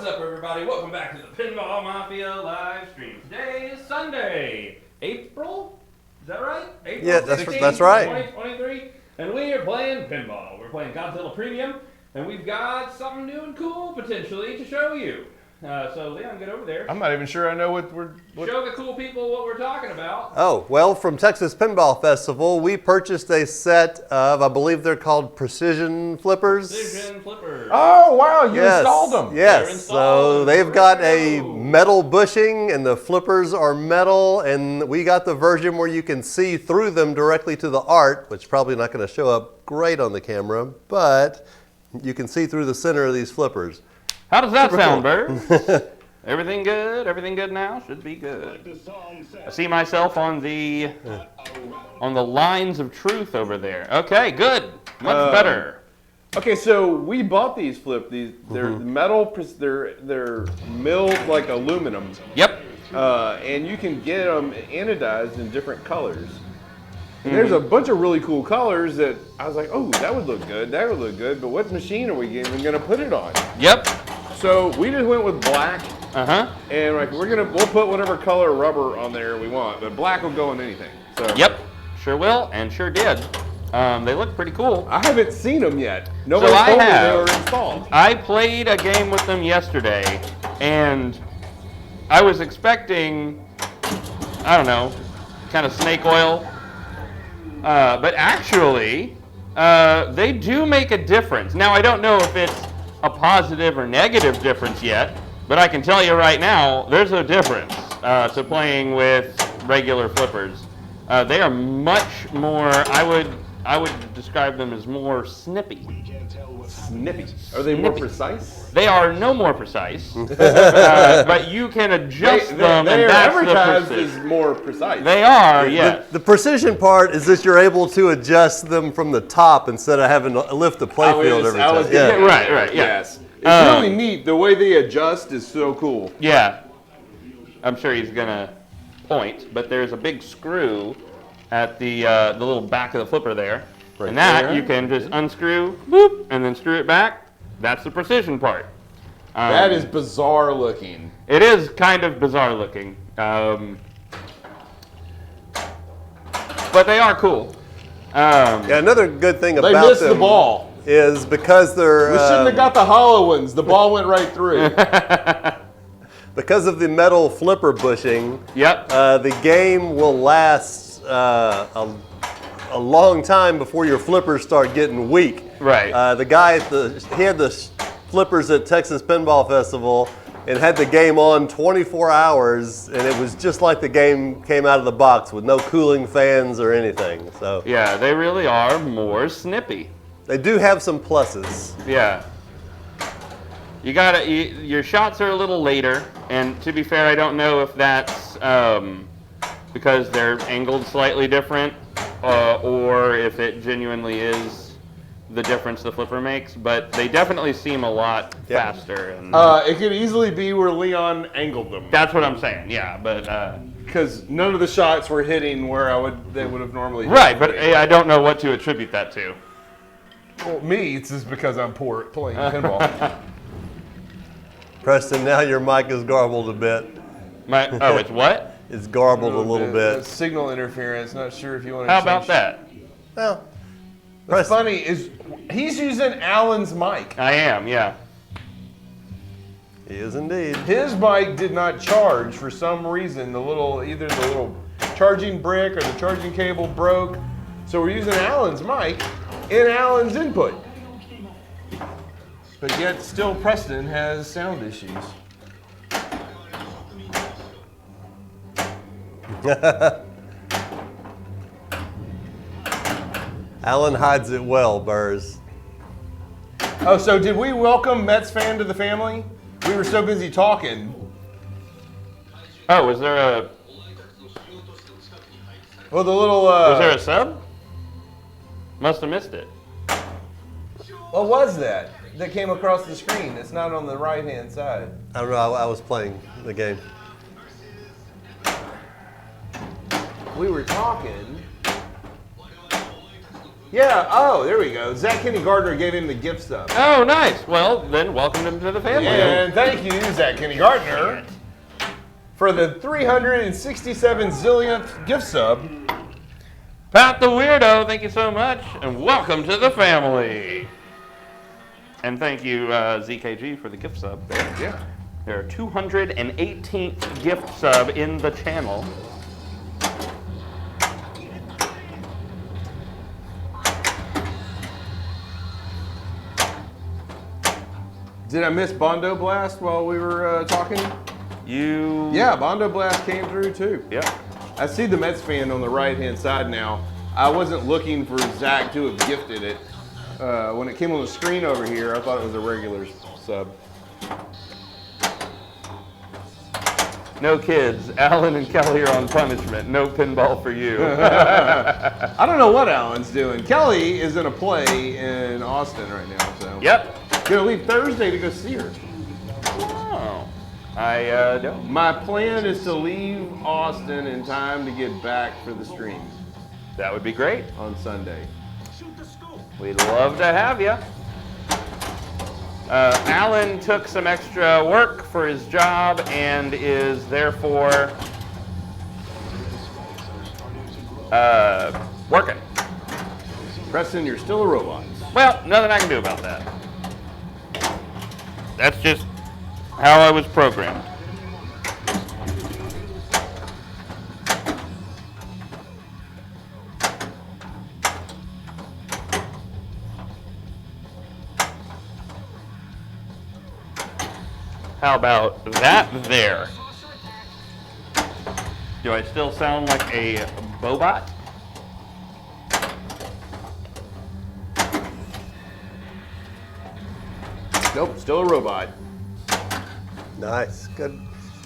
up, everybody? Welcome back to the Pinball Mafia live stream. Today is Sunday, April? Is that right? April Yeah, 16th, that's right. 2023. And we are playing pinball. We're playing Godzilla Premium, and we've got something new and cool, potentially, to show you. So, Leon, get over there. I'm not even sure I know what Show the cool people what we're talking about. Oh, well, from Texas Pinball Festival, we purchased a set of, I believe they're called precision flippers. Precision flippers. Oh, wow, you Yes, installed them. They're yes. installed. So they've got a Wow. metal bushing, and the flippers are metal, and we got the version where you can see through them directly to the art, which is probably not going to show up great on the camera, but you can see through the center of these flippers. How does that Super sound, cool. Bird? Everything good? Everything good now? Should be good. I see myself on the lines of truth over there. Okay, good. Much better. Okay, so we bought these they're metal, they're milled like aluminum. Yep. And you can get them anodized in different colors. And there's a bunch of really cool colors that I was like, oh, that would look good, but what machine are we even gonna put it on? Yep. So we just went with black. Uh-huh. And we'll put whatever color rubber on there we want, but black will go in anything. So Yep. Sure will, and sure did. They look pretty cool. I haven't seen them yet. Nobody So I told me they have. were installed. I played a game with them yesterday, and I was expecting, I don't know, kind of snake oil. But actually, they do make a difference. Now, I don't know if it's a positive or negative difference yet, but I can tell you right now, there's a difference to playing with regular flippers. They are much more, I would describe them as more snippy. Snippy. Are they more precise? They are no more precise, but you can adjust them, They and are that's the advertised precision. as more precise. They are, yes. The precision part is that you're able to adjust them from the top instead of having to lift the playfield every time. Yeah, right, yeah. Yes. It's really neat. The way they adjust is so cool. Yeah. I'm sure he's gonna point, but there's a big screw at the little back of the flipper there. Right and that there. you can just unscrew, boop, and then screw it back. That's the precision part. That is bizarre looking. It is kind of bizarre looking. But they are cool. Yeah, another good thing They about missed them the ball. is because they're We shouldn't have got the hollow ones. The ball went right through. because of the metal flipper bushing. Yep. The game will last a long time before your flippers start getting weak. Right. The guy he had the flippers at Texas Pinball Festival and had the game on 24 hours, and it was just like the game came out of the box with no cooling fans or anything. So Yeah, they really are more snippy. they do have some pluses. Yeah. Your shots are a little later, and to be fair, I don't know if that's because they're angled slightly different, or if it genuinely is the difference the flipper makes, but they definitely seem a lot faster. And It could easily be where Leon angled them. that's what I'm saying, yeah, but... Because none of the shots were hitting where they would have normally hit. right, but I don't know what to attribute that to. Well, me, it's just because I'm poor at playing pinball. Preston, now your mic is garbled a bit. It's what? It's garbled a little bit. Signal interference. Not sure if you want to How change. about that? Well, What's funny is he's using Alan's mic. I am, yeah. he is indeed. His mic did not charge for some reason. Either the little charging brick or the charging cable broke. So we're using Alan's mic in Alan's input. But yet still Preston has sound issues. Alan hides it well, Burrs. Oh, so did we welcome Mets fan to the family? We were so busy talking. Oh, was there a Well, the little. was there a sub? Must have missed it. What was that? That came across the screen. It's not on the right-hand side. I don't know, I was playing the game. We were talking. Yeah, oh, there we go. Zach Kenny Gardner gave him the gift sub. Oh, nice. Well, then welcome him to the family. And thank you, Zach Kenny Gardner, for the 367 zillionth gift sub. Pat the Weirdo, thank you so much, and welcome to the family. And thank you, ZKG, for the gift sub. Yeah. Their 218th gift sub in the channel. Did I miss Bondo Blast while we were talking? Yeah, Bondo Blast came through too. Yeah. I see the Mets fan on the right-hand side now. I wasn't looking for Zach to have gifted it. When it came on the screen over here, I thought it was a regular sub. No kids. Alan and Kelly are on punishment. No pinball for you. I don't know what Alan's doing. Kelly is in a play in Austin right now, so. Yep. Gonna leave Thursday to go see her. Oh. I don't. My plan is to leave Austin in time to get back for the stream That would be great. on Sunday. We'd love to have you. Alan took some extra work for his job and is therefore working. Preston, you're still a robot. Well, nothing I can do about that. That's just how I was programmed. How about that there? Do I still sound like a Bobot? Nope, still a robot. Nice. Good.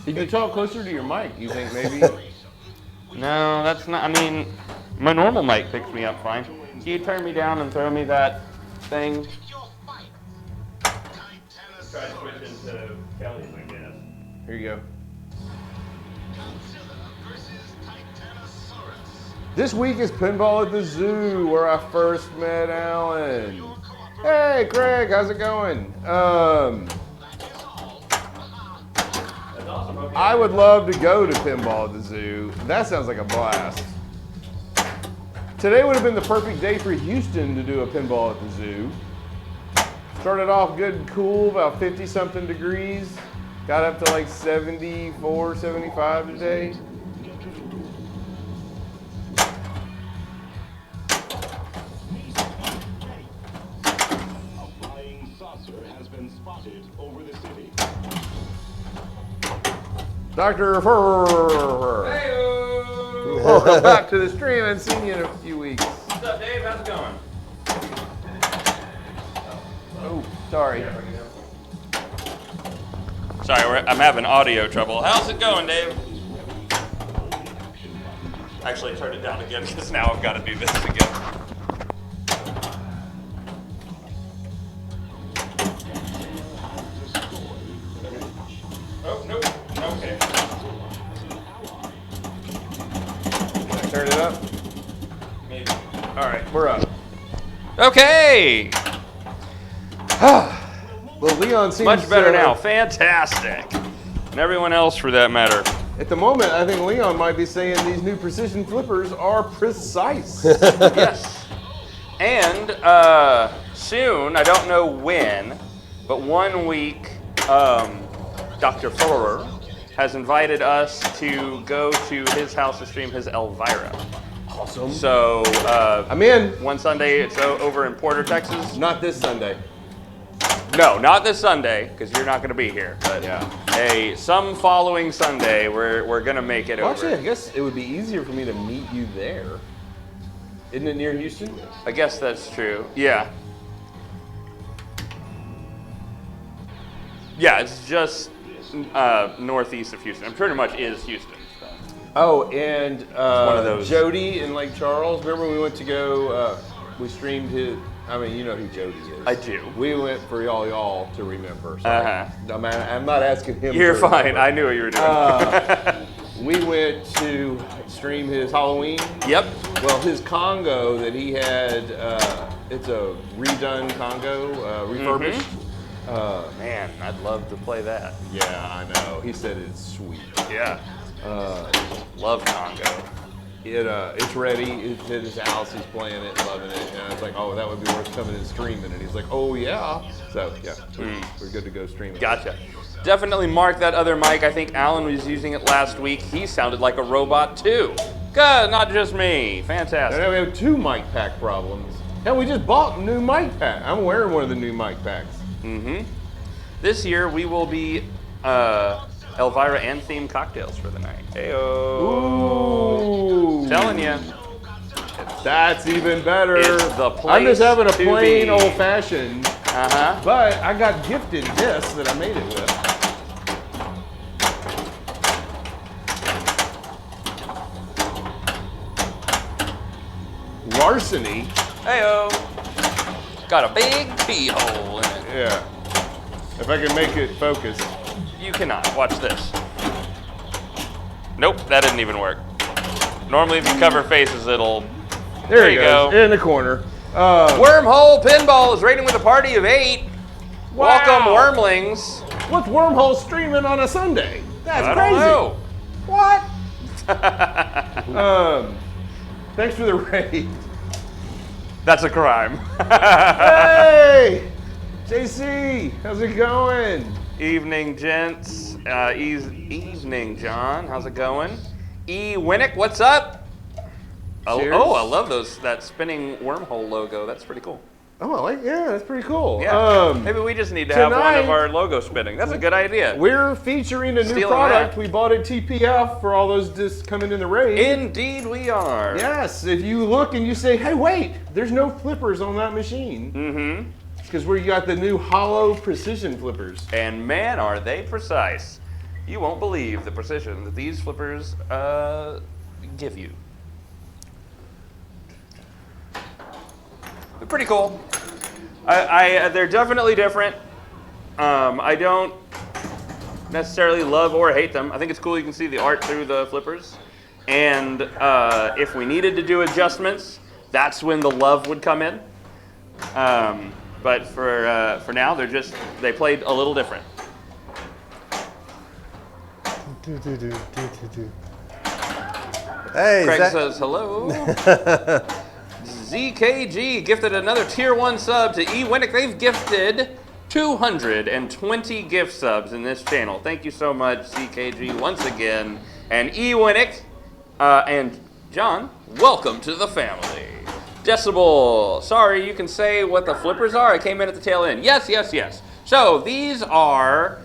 You can talk closer to your mic, you think maybe? No, that's not, I mean, my normal mic picks me up fine. Can you turn me down and throw me that thing? Try switching to Kelly's, I guess. Here you go. This week is Pinball at the Zoo, where I first met Alan. Hey, Craig, how's it going? I would love to go to Pinball at the Zoo. That sounds like a blast. Today would have been the perfect day for Houston to do a Pinball at the Zoo. Started off good and cool, about 50-something degrees. Got up to like 74, 75 today. Dr. Furr. Hey-o! Welcome back to the stream. I haven't seen you in a few weeks. What's up, Dave? How's it going? Oh, sorry. Sorry, I'm having audio trouble. How's it going, Dave? Actually, turn it down again because now I've got to do this again. Oh, nope. Okay. Turn it up. Maybe. All right, we're up. Okay. Well, Leon seems Much better now. Fantastic. And everyone else for that matter. At the moment, I think Leon might be saying these new precision flippers are precise. Yes. And soon, I don't know when, but 1 week, Dr. Fuller has invited us to go to his house to stream his Elvira. Awesome. So, I'm in. one Sunday, it's over in Porter, Texas. Not this Sunday. No, not this Sunday, because you're not going to be here. But Yeah. some following Sunday, we're going to make it Well, over. actually, I guess it would be easier for me to meet you there. Isn't it near Houston? I guess that's true. Yeah. Yeah, it's just northeast of Houston. It pretty much is Houston. So. Oh, and one of those. Jody in Lake Charles. Remember we went to go, we streamed his, I mean, you know who Jody is. I do. We went for y'all to remember. So Uh-huh. I'm not asking him. You're to fine. remember. I knew what you were doing. we went to stream his Halloween. Yep. Well, his Congo that he had, it's a redone Congo, refurbished. Man, I'd love to play that. Yeah, I know. He said it's sweet. Yeah. Love Congo. It's ready. It's at his house. He's playing it, loving it. And I was like, oh, that would be worth coming and streaming. And he's like, oh, yeah. So, yeah, we're good to go streaming. Gotcha. Definitely mark that other mic. I think Alan was using it last week. He sounded like a robot, too. Good, not just me. Fantastic. And we have 2 mic pack problems. Hell, we just bought a new mic pack. I'm wearing one of the new mic packs. Mm-hmm. This year, we will be Elvira and themed cocktails for the night. Heyo. Ooh. Telling you. That's even better. It's the place I'm just having a to plain be. old fashioned. Uh-huh. But I got gifted this that I made it with. Larceny. Heyo. Got a big pee hole in it. Yeah. If I can make it focus. You cannot. Watch this. Nope, that didn't even work. Normally, if you cover faces, it'll. There you it go. goes. In the corner. Wormhole Pinball is rating with a party of 8. Wow. Welcome, Wormlings. What's Wormhole streaming on a Sunday? That's I crazy. don't know. What? Thanks for the raid. That's a crime. Hey! JC, how's it going? Evening, gents. Evening, John. How's it going? E. Winnick, what's up? Cheers. Oh, I love that spinning wormhole logo. That's pretty cool. Oh, yeah, that's pretty cool. Yeah. Maybe we just need to have one tonight- of our logo spinning. That's a good idea. We're featuring a new Stealing product. that. We bought at TPF for all those discs coming in the raid. Indeed, we are. Yes, if you look and you say, hey, wait, there's no flippers on that machine. Mm-hmm. Because we got the new hollow precision flippers. And man, are they precise. You won't believe the precision that these flippers give you. They're pretty cool. They're definitely different. I don't necessarily love or hate them. I think it's cool you can see the art through the flippers. And if we needed to do adjustments, that's when the love would come in. But for now, they played a little different. Hey, Craig says hello. ZKG gifted another tier 1 sub to E. Winnick. They've gifted 220 gift subs in this channel. Thank you so much, ZKG, once again. And E. Winnick and John, welcome to the family. Decibel, sorry, you can say what the flippers are? I came in at the tail end. Yes, yes, yes. So these are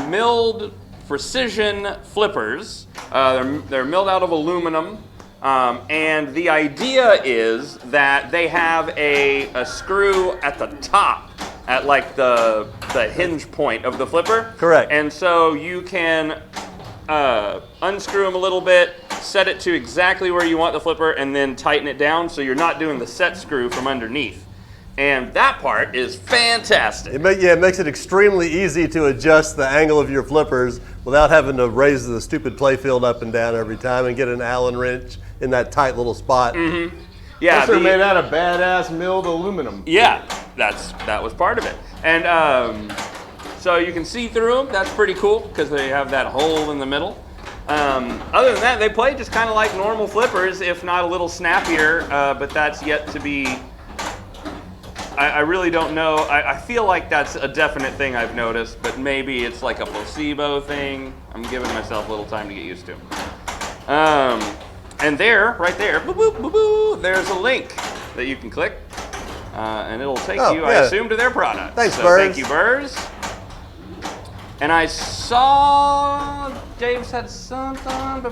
milled precision flippers. They're milled out of aluminum. And the idea is that they have a screw at the top, at like the hinge point of the flipper. Correct. And so you can unscrew them a little bit, set it to exactly where you want the flipper, and then tighten it down so you're not doing the set screw from underneath. And that part is fantastic. It makes it extremely easy to adjust the angle of your flippers without having to raise the stupid playfield up and down every time and get an Allen wrench in that tight little spot. Mm-hmm. Yeah, They're made out of badass milled aluminum. Yeah, that was part of it. And so you can see through them. That's pretty cool because they have that hole in the middle. Other than that, they play just kind of like normal flippers, if not a little snappier, but that's yet to be... I really don't know. I feel like that's a definite thing I've noticed, but maybe it's like a placebo thing. I'm giving myself a little time to get used to. And there, right there, boo, boo, boo, boo, there's a link that you can click, and it'll take you, I assume, to their product. Thanks, so Burrs. thank you, Burrs. And I saw Dave said something.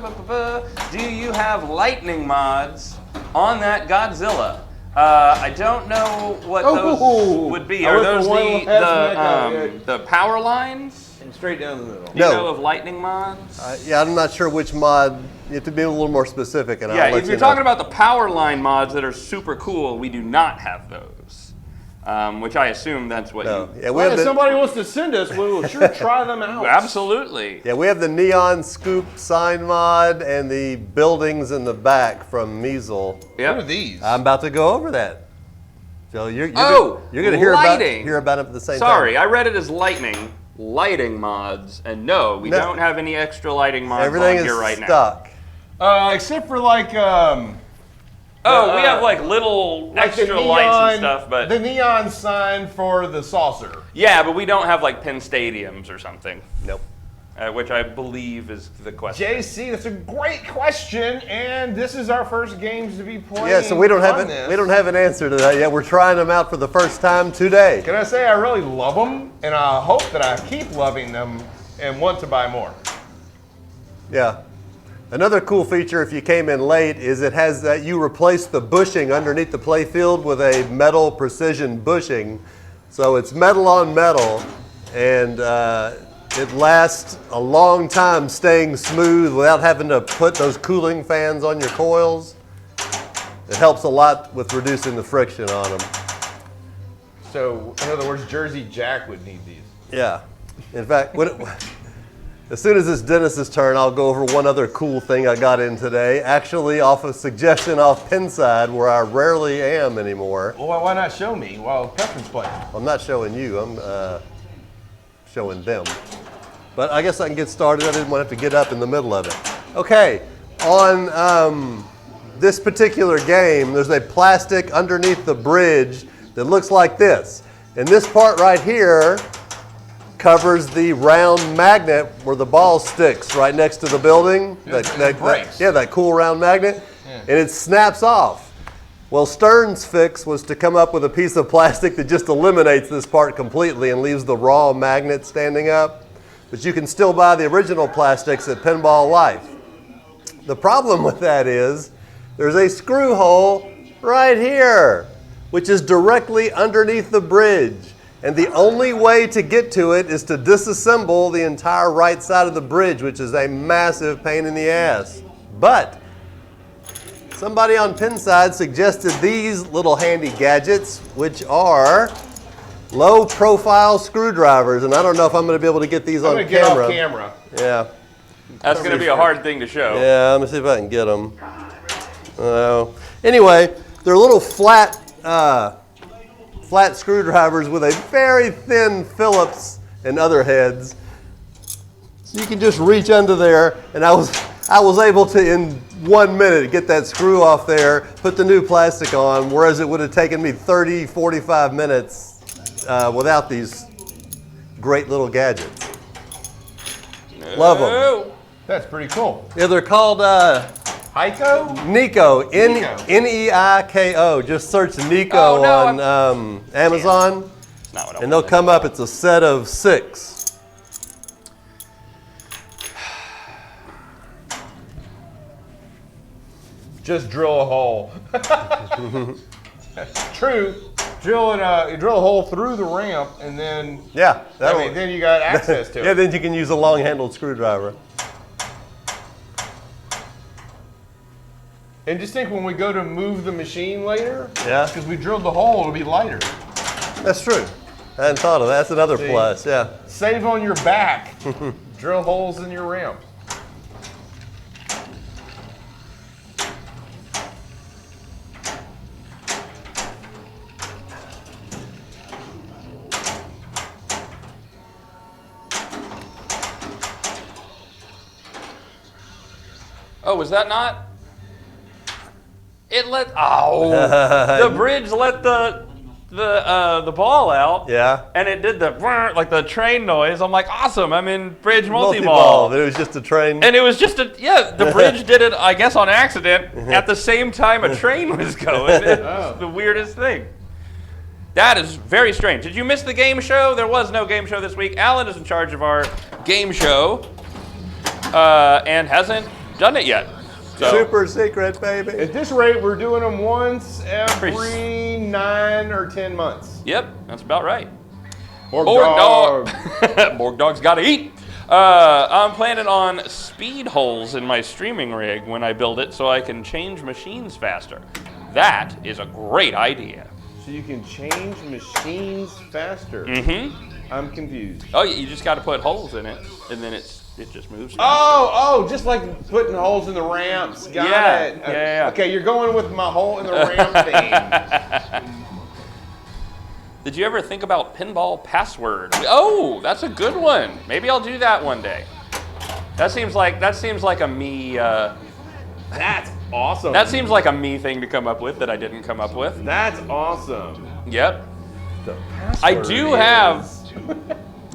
Do you have lightning mods on that Godzilla? I don't know what those would be. Are those the power lines? And straight down the middle. Do you know of lightning mods? Yeah, I'm not sure which mod. You have to be a little more specific. And Yeah, I'll let if you're you know. talking about the power line mods that are super cool, we do not have those. which I assume that's what No. you... Yeah, we Well, have if the, somebody wants to send us, we will sure try them out. Absolutely. yeah, we have the Neon Scoop sign mod and the buildings in the back from Measle. What are Yep. these? I'm about to go over that. So you're Oh, going to hear about lighting. it at the same Sorry, time. I read it as lighting mods, and no, we No. don't have any extra lighting mods Everything on is here right now. stuck. Except for like We have like little the extra lights and stuff, but the neon sign for the saucer. yeah, but we don't have like Penn Stadiums or something, Nope. which I believe is the question. JC, that's a great question, and this is our first games to be playing. Yeah, so we don't have on this. we don't have an answer to that yet. We're trying them out for the first time today. Can I say I really love them, and I hope that I keep loving them and want to buy more. Yeah. Another cool feature, if you came in late, is it has that you replace the bushing underneath the playfield with a metal precision bushing. So it's metal on metal, and it lasts a long time staying smooth without having to put those cooling fans on your coils. It helps a lot with reducing the friction on them. So, in other words, Jersey Jack would need these. Yeah. In fact, as soon as it's Dennis's turn, I'll go over one other cool thing I got in today. Actually, off a suggestion off Pinside, where I rarely am anymore. Well, why not show me while Pepper's playing? I'm not showing you, I'm showing them. But I guess I can get started. I didn't want to have to get up in the middle of it. Okay, on this particular game, there's a plastic underneath the bridge that looks like this. And this part right here covers the round magnet where the ball sticks right next to the building. That cool round magnet. Yeah. And it snaps off. Well, Stern's fix was to come up with a piece of plastic that just eliminates this part completely and leaves the raw magnet standing up. But you can still buy the original plastics at Pinball Life. The problem with that is there's a screw hole right here, which is directly underneath the bridge. And the only way to get to it is to disassemble the entire right side of the bridge, which is a massive pain in the ass. But somebody on Pinside suggested these little handy gadgets, which are low-profile screwdrivers. And I don't know if I'm going to be able to get these on I'm camera. gonna get off camera. Yeah. That's going to be a hard thing to show. Yeah, let me see if I can get them. Anyway, they're little flat screwdrivers with a very thin Phillips and other heads. So you can just reach under there, and I was able to, in 1 minute, get that screw off there, put the new plastic on, whereas it would have taken me 30, 45 minutes without these great little gadgets. Love them. That's pretty cool. Yeah, they're called Heiko? Nico, Nico. Neiko. Just search Nico Oh, no, on Amazon, It's not what I and they'll wanted. come up. It's a set of 6. Just drill a hole. True. Drill a hole through the ramp, and then Yeah, then you got access to yeah. it. Then you can use a long-handled screwdriver. And just think when we go to move the machine later, Yeah. because we drilled the hole, it'll be lighter. That's true. I hadn't thought of that. That's another See? plus. Yeah. Save on your back. Drill holes in your ramp. Oh, was that not? It let the bridge let the ball out. Yeah. And it did the like the train noise. I'm like, awesome! I'm in bridge Multi-ball. multi-ball. But it was just a train. And it was just the bridge did it, I guess, on accident at the same time a train was going. It's the weirdest thing. That is very strange. Did you miss the game show? There was no game show this week. Alan is in charge of our game show and hasn't done it yet. So, Super secret, baby. At this rate, we're doing them once every 9 or 10 months. Yep, that's about right. Borg Dog. dog. Borg dog's gotta eat. I'm planning on speed holes in my streaming rig when I build it so I can change machines faster. That is a great idea. So you can change machines faster. Mm-hmm. I'm confused. Oh, you just got to put holes in it, and then it just moves. Oh, just like putting holes in the ramps. Got it. Yeah. Okay, you're going with my hole in the ramp thing. Did you ever think about pinball password? Oh, that's a good one. Maybe I'll do that one day. That seems like a me. That's awesome. That seems like a me thing to come up with that I didn't come up with. That's awesome. Yep. The I password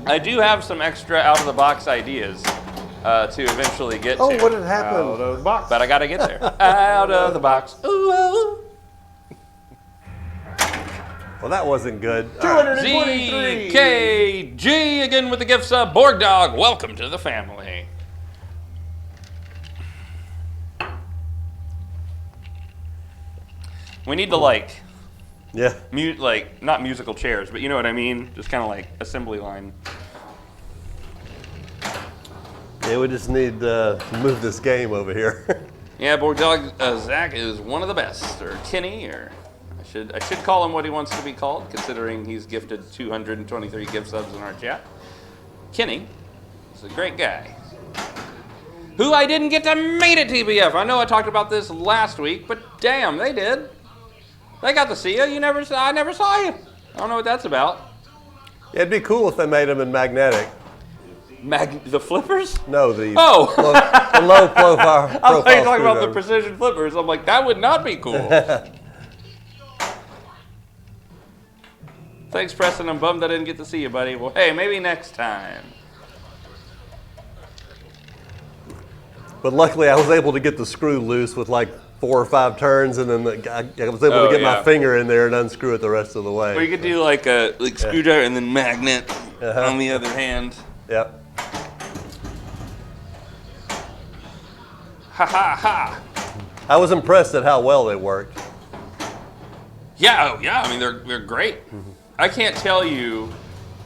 I do have some extra out of the box ideas to eventually get to. Oh, what had out happened? of the box. But I got to get there. Out of the box. Ooh. Well, that wasn't good. 223. ZKG again with the gift sub. Borg Dog, welcome to the family. We need to Yeah. not musical chairs, but you know what I mean? Just kind of like assembly line. Yeah, we just need to move this game over here. Yeah, Borg Dog, Zach is one of the best, or Kenny, or I should call him what he wants to be called, considering he's gifted 223 gift subs in our chat. Kenny is a great guy, who I didn't get to meet at TBF. I know I talked about this last week, but damn, they did. They got to see you. I never saw you. I don't know what that's about. Yeah, it'd be cool if they made them in magnetic. The flippers? No, the Oh. the low profile. I thought you were talking about the screwdriver. precision flippers. I'm like, that would not be cool. Thanks, Preston. I'm bummed I didn't get to see you, buddy. Well, hey, maybe next time. But luckily, I was able to get the screw loose with like 4 or 5 turns, and then I was able to get my finger in there and unscrew it the rest of the way. Or you could do like a screwdriver and then magnet on the other hand. Yep. Ha ha ha. I was impressed at how well they worked. Yeah, oh yeah. I mean, they're great. I can't tell you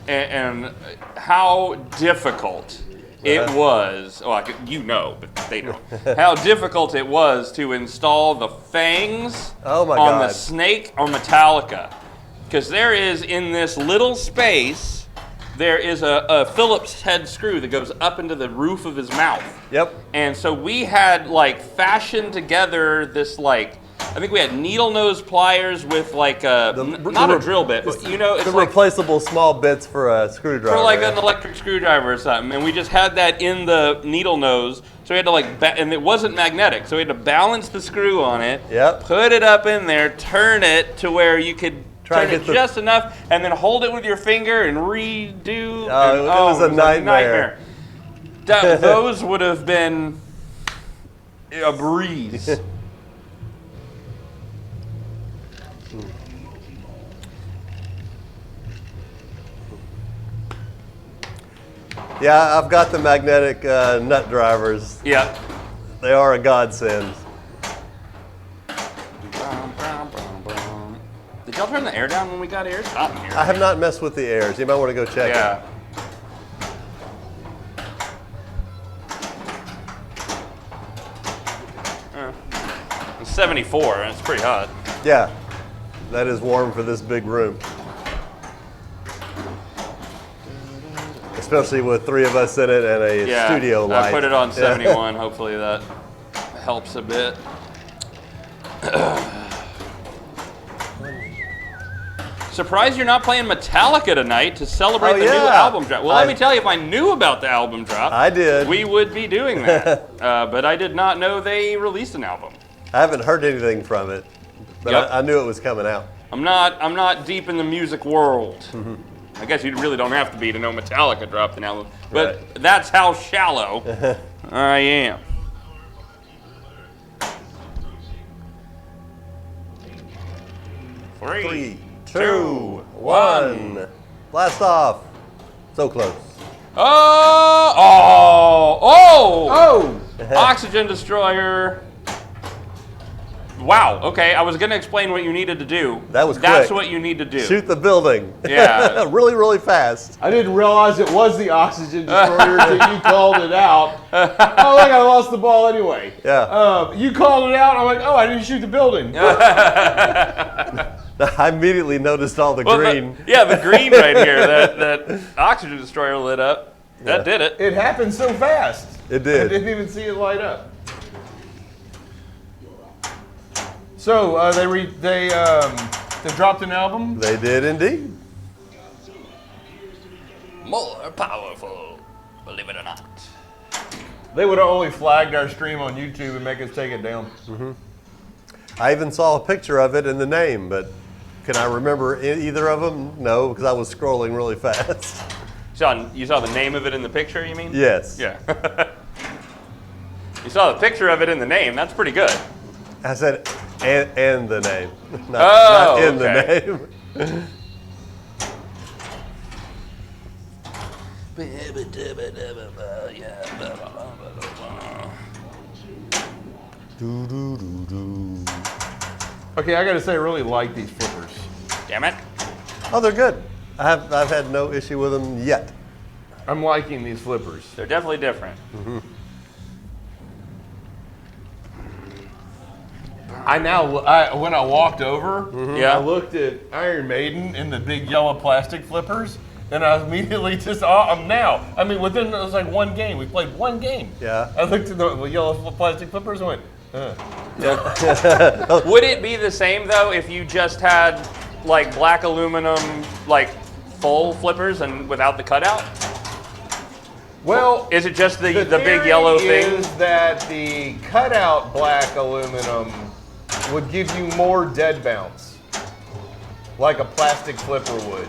and how difficult it was. Well, you know, but they don't. How difficult it was to install the fangs Oh my on the God. snake on Metallica, because there is in this little space. There is a Phillips head screw that goes up into the roof of his mouth. Yep. And so we had fashioned together this I think we had needle nose pliers with not a drill bit, but you know, it's the replaceable small bits for a screwdriver. for an electric screwdriver or something. And we just had that in the needle nose. So we had to and it wasn't magnetic. So we had to balance the screw on it. Yep. Put it up in there, turn it to where you could Try turn to it get the- just enough, and then hold it with your finger and redo. Oh, it was a nightmare. Those would have been a breeze. Yeah, I've got the magnetic nut drivers. Yeah. They are a godsend. Did y'all turn the air down when we got here? It's hot in here. I have not messed with the airs. You might want to go check Yeah. It's 74, and it's pretty hot. it. Yeah, that is warm for this big room. Especially with 3 of us in it and a studio light. I put it on Yeah. 71. Hopefully that helps a bit. Surprised you're not playing Metallica tonight to celebrate the new album drop. Well, let me tell you, if I knew about the album drop, I did. we would be doing that. But I did not know they released an album. I haven't heard anything from it, but Yep. I knew it was coming out. I'm not deep in the music world. I guess you really don't have to be to know Metallica dropped an album. But that's how shallow I am. Three, two, one. Blast off. So close. Oh! Oxygen destroyer. Wow. Okay, I was gonna explain what you needed to do. That was That's quick. what you need to do. Shoot the building. Yeah. really, really fast. I didn't realize it was the oxygen destroyer until you called it out. Oh, look, I lost the ball anyway. Yeah. You called it out. I'm like, oh, I didn't shoot the building. I immediately noticed all the Well, green. the green right here, that oxygen destroyer lit up. That did it. It happened so fast. It did. I didn't even see it light up. So they dropped an album. They did indeed. More powerful, believe it or not. They would have only flagged our stream on YouTube and make us take it down. I even saw a picture of it in the name, but can I remember either of them? No, because I was scrolling really fast. You saw the name of it in the picture, you mean? Yes. Yeah. You saw the picture of it in the name. That's pretty good. I said, and the name, not in the name. Okay, I got to say, I really like these flippers. Damn it. Oh, they're good. I've had no issue with them yet. I'm liking these flippers. They're definitely different. When I walked over, Yeah. I looked at Iron Maiden in the big yellow plastic flippers, and I immediately just, now. I mean, within, it was like one game. We played one game. Yeah. I looked at the yellow plastic flippers and went, Would it be the same though if you just had like black aluminum, like full flippers and without the cutout? Well, Is it just the big theory yellow thing? is that the cutout black aluminum would give you more dead bounce, like a plastic flipper would.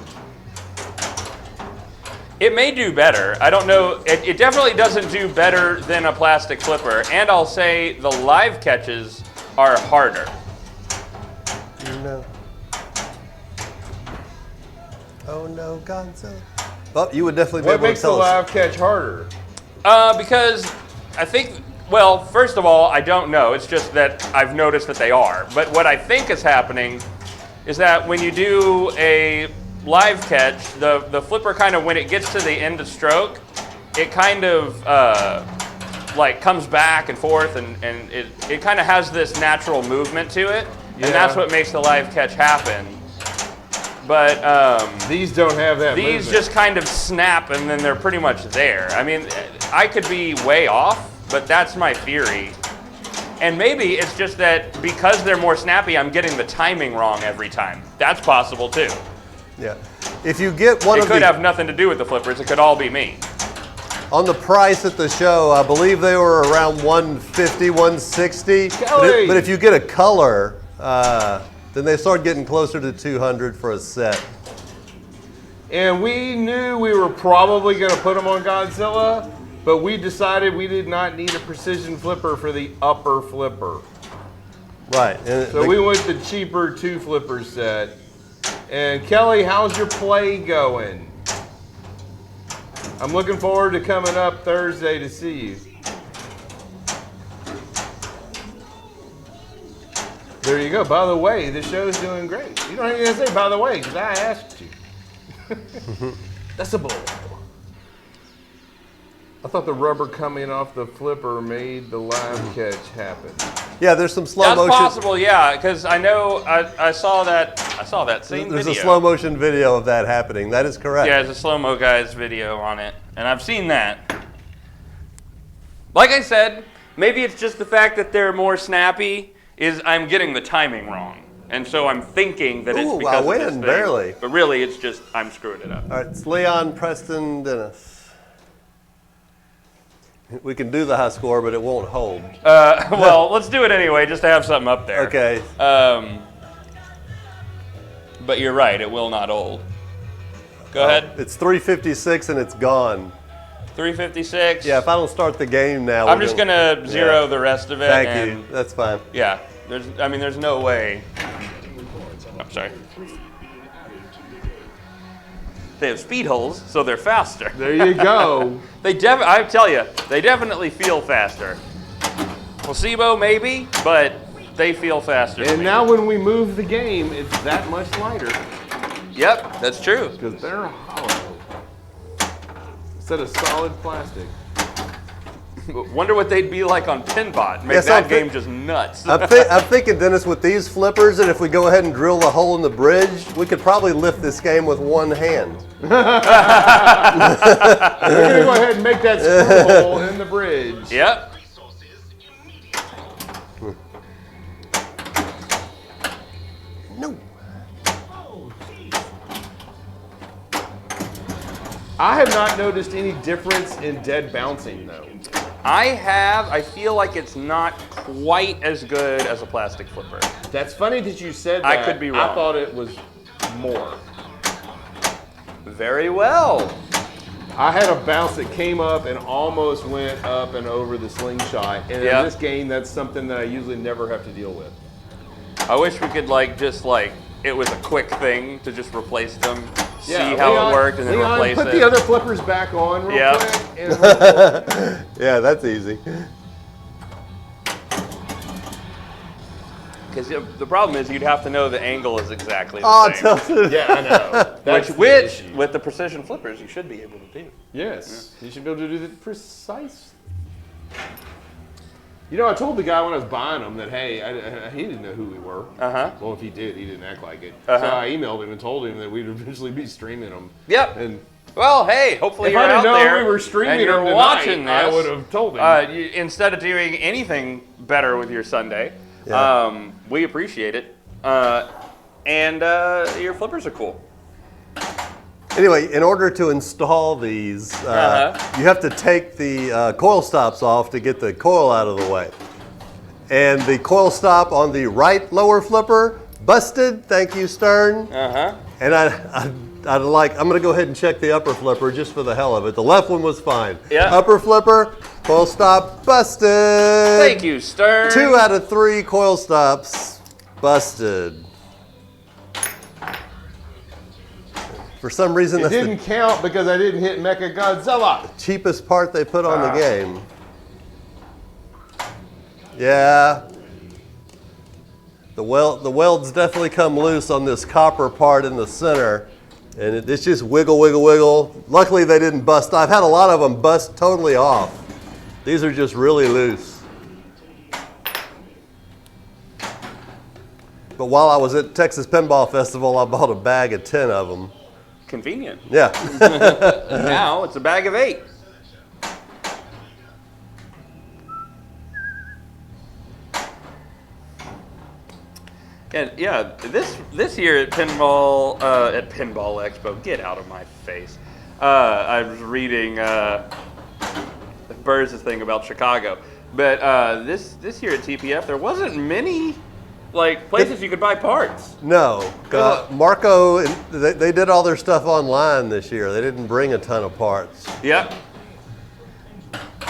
It may do better. I don't know. It definitely doesn't do better than a plastic flipper. And I'll say the live catches are harder. No. Oh no, Godzilla. Well, you would definitely be What able to makes the tell us. live catch harder? Because I think, well, first of all, I don't know. It's just that I've noticed that they are. But what I think is happening is that when you do a live catch, the flipper kind of, when it gets to the end of stroke, it kind of like comes back and forth, and it kind of has this natural movement to it. Yeah. And that's what makes the live catch happen. But These don't have that these movement. just kind of snap and then they're pretty much there. I mean, I could be way off, but that's my theory. And maybe it's just that because they're more snappy, I'm getting the timing wrong every time. That's possible too. Yeah. If you get one It of could the have nothing to do with the flippers. It could all be me. on the price at the show, I believe they were around 150, 160. Kelly! But if you get a color, then they start getting closer to 200 for a set. And we knew we were probably going to put them on Godzilla, but we decided we did not need a precision flipper for the upper flipper. Right. And So we went the cheaper 2 flipper set. And Kelly, how's your play going? I'm looking forward to coming up Thursday to see you. There you go. By the way, the show's doing great. You don't even have to say by the way, because I asked you. That's a bull. I thought the rubber coming off the flipper made the live catch happen. yeah, there's some slow That's motion. possible, yeah, because I know I saw that same There's video. a slow motion video of that happening. That is correct. Yeah, there's a slow-mo guy's video on it, and I've seen that. Like I said, maybe it's just the fact that they're more snappy is I'm getting the timing wrong. And so I'm thinking that it's Ooh, because I of win, this thing. barely. But really, it's just I'm screwing it up. All right, it's Leon, Preston, Dennis. We can do the high score, but it won't hold. Well, let's do it anyway, just to have something up there. Okay. But you're right, it will not hold. Go ahead. It's 356 and it's gone. 356. Yeah, if I don't start the game now, I'm we're just gonna zero the rest of it. Thank and you. That's fine. Yeah, there's no way. I'm sorry. They have speed holes, so they're faster. There you go. I tell you, they definitely feel faster. Placebo maybe, but they feel faster. to And me. now when we move the game, it's that much lighter Yep, that's true. because they're hollow instead of solid plastic. Wonder what they'd be like on Pinbot. Make Yes, that game just nuts. I'm thinking, Dennis, with these flippers, and if we go ahead and drill the hole in the bridge, we could probably lift this game with one hand. We're gonna go ahead and make that screw hole in the bridge. Yep. No. I have not noticed any difference in dead bouncing though. I have. I feel like it's not quite as good as a plastic flipper. That's funny that you said that. I could be wrong. I thought it was more. Very well. I had a bounce that came up and almost went up and over the slingshot. And in this game, that's something that I usually never have to deal with. I wish we could it was a quick thing to just replace them, see Yeah, how Leon, it worked, and then Leon, replace put it. the other flippers back on real Yep. quick. And Yeah, that's easy. Because the problem is you'd have to know the angle is exactly the Oh, same. Tilted. yeah, I know. That's the Which issue. with the precision flippers, you should be able to do. Yes, you should be able to do that precise. You know, I told the guy when I was buying them that, hey, he didn't know who we were. Uh-huh. Well, if he did, he didn't act like it. Uh-huh. So I emailed him and told him that we'd eventually be streaming them. Yep. And Well, hey, hopefully if you're I didn't out know there we were streaming and you're them tonight, watching this. I would have told him. Instead of doing anything better with your Sunday, Yeah. we appreciate it. And your flippers are cool. Anyway, in order to install these, you have to take the coil stops off to get the coil out of the way. And the coil stop on the right lower flipper busted. Thank you, Stern. And I'm gonna go ahead and check the upper flipper just for the hell of it. The left one was fine. Yeah. Upper flipper, coil stop busted. Thank you, Stern. 2 out of 3 coil stops busted. For some reason, It that's didn't count because I didn't hit Mecha Godzilla. the cheapest part they put on the game. Yeah. The welds definitely come loose on this copper part in the center. And it's just wiggle, wiggle, wiggle. Luckily they didn't bust. I've had a lot of them bust totally off. These are just really loose. But while I was at Texas Pinball Festival, I bought a bag of 10 of them. Convenient. Yeah. Now it's a bag of 8. And yeah, this year at Pinball Expo, get out of my face. I was reading Burrs' thing about Chicago, but this year at TPF there wasn't many places you could buy parts. No. Marco, they did all their stuff online this year. They didn't bring a ton of parts. Yep.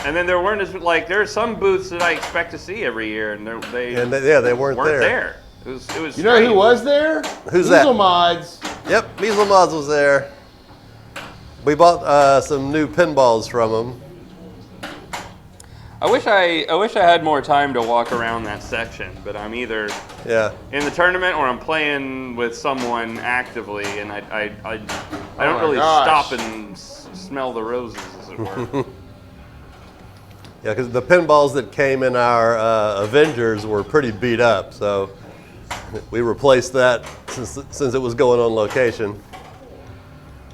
And then there weren't there are some booths that I expect to see every year, and they weren't there. It was You know who was there? Who's that? Diesel Mods. Yep, Measle Mods was there. We bought some new pinballs from them. I wish I had more time to walk around that section, but I'm either in the tournament or I'm playing with someone actively, and I don't really stop and smell the roses, as it were. Yeah, because the pinballs that came in our Avengers were pretty beat up, so we replaced that since it was going on location.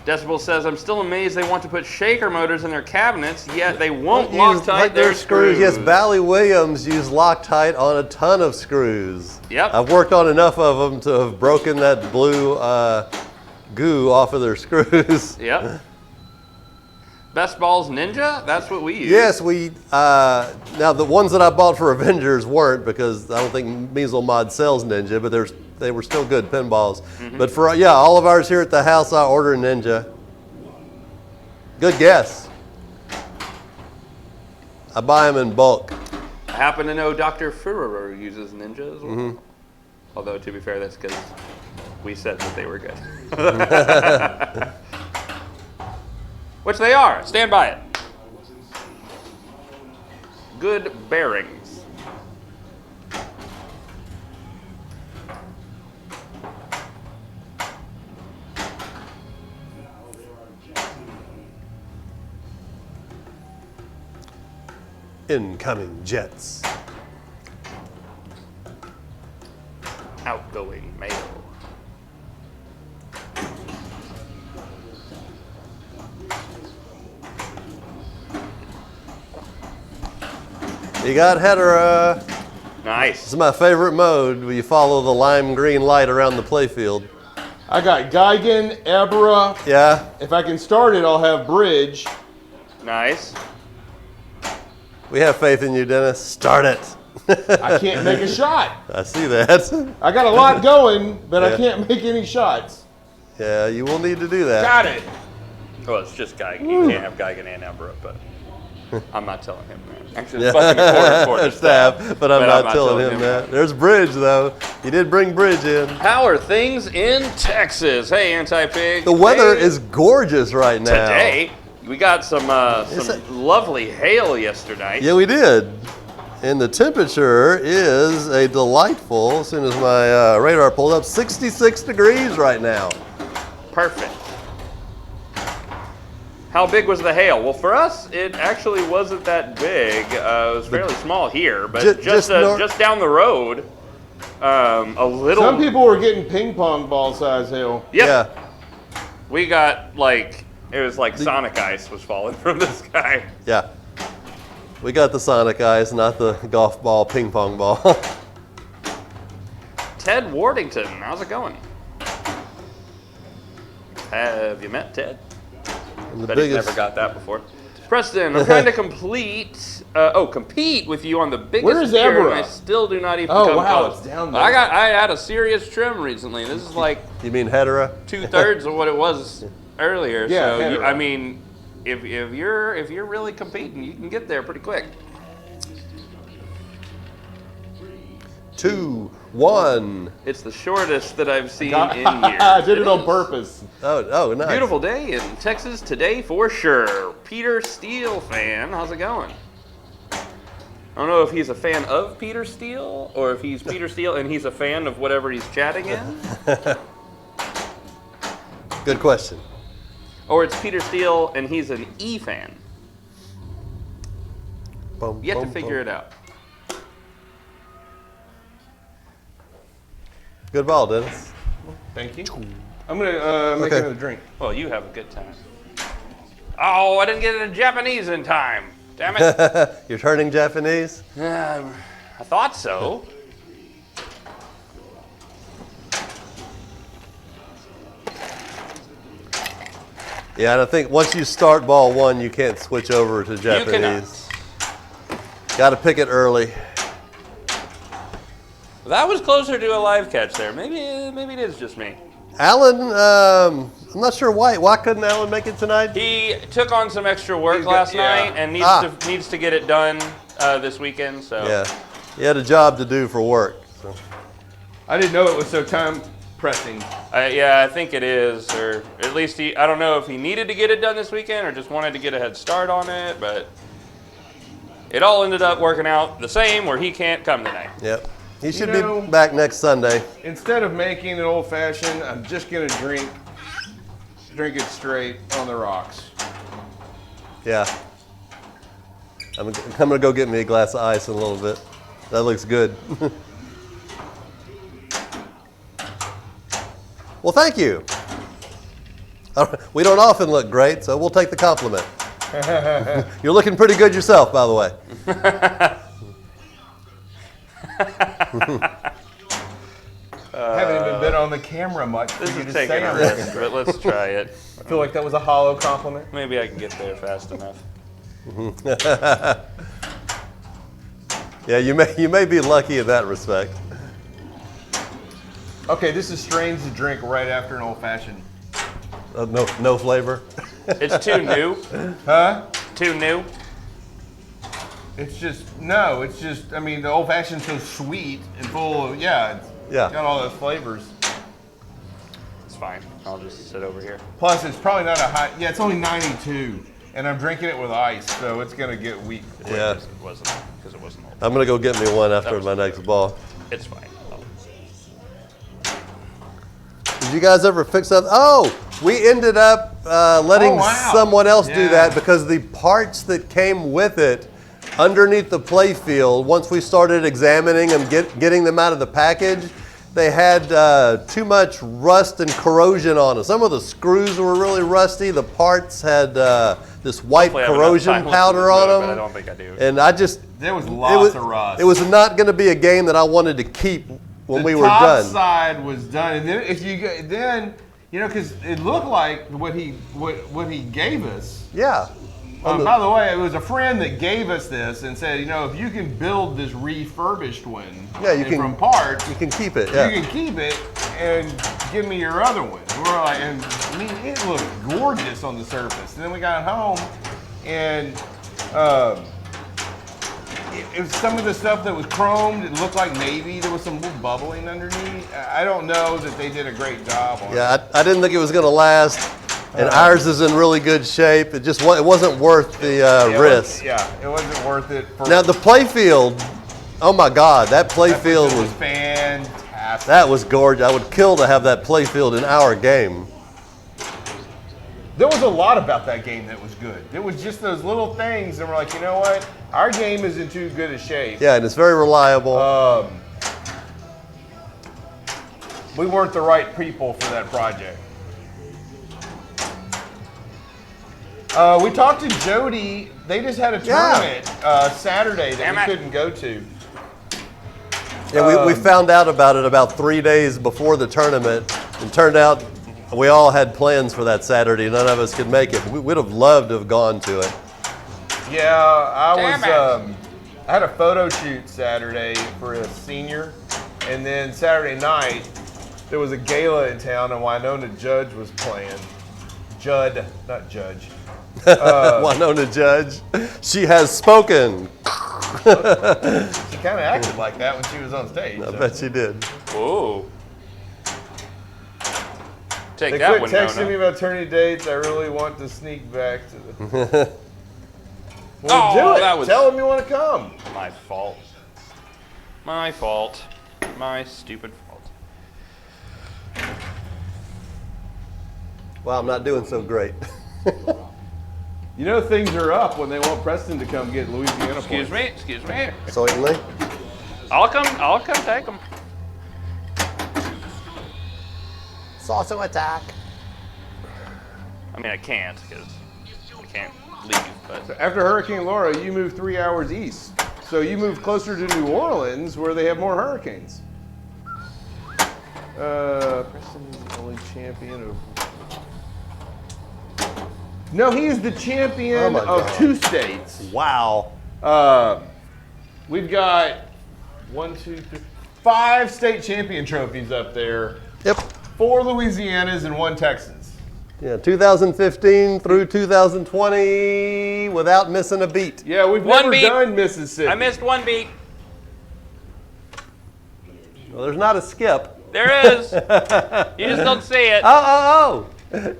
Decibel says, I'm still amazed they want to put shaker motors in their cabinets, yet they won't Loctite their screws. Yes, Bally Williams used Loctite on a ton of screws. Yep. I've worked on enough of them to have broken that blue goo off of their screws. Yep. Best Balls Ninja? That's what we use. Yes, now the ones that I bought for Avengers weren't, because I don't think Measle Mod sells Ninja, but they were still good pinballs. Mm-hmm. But for all of ours here at the house, I order Ninja. Good guess. I buy them in bulk. I happen to know Dr. Führer uses Ninja as well. Mm-hmm. Although, to be fair, that's because we said that they were good. Which they are. Stand by it. Good bearings. Incoming jets. Outgoing mail. You got Hedera. Nice. This is my favorite mode where you follow the lime green light around the playfield. I got Geigen, Ebra. Yeah. If I can start it, I'll have Bridge. Nice. We have faith in you, Dennis. Start it. I can't make a shot. I see that. I got a lot going, but Yeah. I can't make any shots. Yeah, you will need to do that. Got it. Well, it's just Geigen. You can't have Geigen and Ebra, but I'm not telling him that. Actually, it's fucking important Staff, but I'm not telling him that. There's Bridge, though. You did bring Bridge in. How are things in Texas? Hey, Anti-Pig. The weather Hey, is gorgeous right now. today. We got some lovely hail yesterday. Yeah, we did. And the temperature is a delightful, as soon as my radar pulled up, 66 degrees right now. Perfect. How big was the hail? Well, for us, it actually wasn't that big. It was fairly small here, but just down the road, a little. Some people were getting ping pong ball size hail. Yep. Yeah. We got it was like Sonic ice was falling from the sky. Yeah. We got the Sonic ice, not the golf ball, ping pong ball. Ted Wardington, how's it going? Have you met Ted? Bet he's never got that before. Preston, I'm trying to compete with you on the biggest Where is beer, Ebra? and I still do not even Oh, come wow, close. it's down there. I had a serious trim recently. This is like You mean Hedera? 2/3 of what it was earlier. Yeah, so Hedera. I mean, if you're really competing, you can get there pretty quick. 2, 1. It's the shortest that I've seen in years. I did it on is. purpose. Oh, nice. Beautiful day in Texas today for sure. Peter Steele fan, how's it going? I don't know if he's a fan of Peter Steele or if he's Peter Steele and he's a fan of whatever he's chatting in. Good question. Or it's Peter Steele and he's an E fan. Yet to figure it out. Good ball, Dennis. Thank you. I'm going to make Okay. another drink. Well, you have a good time. Oh, I didn't get it in Japanese in time. Damn it. You're turning Japanese? I thought so. Yeah, and I think once you start ball 1, you can't switch over to Japanese. Got to pick it early. That was closer to a live catch there. Maybe it is just me. Alan, I'm not sure why. Why couldn't Alan make it tonight? He took on some extra work He's got- last yeah. night and needs to get it done this weekend. So Yeah, he had a job to do for work. So. I didn't know it was so time pressing. I think it is, or at least I don't know if he needed to get it done this weekend or just wanted to get a head start on it, but it all ended up working out the same where he can't come tonight. Yep. He should know- be back next Sunday. Instead of making an old fashioned, I'm just going to drink it straight on the rocks. Yeah. I'm going to go get me a glass of ice in a little bit. That looks good. Well, thank you. We don't often look great, so we'll take the compliment. You're looking pretty good yourself, by the way. Haven't even been on the camera much for This you is to taking say a I'm risk, but let's try it. I feel like that was a hollow compliment. Maybe I can get there fast enough. Yeah, you may be lucky in that respect. Okay, this is strange to drink right after an old fashioned. No flavor. It's too new. Huh? Too new. It's just, I mean, the old fashioned's so sweet and full of, it's got all those flavors. It's fine. I'll just sit over here. Plus, it's probably not a hot, it's only 92, and I'm drinking it with ice, so it's going to get weak. Yeah. It wasn't old. I'm going to go get me one after was my next ball. It's fine. Did you guys ever fix up? Oh, we ended up letting Oh, wow. someone else do Yeah. that because the parts that came with it underneath the play field, once we started examining them, getting them out of the package, they had too much rust and corrosion on them. Some of the screws were really rusty. The parts had this white Hopefully I have corrosion enough time powder left on to them. but I don't think I do. And I just There was lots of rust. It was not going to be a game that I wanted to keep when we were The top done. side was done, and then if you because it looked like what he gave us. Yeah. By the way, it was a friend that gave us this and said, if you can build this refurbished one, from parts, you can keep it. Yeah. you can keep it and give me your other one. And we're like, and I mean, it looked gorgeous on the surface. And then we got home, and it was some of the stuff that was chromed. It looked like maybe there was some little bubbling underneath. I don't know that they did a great job on it. Yeah, I didn't think it was going to last. And ours is in really good shape. It wasn't worth the risk. It wasn't worth it. Now the play field, oh my God, that play field was fantastic. That was gorgeous. I would kill to have that play field in our game. There was a lot about that game that was good. It was just those little things, and we're like, you know what? Our game is in too good a shape. Yeah, and it's very reliable. We weren't the right people for that project. We talked to Jody. They just had a tournament Saturday that we couldn't go to. Yeah, we found out about it about 3 days before the tournament, and turned out we all had plans for that Saturday. None of us could make it. We'd have loved to have gone to it. Yeah, I had a photo shoot Saturday for a senior, and then Saturday night there was a gala in town, and Winona Judge was playing. Judd, not Judge. Winona Judge, she has spoken. She kind of acted like that when she was on stage. I bet she did. Whoa. Take They that quit one, texting Nona. me about tourney dates. I really want to sneak back to the. Oh, do it. that was- Tell them you want to come. My fault. My fault. My stupid fault. Wow, I'm not doing so great. You know things are up when they want Preston to come get Louisiana Excuse points. me. Excuse me. Certainly. I'll come take them. Salsa attack. I mean, I can't because I can't leave. But After Hurricane Laura, you moved 3 hours east. So you moved closer to New Orleans where they have more hurricanes. Preston is the only champion of... No, he is the champion of God. 2 states. Wow. We've got 5 state champion trophies up there. Yep. 4 Louisianas and 1 Texas. Yeah, 2015 through 2020 without missing a beat. Yeah, we've One never beat. done Mississippi. I missed one beat. Well, there's not a skip. There is. You just don't see it. Oh.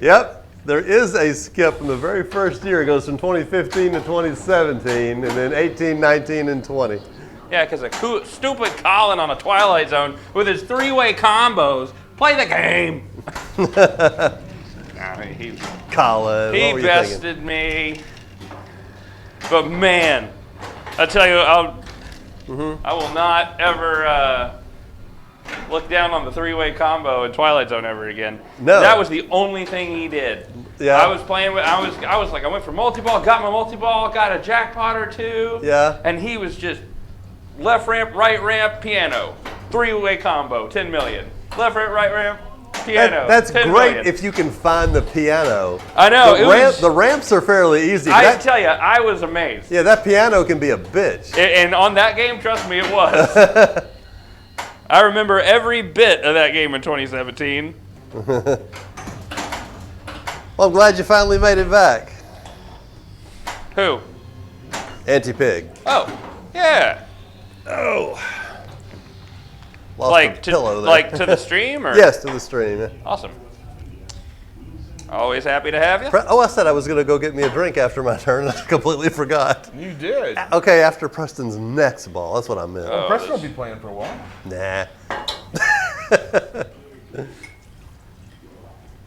Yep. There is a skip from the very first year. It goes from 2015 to 2017, and then 18, 19, and 20. Yeah, because stupid Colin on a Twilight Zone with his 3-way combos. Play the game. He Colin, what were you thinking? bested me. But man, I tell you, I will not ever look down on the 3-way combo in Twilight Zone ever again. No. That was the only thing he did. Yeah. I was playing with, I was like, I went for multi-ball, got my multi-ball, got a jackpot or 2. Yeah. And he was just left ramp, right ramp, piano. 3-way combo, 10 million. Left ramp, right ramp, piano. That's 10 great million. if you can find the piano. I know. The ramps are fairly easy. I tell you, I was amazed. Yeah, that piano can be a bitch. And on that game, trust me, it was. I remember every bit of that game in 2017. Well, I'm glad you finally made it back. Who? Anti-Pig. Oh, yeah. Oh. Lost Like a to, pillow there. like to the stream, or? Yes, to the stream. Yeah. Awesome. Always happy to have you. I said I was going to go get me a drink after my turn. I completely forgot. You did. Okay, after Preston's next ball. That's what I meant. Oh. Preston will be playing for a while. Nah.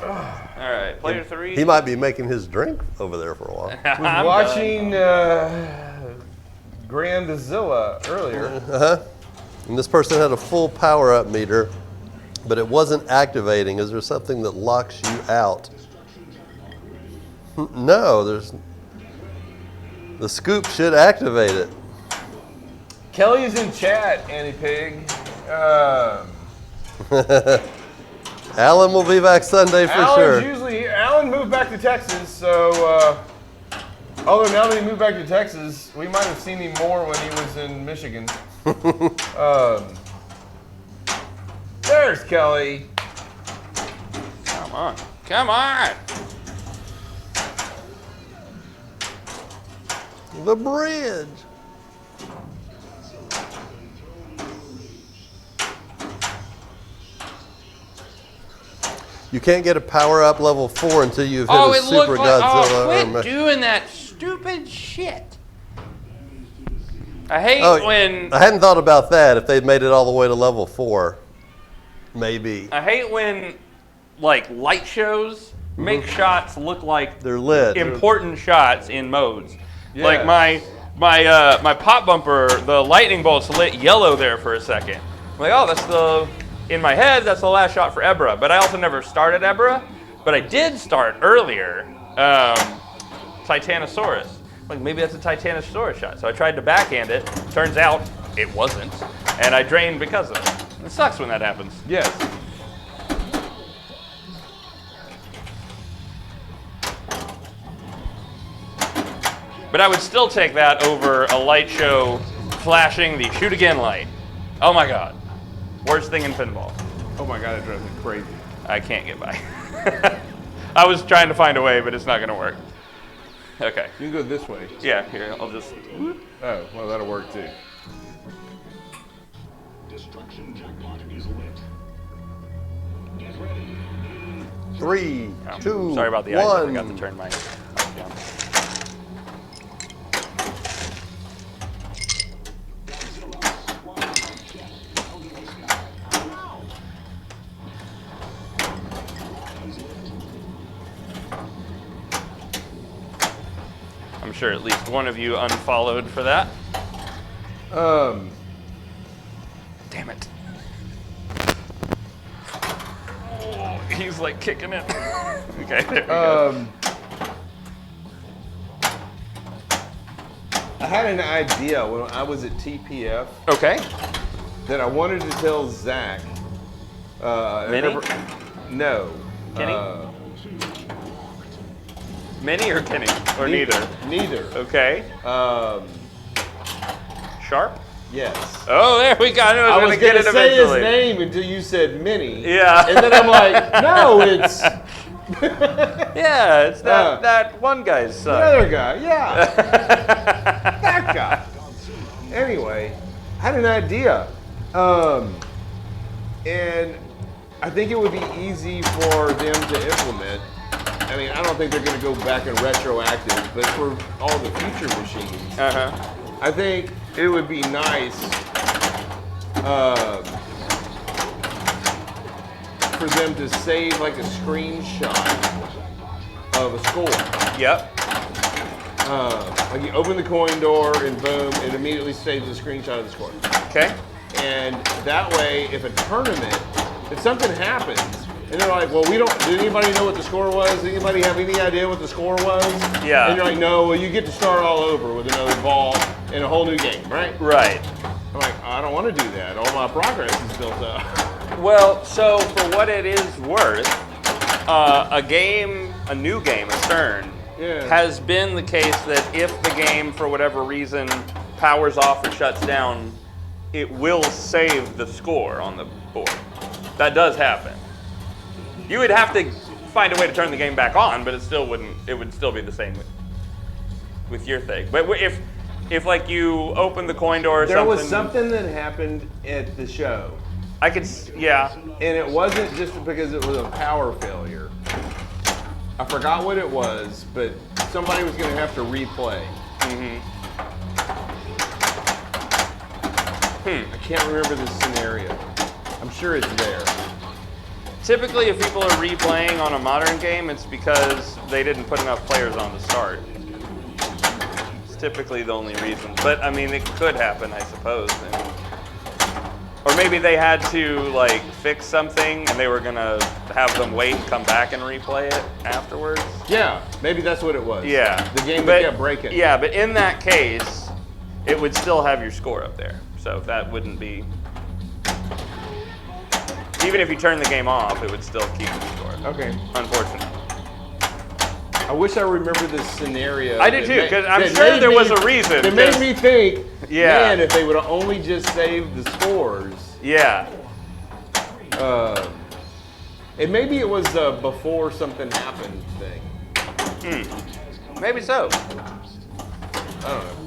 All right, player 3. He might be making his drink over there for a while. Was watching Godzilla earlier. Uh-huh. And this person had a full power-up meter, but it wasn't activating. Is there something that locks you out? No, the scoop should activate it. Kelly's in chat, Annie Pig. Alan will be back Sunday for Alan's sure. usually here. Alan moved back to Texas, so although now that he moved back to Texas, we might have seen him more when he was in Michigan. There's Kelly. Come on. Come on. The bridge. You can't get a power-up level 4 until you've hit a Super Godzilla. Quit doing that stupid shit. I hate when... I hadn't thought about that, if they'd made it all the way to level 4. Maybe. I hate when, like, light shows make shots look like they're lit. Important shots in modes. Yeah. Like my pop bumper, the lightning bolts lit yellow there for a second. I'm like, oh, that's the... In my head, that's the last shot for Ebra, but I also never started Ebra. But I did start earlier, Titanosaurus. Like, maybe that's a Titanosaurus shot. So I tried to backhand it. Turns out it wasn't, and I drained because of it. It sucks when that happens. Yes. But I would still take that over a light show flashing the shoot again light. Oh my God. Worst thing in pinball. Oh my God, it drives me crazy. I can't get by. I was trying to find a way, but it's not going to work. Okay. You can go this way. Yeah, here, I'll just... Oh, well, that'll work too. Destruction jackpot is lit. Get ready. 3, 2, Sorry about the ice. I 1. forgot to turn my mic down. I'm sure at least one of you unfollowed for that. Damn it. Oh, he's like kicking it. Okay, there we go. I had an idea when I was at TPF Okay. that I wanted to tell Zach. Minnie? No. Kenny? Minnie or Kenny? Or neither? Neither. Okay. Sharp? Yes. Oh, there we go. I knew I I was was going to going get to it say his eventually. name until you said Minnie. Yeah. And then I'm like, no, it's Yeah, it's Uh, that one guy's the son. other guy. Yeah. That guy. Anyway, I had an idea. And I think it would be easy for them to implement. I mean, I don't think they're going to go back and retroactive, but for all the future machines, I think it would be nice for them to save like a screenshot of a score. Yep. Like you open the coin door and boom, it immediately saves a screenshot of the score. Okay. And that way, if a tournament, if something happens, and they're like, well, did anybody know what the score was? Did anybody have any idea what the score was? Yeah. And you're like, no, well, you get to start all over with another ball and a whole new game, right? Right. I'm like, I don't want to do that. All my progress is built up. Well, so for what it is worth, a new game, a Stern, has been the case that if the game, for whatever reason, powers off or shuts down, it will save the score on the board. That does happen. You would have to find a way to turn the game back on, but it still wouldn't. It would still be the same with your thing. But if like you open the coin door or There something, was something that happened at the show, I could, yeah. and it wasn't just because it was a power failure. I forgot what it was, but somebody was going to have to replay. I can't remember the scenario. I'm sure it's there. Typically, if people are replaying on a modern game, it's because they didn't put enough players on to start. It's typically the only reason. But I mean, it could happen, I suppose. Or maybe they had to like fix something and they were gonna have them wait and come back and replay it afterwards. Yeah, maybe that's what it was. Yeah. The game that kept breaking. Yeah, but in that case, it would still have your score up there. So that wouldn't be. Even if you turn the game off, it would still keep the score. Okay. Unfortunately. I wish I remember this scenario. I do too, because I'm sure there was a reason. It made me think, Yeah. man, if they would have only just saved the scores. Yeah. And maybe it was a before something happened thing. Maybe so. I don't know.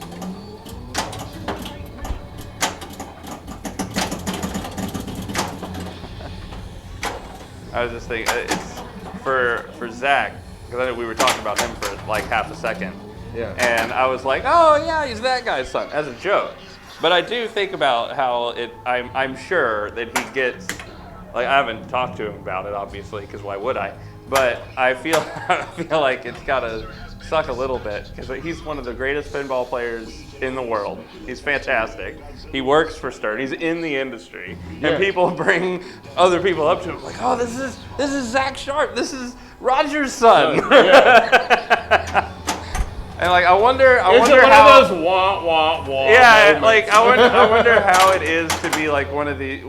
I was just thinking, it's for Zach, because I know we were talking about him for like half a second. Yeah. And I was like, oh yeah, he's that guy's son, as a joke. But I do think about how I'm sure that he gets, like I haven't talked to him about it obviously, because why would I? But I feel like it's gotta suck a little bit, because he's one of the greatest pinball players in the world. He's fantastic. He works for Stern. He's in the industry, and people bring other people up to him like, "Oh, this is Zach Sharp. This is Roger's son." And like, I wonder one how. of those wah wah wah. Yeah, moments. like I wonder how it is to be like one of the,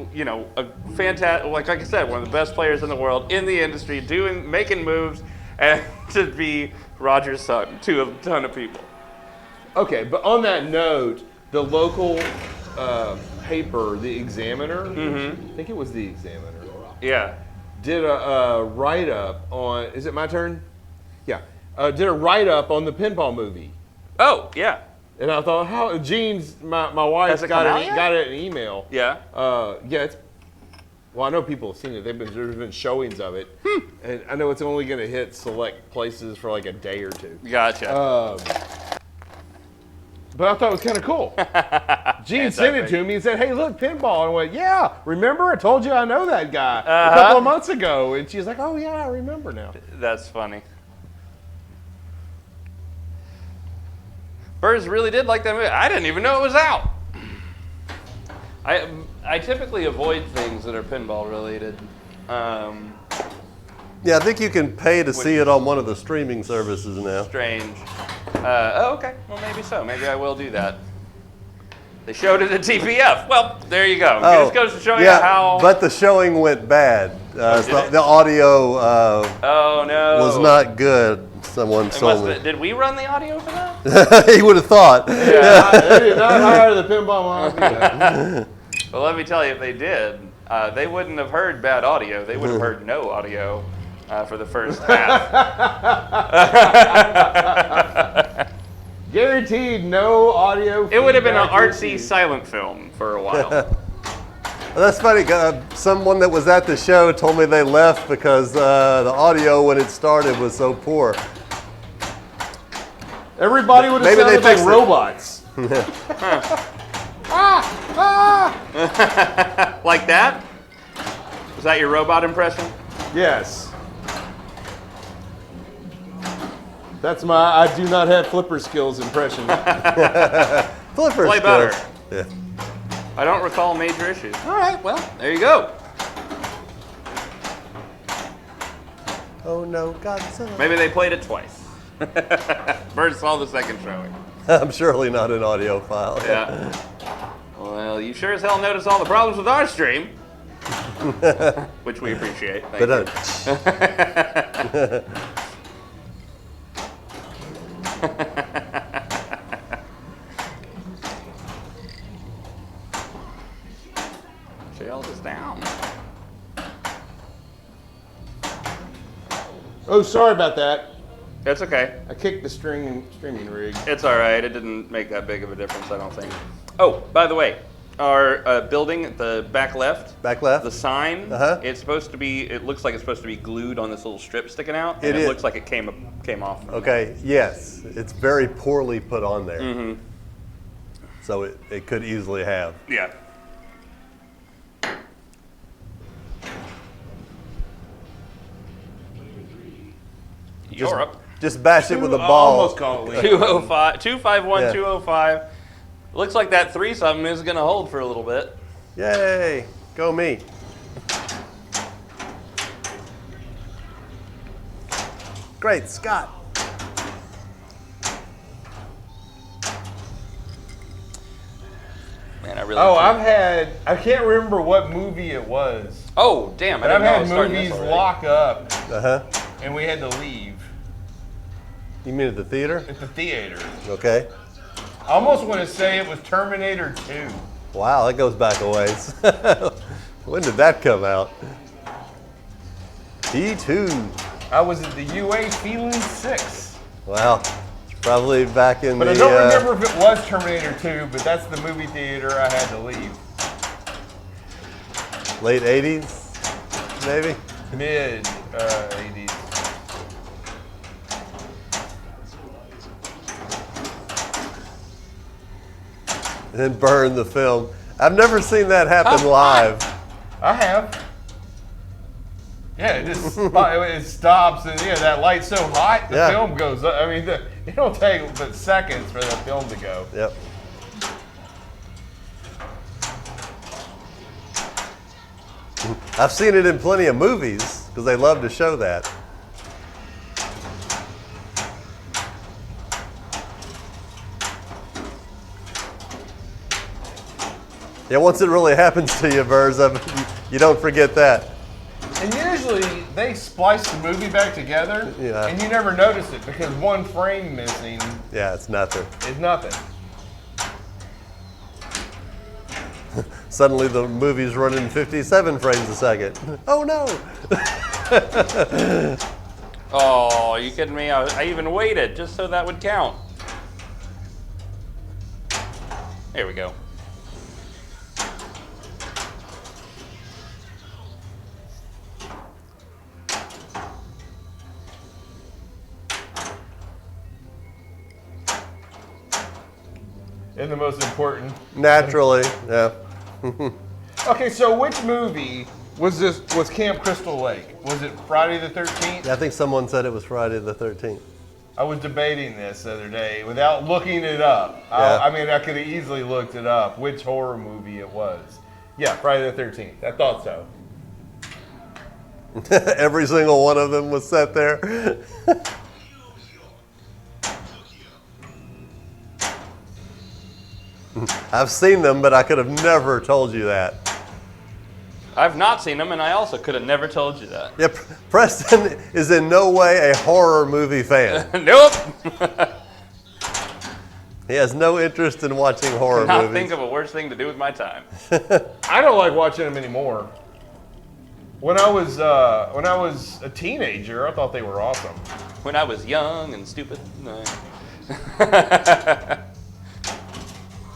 a fantastic, like I said, one of the best players in the world in the industry, making moves, and to be Roger's son to a ton of people. Okay, but on that note, the local paper, the Examiner, I think it was the Examiner, Yeah. did a write-up on, is it my turn? Yeah. Did a write-up on the Pinball movie. Oh, yeah. And I thought, how, Jean's, my wife Has it come out yet? got it in an email. Yeah. Yeah, well, I know people have seen it. There's been showings of it. And I know it's only going to hit select places for like a day or two. Gotcha. But I thought it was kind of cool. Gene sent it to me and said, hey, look, pinball. And I went, yeah, remember? I told you I know that guy a couple of months ago. And she's like, oh, yeah, I remember now. That's funny. Burrs really did like that movie. I didn't even know it was out. I typically avoid things that are pinball related. Yeah, I think you can pay to see it on one of the streaming services now. Strange. Okay. Well, maybe so. Maybe I will do that. They showed it at TPF. Well, there you go. It just goes to show you how. But the showing went bad. The audio Oh no. was not good. Someone told me. Did we run the audio for that? He would have thought. Yeah, they did not hire the Pinball Mafia. Well, let me tell you, if they did, they wouldn't have heard bad audio. They would have heard no audio for the first half. Guaranteed no audio. It would have been an feedback artsy received. silent film for a while. Well, that's funny. Someone that was at the show told me they left because the audio when it started was so poor. Everybody would have Maybe they sounded like fixed it. robots. Like that? Was that your robot impression? Yes. That's my I do not have flipper skills impression. Flipper Play skills. better. Yeah. I don't recall major issues. All right, well, there you go. Oh no, Godzilla. Maybe they played it twice. Bird saw the second showing. I'm surely not an audiophile. Yeah. Well, you sure as hell notice all the problems with our stream. Which we appreciate. Thank you. Shell is down. Oh, sorry about that. It's okay. I kicked the streaming rig. It's all right. It didn't make that big of a difference, I don't think. Oh, by the way, our building at the back left. Back left? The sign. It's supposed to be. It looks like it's supposed to be glued on this little strip sticking out. And it looks like it came off. Okay. Yes, it's very poorly put on there. So it could easily have. Yeah. You're up. Just bash it with a I ball. almost called it. 205, 251, Yeah. 205. Looks like that 3-something is going to hold for a little bit. Yay! Go me. Great, Scott. Man, I really. I can't remember what movie it was, Oh, damn! I but I've didn't know I had was starting this movies already. lock up Uh-huh. and we had to leave You mean at the theater? at the theater. Okay. I almost want to say it was Terminator 2. Wow, that goes back a ways. When did that come out? T2. I was at the UA feeling 6. Well, probably back in But the... I don't remember if it was Terminator 2, but that's the movie theater I had to leave. Late 80s, maybe? Mid 80s. And then burn the film. I've never seen that happen live. I have. Yeah, it just it stops and yeah, that light's so hot, the Yeah. film goes up. I mean, it don't take but seconds for the film to go. Yep. I've seen it in plenty of movies because they love to show that. Yeah, once it really happens to you, Burrs, you don't forget that. And usually they splice the movie back together, Yeah. and you never notice it because one frame missing Yeah, it's nothing. is nothing. Suddenly the movie's running 57 frames a second. Oh no! Oh, are you kidding me? I even waited just so that would count. There we go. And the most important. Naturally, yeah. Okay, so which movie was this? Was Camp Crystal Lake? Was it Friday the 13th? I think someone said it was Friday the 13th. I was debating this the other day without looking it up. Yeah. I mean, I could have easily looked it up, which horror movie it was. Yeah, Friday the 13th. I thought so. Every single one of them was set there. I've seen them, but I could have never told you that. I've not seen them, and I also could have never told you that. Yeah, Preston is in no way a horror movie fan. Nope. He has no interest in watching horror Not movies. think of a worse thing to do with my time. I don't like watching them anymore. When I was a teenager, I thought they were awesome. When I was young and stupid. No.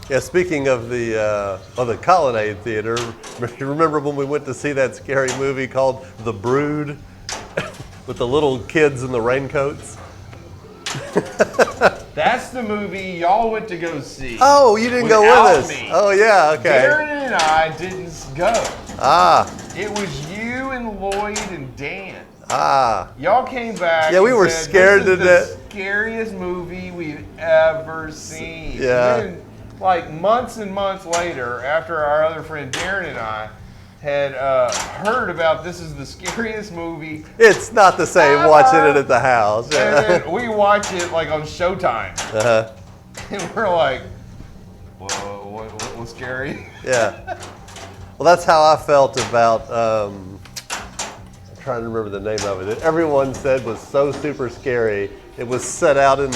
Yeah, speaking of the Colonnade Theater, you remember when we went to see that scary movie called The Brood with the little kids in the raincoats? That's the movie y'all went to go see. Oh, you didn't go Without with us. me. Oh, yeah, okay. Darren and I didn't go. Ah, It was you and Lloyd and Dan. ah. Y'all came back. Yeah, we and were said, scared this to is death. the scariest movie we've ever seen. Yeah. And then, like months and months later, after our other friend Darren and I had heard about this is the scariest movie, It's not the same watching it at the house. and then we watch it like on Showtime, Uh-huh. and we're like, "Whoa, what was scary?" Yeah. Well, that's how I felt about, I'm trying to remember the name of it. Everyone said was so super scary. It was set out in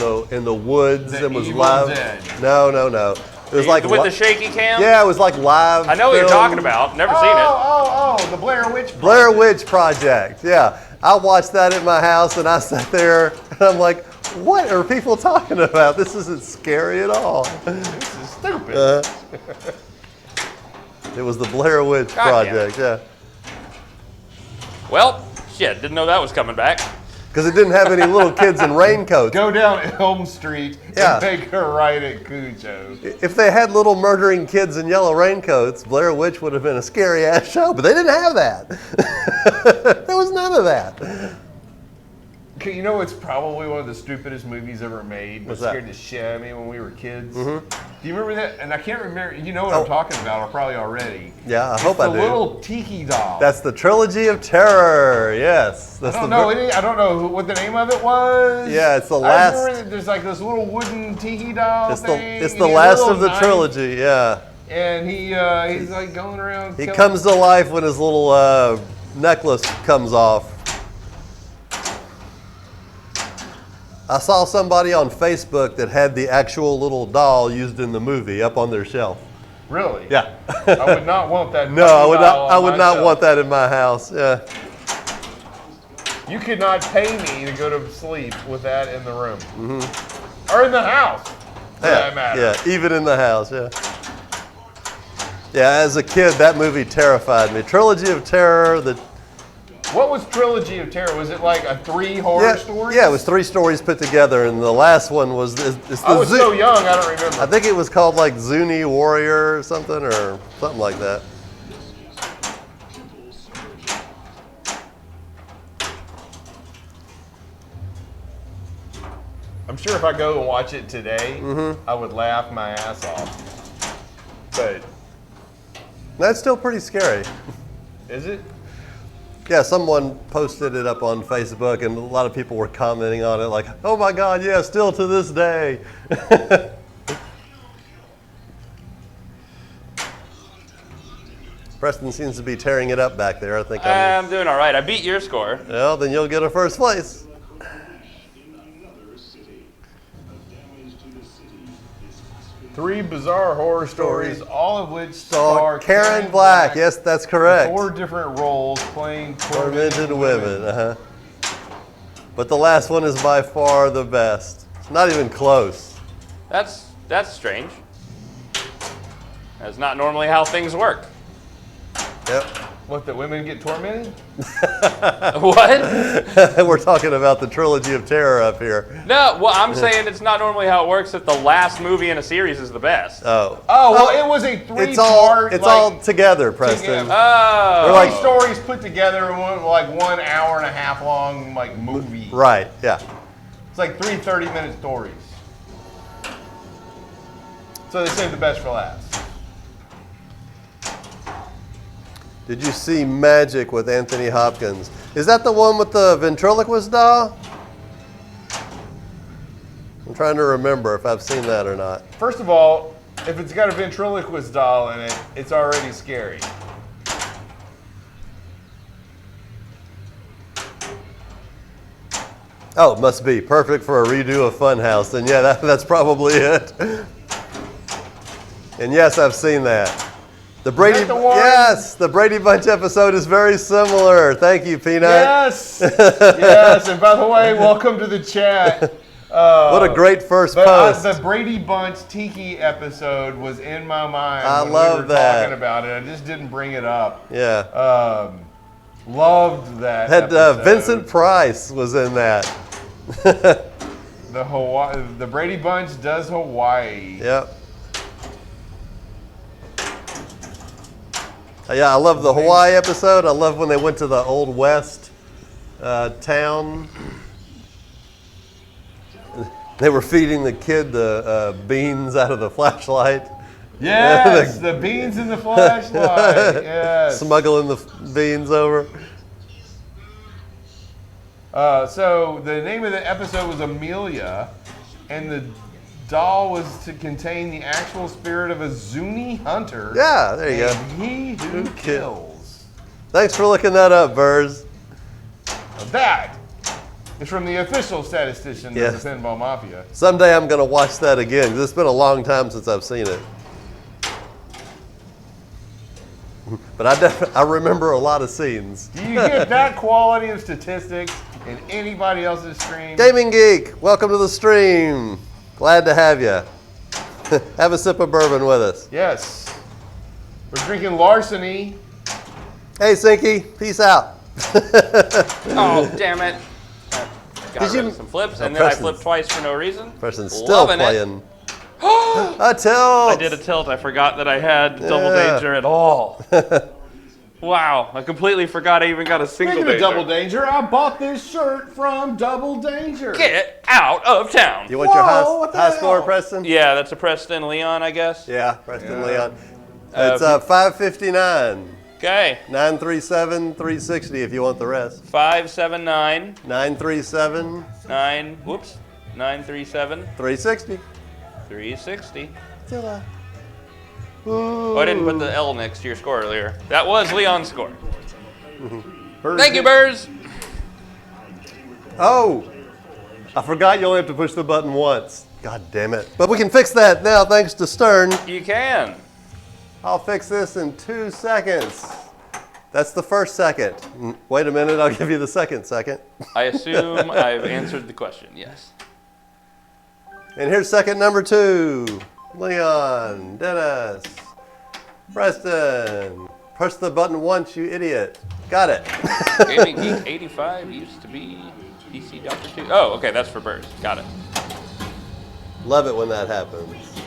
the woods The and was Evil live. Dead. No. It was like with the shaky cam? Yeah, it was like live. I know what you're film. talking about. Never seen it. Oh, the Blair Witch Project. Blair Witch Project. Yeah, I watched that at my house and I sat there and I'm like, what are people talking about? This isn't scary at all. This is stupid. It was the Blair Witch God damn Project. Yeah. Well, shit, didn't know that was coming back. Because it didn't have any little kids in raincoats. Go down Elm Street Yeah. and make a right at Cujo. If they had little murdering kids in yellow raincoats, Blair Witch would have been a scary ass show, but they didn't have that. There was none of that. You know, it's probably one of the stupidest movies ever made. What's It that? scared the shit out of me when we were kids. Mm-hmm. Do you remember that? And I can't remember. You know what I'm talking about, or probably already. Yeah, I It's hope I the do. little tiki doll. That's the Trilogy of Terror. Yes. That's I don't know what the name of it was. Yeah, it's the I last. remember that there's like this little wooden tiki doll It's thing. the and he has a last little of the knife, trilogy. Yeah. And he's like going around. He killing- comes to life when his little necklace comes off. I saw somebody on Facebook that had the actual little doll used in the movie up on their shelf. Really? Yeah. I would not want that. No, I would doll not. I on would not myself. want that in my house. Yeah. You could not pay me to go to sleep with that in the room. Mm-hmm. Or in the house, for that matter. Yeah. Even in the house. Yeah. Yeah. As a kid, that movie terrified me. Trilogy of Terror. What was Trilogy of Terror? Was it like a 3 horror stories? Yeah, it was 3 stories put together, and the last one was it's the I was so young, I don't remember. I think it was called like Zuni Warrior or something like that. I'm sure if I go and watch it today, Mm-hmm. I would laugh my ass off. But That's still pretty scary. is it? Yeah, someone posted it up on Facebook, and a lot of people were commenting on it, like, "Oh my God, yeah, still to this day." Preston seems to be tearing it up back there. I think. I'm doing all right. I beat your score. Well, then you'll get a first place. In another city, the damage to the city is 3 bizarre horror stories, all of which So star Karen Black. Yes, that's correct. 4 different roles playing Tormented women. But the last one is by far the best. It's not even close. That's strange. That's not normally how things work. Yep. What, that women get tormented? What? We're talking about the Trilogy of Terror up here. No, well, I'm saying it's not normally how it works that the last movie in a series is the best. Oh. Oh, well, it was a 3-part. It's all together, Preston. together. Oh. They're like- 3 stories put together in one, like 1 hour and a half long like movie. Right, yeah. It's like 3 30-minute stories. So they saved the best for last. Did you see Magic with Anthony Hopkins? Is that the one with the ventriloquist doll? I'm trying to remember if I've seen that or not. First of all, if it's got a ventriloquist doll in it, it's already scary. Oh, it must be perfect for a redo of Funhouse. Then yeah, that's probably it. And yes, I've seen that. The Brady, that the one? yes, the Brady Bunch episode is very similar. Thank you, Peanut. Yes, yes. And by the way, welcome to the chat. What a great first But post. the Brady Bunch Tiki episode was in my mind I when love we were that. talking about it. I just didn't bring it up. Yeah. Loved that. Had episode. Vincent Price was in that. The Brady Bunch does Hawaii. Yep. Yeah, I love the Hawaii episode. I love when they went to the Old West town. They were feeding the kid the beans out of the flashlight. Yes, the beans in the flashlight. Yes. Smuggling the beans over. So the name of the episode was Amelia, and the doll was to contain the actual spirit of a Zuni hunter. Yeah, there you go. And he who Who kills. Thanks for looking that up, Burrs. That is from the official statistician Yes. of the Pinball Mafia. Someday I'm going to watch that again, 'cause it's been a long time since I've seen it. But I remember a lot of scenes. Do you get that quality of statistics in anybody else's stream? Gaming Geek, welcome to the stream. Glad to have you. Have a sip of bourbon with us. Yes. We're drinking Larceny. Hey, Sinky, peace out. Oh, damn it. Got Did rid you- of some flips, Oh, and then I Preston's- flipped twice for no reason. Person's still Loving it. playing. A tilt. I did a tilt. I forgot that I had double Yeah. danger at all. Wow, I completely forgot I even got a single Speaking of danger. Double Danger, I bought this shirt from Double Danger. Get out of town. You want your Whoa, what the high score, hell? Preston? Yeah, that's a Preston Leon, I guess. Yeah, Preston Yeah. Leon. It's 559. Okay. 937 360 if you want the rest. 579 937 937 360. 360. Godzilla. Oh, I didn't put the L next to your score earlier. That was Leon's score. Burrs Thank you, did- Burrs. Oh, I forgot you only have to push the button once. God damn it. But we can fix that now thanks to Stern. You can. I'll fix this in 2 seconds. That's the first second. Wait a minute, I'll give you the second second. I assume I've answered the question. Yes. And here's second number 2. Leon, Dennis, Preston. Push the button once, you idiot. Got it. Gaming Geek 85 used to be PC Doctor 2. Oh, okay, that's for Burrs. Got it. Love it when that happens.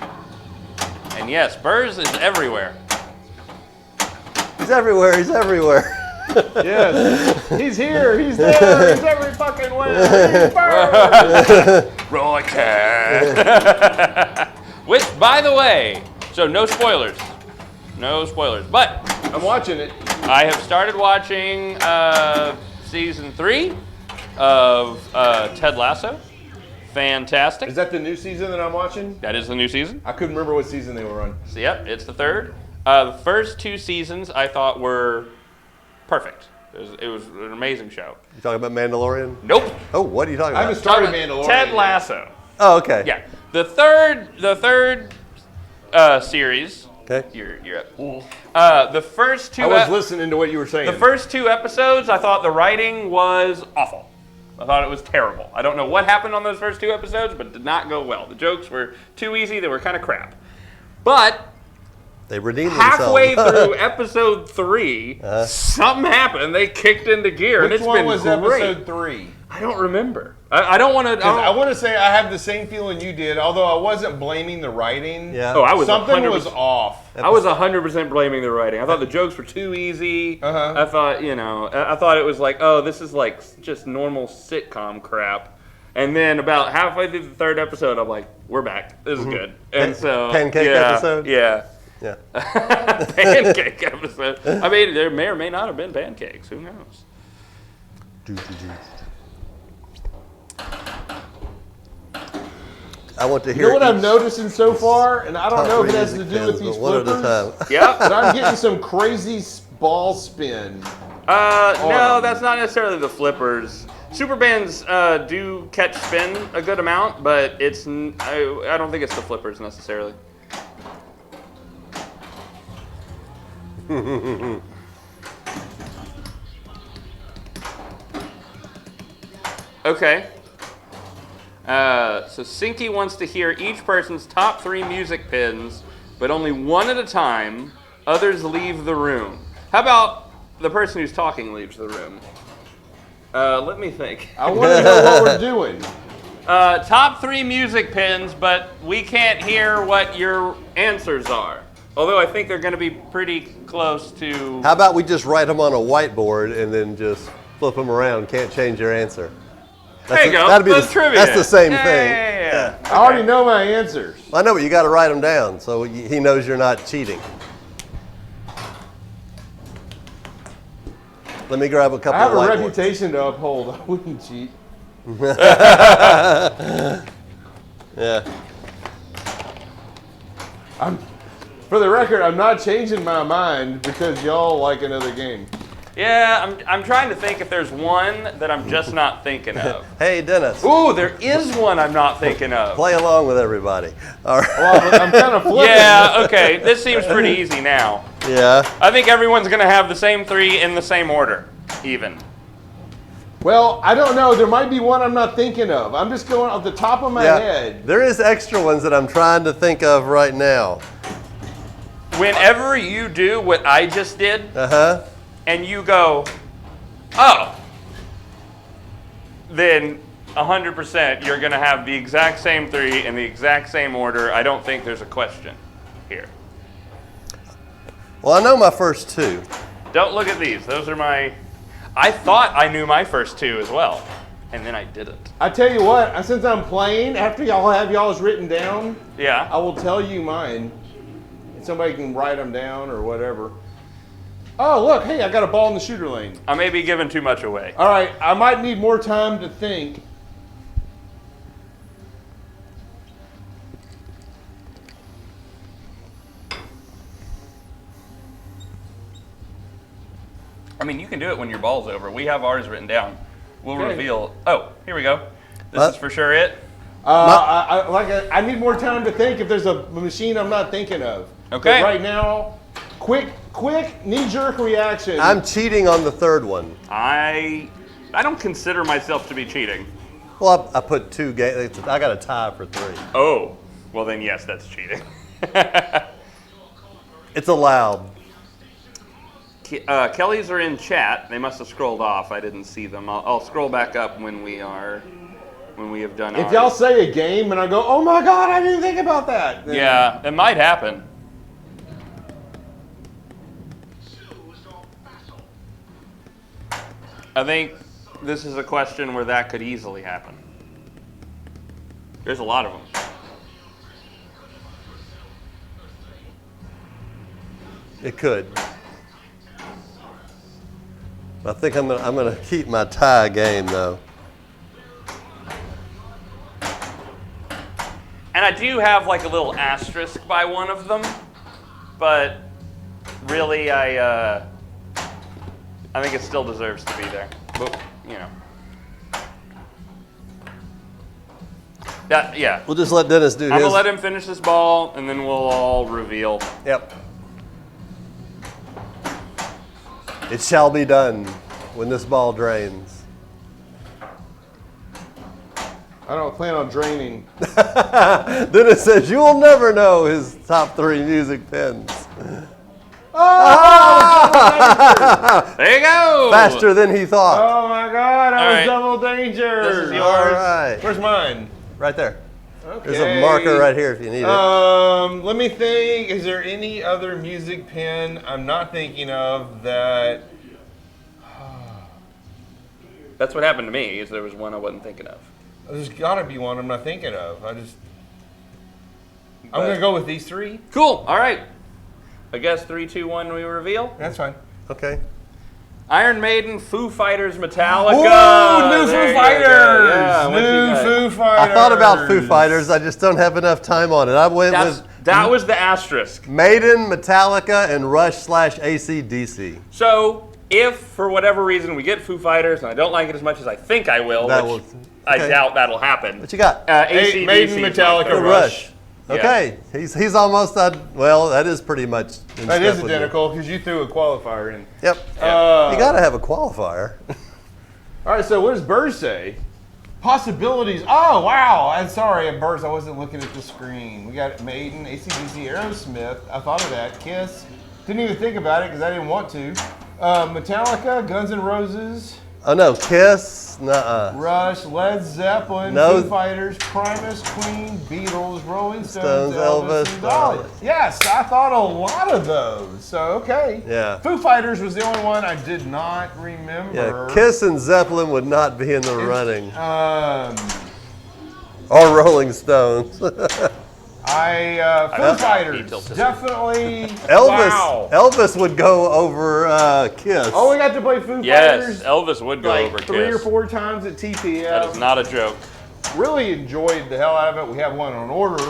And yes, Burrs is everywhere. He's everywhere, he's everywhere. Yes. He's here. He's there. He's every fucking where. He's Burrs. Roy Cat. Which, by the way, so no spoilers. No spoilers. But I'm watching it. I have started watching season 3 of Ted Lasso. Fantastic. Is that the new season that I'm watching? That is the new season. I couldn't remember what season they were on. So, yep, it's the 3rd. The first 2 seasons I thought were perfect. It was an amazing show. You talking about Mandalorian? Nope. Oh, what are you talking I about? haven't started Talking about Mandalorian. Ted yet. Lasso. Oh, okay. Yeah. The third series. Okay. You're up. The first 2 I was listening to what you were saying. The first 2 episodes, I thought the writing was awful. I thought it was terrible. I don't know what happened on those first 2 episodes, but it did not go well. The jokes were too easy. They were kind of crap. But They redeemed halfway themselves. through episode 3, something happened. They kicked into gear, and Which it's one been was great. episode 3? I don't remember. I don't want to. I want to say I have the same feeling you did, although I wasn't blaming the writing. Yeah. Oh, I was Something 100%. was off. I was 100% blaming the writing. I thought the jokes were too easy. Uh-huh. I thought, I thought it was like, oh, this is like just normal sitcom crap. And then about halfway through the 3rd episode, I'm like, we're back. This is good. And so Pancake yeah, episode? Yeah. Yeah. Pancake episode. I mean, there may or may not have been pancakes. Who knows? I want to You hear know what I'm each noticing so far, and I don't top know if it three has to music do with pins, these but one at a flippers, time. Yep. but I'm getting some crazy ball spin. No, that's not necessarily the flippers. Super bands do catch spin a good amount, but I don't think it's the flippers necessarily. Okay. So Sinky wants to hear each person's top 3 music pins, but only one at a time. Others leave the room. How about the person who's talking leaves the room? Let me think. I want to know what we're doing. Top 3 music pins, but we can't hear what your answers are. Although I think they're going to be pretty close to. How about we just write them on a whiteboard and then just flip them around? Can't change your answer. There you go. That'd be That's trivia. That's the same Yeah, thing. yeah. I already know my answers. I know, but you got to write them down so he knows you're not cheating. Let me grab a couple I have of a whiteboards. reputation to uphold. I wouldn't cheat. Yeah. For the record, I'm not changing my mind because y'all like another game. Yeah, I'm trying to think if there's one that I'm just not thinking of. Hey, Dennis. Ooh, there is one I'm not thinking of. Play along with everybody. All right. Well, I'm kind of flipping. Yeah, okay, this seems pretty easy now. Yeah. I think everyone's going to have the same 3 in the same order, even. Well, I don't know. There might be one I'm not thinking of. I'm just going off the top of my head. There is extra ones that I'm trying to think of right now. Whenever you do what I just did, Uh-huh. and you go, oh, then 100% you're going to have the exact same 3 in the exact same order. I don't think there's a question here. Well, I know my first 2. Don't look at these. Those are my... I thought I knew my first two as well, and then I didn't. I tell you what, since I'm playing, after y'all have y'all's written down, Yeah. I will tell you mine. Somebody can write them down or whatever. Oh, look, hey, I got a ball in the shooter lane. I may be giving too much away. All right, I might need more time to think. I mean, you can do it when your ball's over. We have ours written down. We'll Okay. reveal. Oh, here we go. This is for sure it. I need more time to think if there's a machine I'm not thinking of. Okay. But right now, quick, knee-jerk reaction. I'm cheating on the third one. I don't consider myself to be cheating. Well, I put 2 games. I got a tie for 3. Oh, well then yes, that's cheating. It's allowed. Kelly's are in chat. They must have scrolled off. I didn't see them. I'll scroll back up when we have done if ours. y'all say a game and I go, oh my God, I didn't think about that. then- Yeah, it might happen. I think this is a question where that could easily happen. There's a lot of them. It could. I think I'm gonna keep my tie game though. And I do have like a little asterisk by one of them, but really I think it still deserves to be there. But, you know. Yeah. We'll just let Dennis do I'm his. gonna let him finish this ball, and then we'll all reveal. Yep. It shall be done when this ball drains. I don't plan on draining. Dennis says you will never know his top 3 music pins. There you go. Faster than he thought. Oh my God, I All was right. double danger. This is yours. All right. Where's mine? Right there. Okay. There's a marker right here if you need it. Let me think. Is there any other music pin I'm not thinking of that? That's what happened to me. Is there was one I wasn't thinking of. There's got to be one I'm not thinking of. I'm gonna go with these 3. Cool. All right. I guess 3, 2, 1. We reveal. That's fine. Okay. Iron Maiden, Foo Fighters, Metallica. Ooh, new There Foo you go. Fighters. Yeah, what you New got? Foo Fighters. I thought about Foo Fighters. I just don't have enough time on it. I went with That was the asterisk. Maiden, Metallica, and Rush/AC/DC. So if for whatever reason we get Foo Fighters and I don't like it as much as I think I will, That which will- I okay. doubt that'll happen. What you got? AC/DC Maiden, is my Metallica, favorite. Rush. Yeah. Okay. He's almost well, that is pretty much in That step is with me. identical because you threw a qualifier in. Yep. Yeah. You got to have a qualifier. All right, so what does Burr say? Possibilities. Oh, wow. I'm sorry, Burrs. I wasn't looking at the screen. We got Maiden, AC/DC, Aerosmith. I thought of that. Kiss. Didn't even think about it because I didn't want to. Metallica, Guns N' Roses, Oh no, Kiss. Nuh-uh. Rush, Led Zeppelin, No. Foo Fighters, Primus, Queen, Beatles, Rolling Stones, Stones, Elvis, Elvis, and Dolly. Yes, I thought a lot of those. So, okay. Yeah. Foo Fighters was the only one I did not remember. Yeah, Kiss and Zeppelin would not be in the running. Or Rolling Stones. Foo Fighters, tilted. definitely. Elvis. Wow. Elvis would go over Kiss. Oh, we got to play Foo Yes, Fighters Elvis would go like over 3 or Kiss. 4 times at TPM. That is not a joke. Really enjoyed the hell out of it. We have one on order.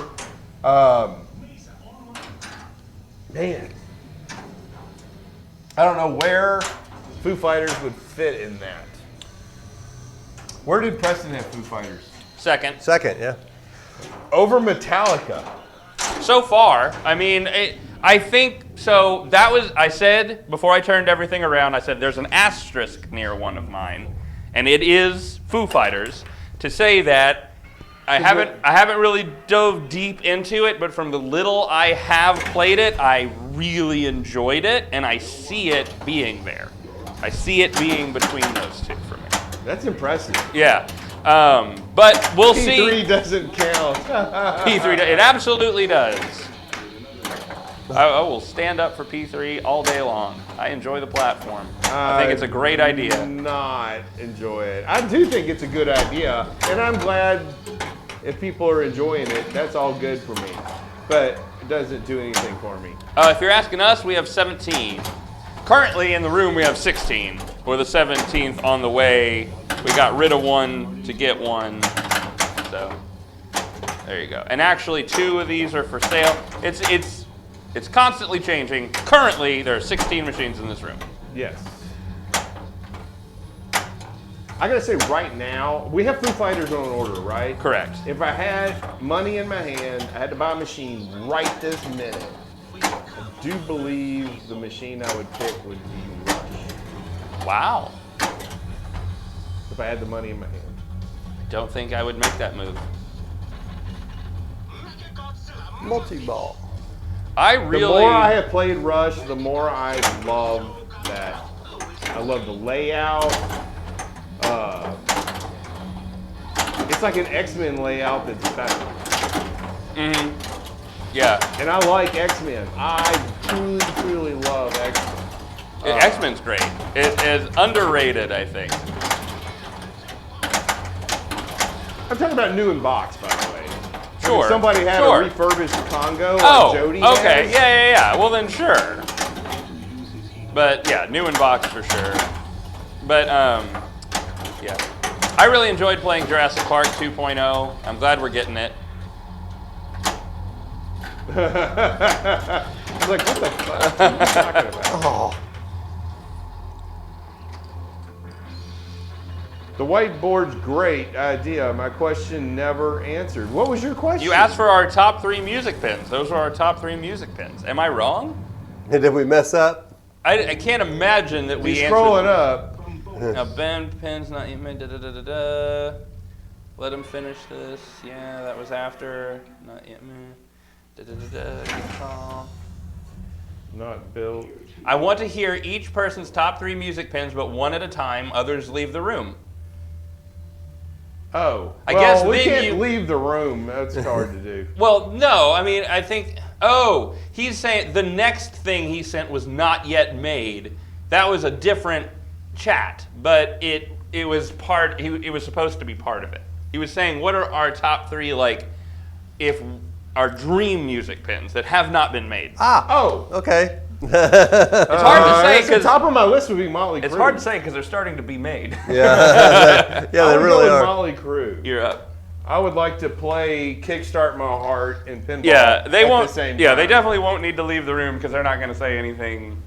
Man, I don't know where Foo Fighters would fit in that. Where did Preston have Foo Fighters? Second. Second, yeah. Over Metallica. So far, I mean, I think, so that was, I said, before I turned everything around, I said there's an asterisk near one of mine, and it is Foo Fighters, to say that I haven't really dove deep into it, but from the little I have played it, I really enjoyed it, and I see it being there. I see it being between those two for me. That's impressive. Yeah. But we'll see. P3 doesn't count. P3, it absolutely does. I will stand up for P3 all day long. I enjoy the platform. I think it's a great idea. Not enjoy it. I do think it's a good idea, and I'm glad if people are enjoying it. That's all good for me, but it doesn't do anything for me. If you're asking us, we have 17. Currently in the room, we have 16. We're the 17th on the way. We got rid of one to get one. So there you go. And actually, 2 of these are for sale. It's constantly changing. Currently, there are 16 machines in this room. Yes. I gotta say, right now, we have Foo Fighters on order, right? Correct. If I had money in my hand, I had to buy a machine right this minute. I do believe the machine I would pick would be Rush. Wow. If I had the money in my hand. Don't think I would make that move. Multi-ball. I The really. more I have played Rush, the more I love that. I love the layout. It's like an X-Men layout that's better. Yeah. And I like X-Men. I truly, truly love X-Men. X-Men's great. It is underrated, I think. I'm talking about new in box, by the way. Sure. If somebody had sure. a refurbished Congo Oh, like Jody okay. has. Yeah. Well, then sure. But yeah, new in box for sure. But yeah. I really enjoyed playing Jurassic Park 2.0. I'm glad we're getting it. I was like, what the fuck are you talking about? Oh, The whiteboard's great idea. My question never answered. What was your question? You asked for our top 3 music pins. Those were our top 3 music pins. Am I wrong? and did we mess up? I can't imagine that we He's answered. scrolling up. Now, Ben pins not yet made. Let him finish this. Yeah, that was after. Not yet made. Good call. Not built. I want to hear each person's top 3 music pins, but one at a time. Others leave the room. Oh. I well, guess we then can't you- leave the room. That's hard to do. Well, no. I mean, I think. Oh, he's saying the next thing he sent was not yet made. That was a different chat, but it was part. It was supposed to be part of it. He was saying, what are our top 3 like, if our dream music pins that have not been made? Oh. Okay. It's hard to say That's the because top of my list would be Motley Crue. it's hard to say because they're starting to be made. Yeah, yeah, I they would really go with are. Motley Crue. You're up. I would like to play "Kickstart My Heart" and "Pinball." Yeah, they at won't. The same Yeah, time. they definitely won't need to leave the room because they're not going to say anything.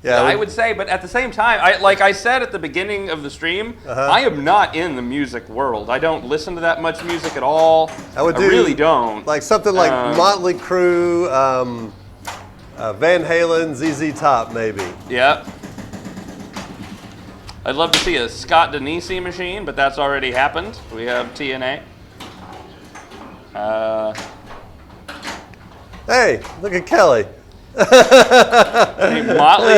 Yeah, I would say, but at the same time, like I said at the beginning of the stream, I am not in the music world. I don't listen to that much music at all. I would do really don't. like something like Motley Crue, Van Halen, ZZ Top, maybe. Yeah. I'd love to see a Scott Denisi machine, but that's already happened. We have TNA. Hey, look at Kelly. Motley,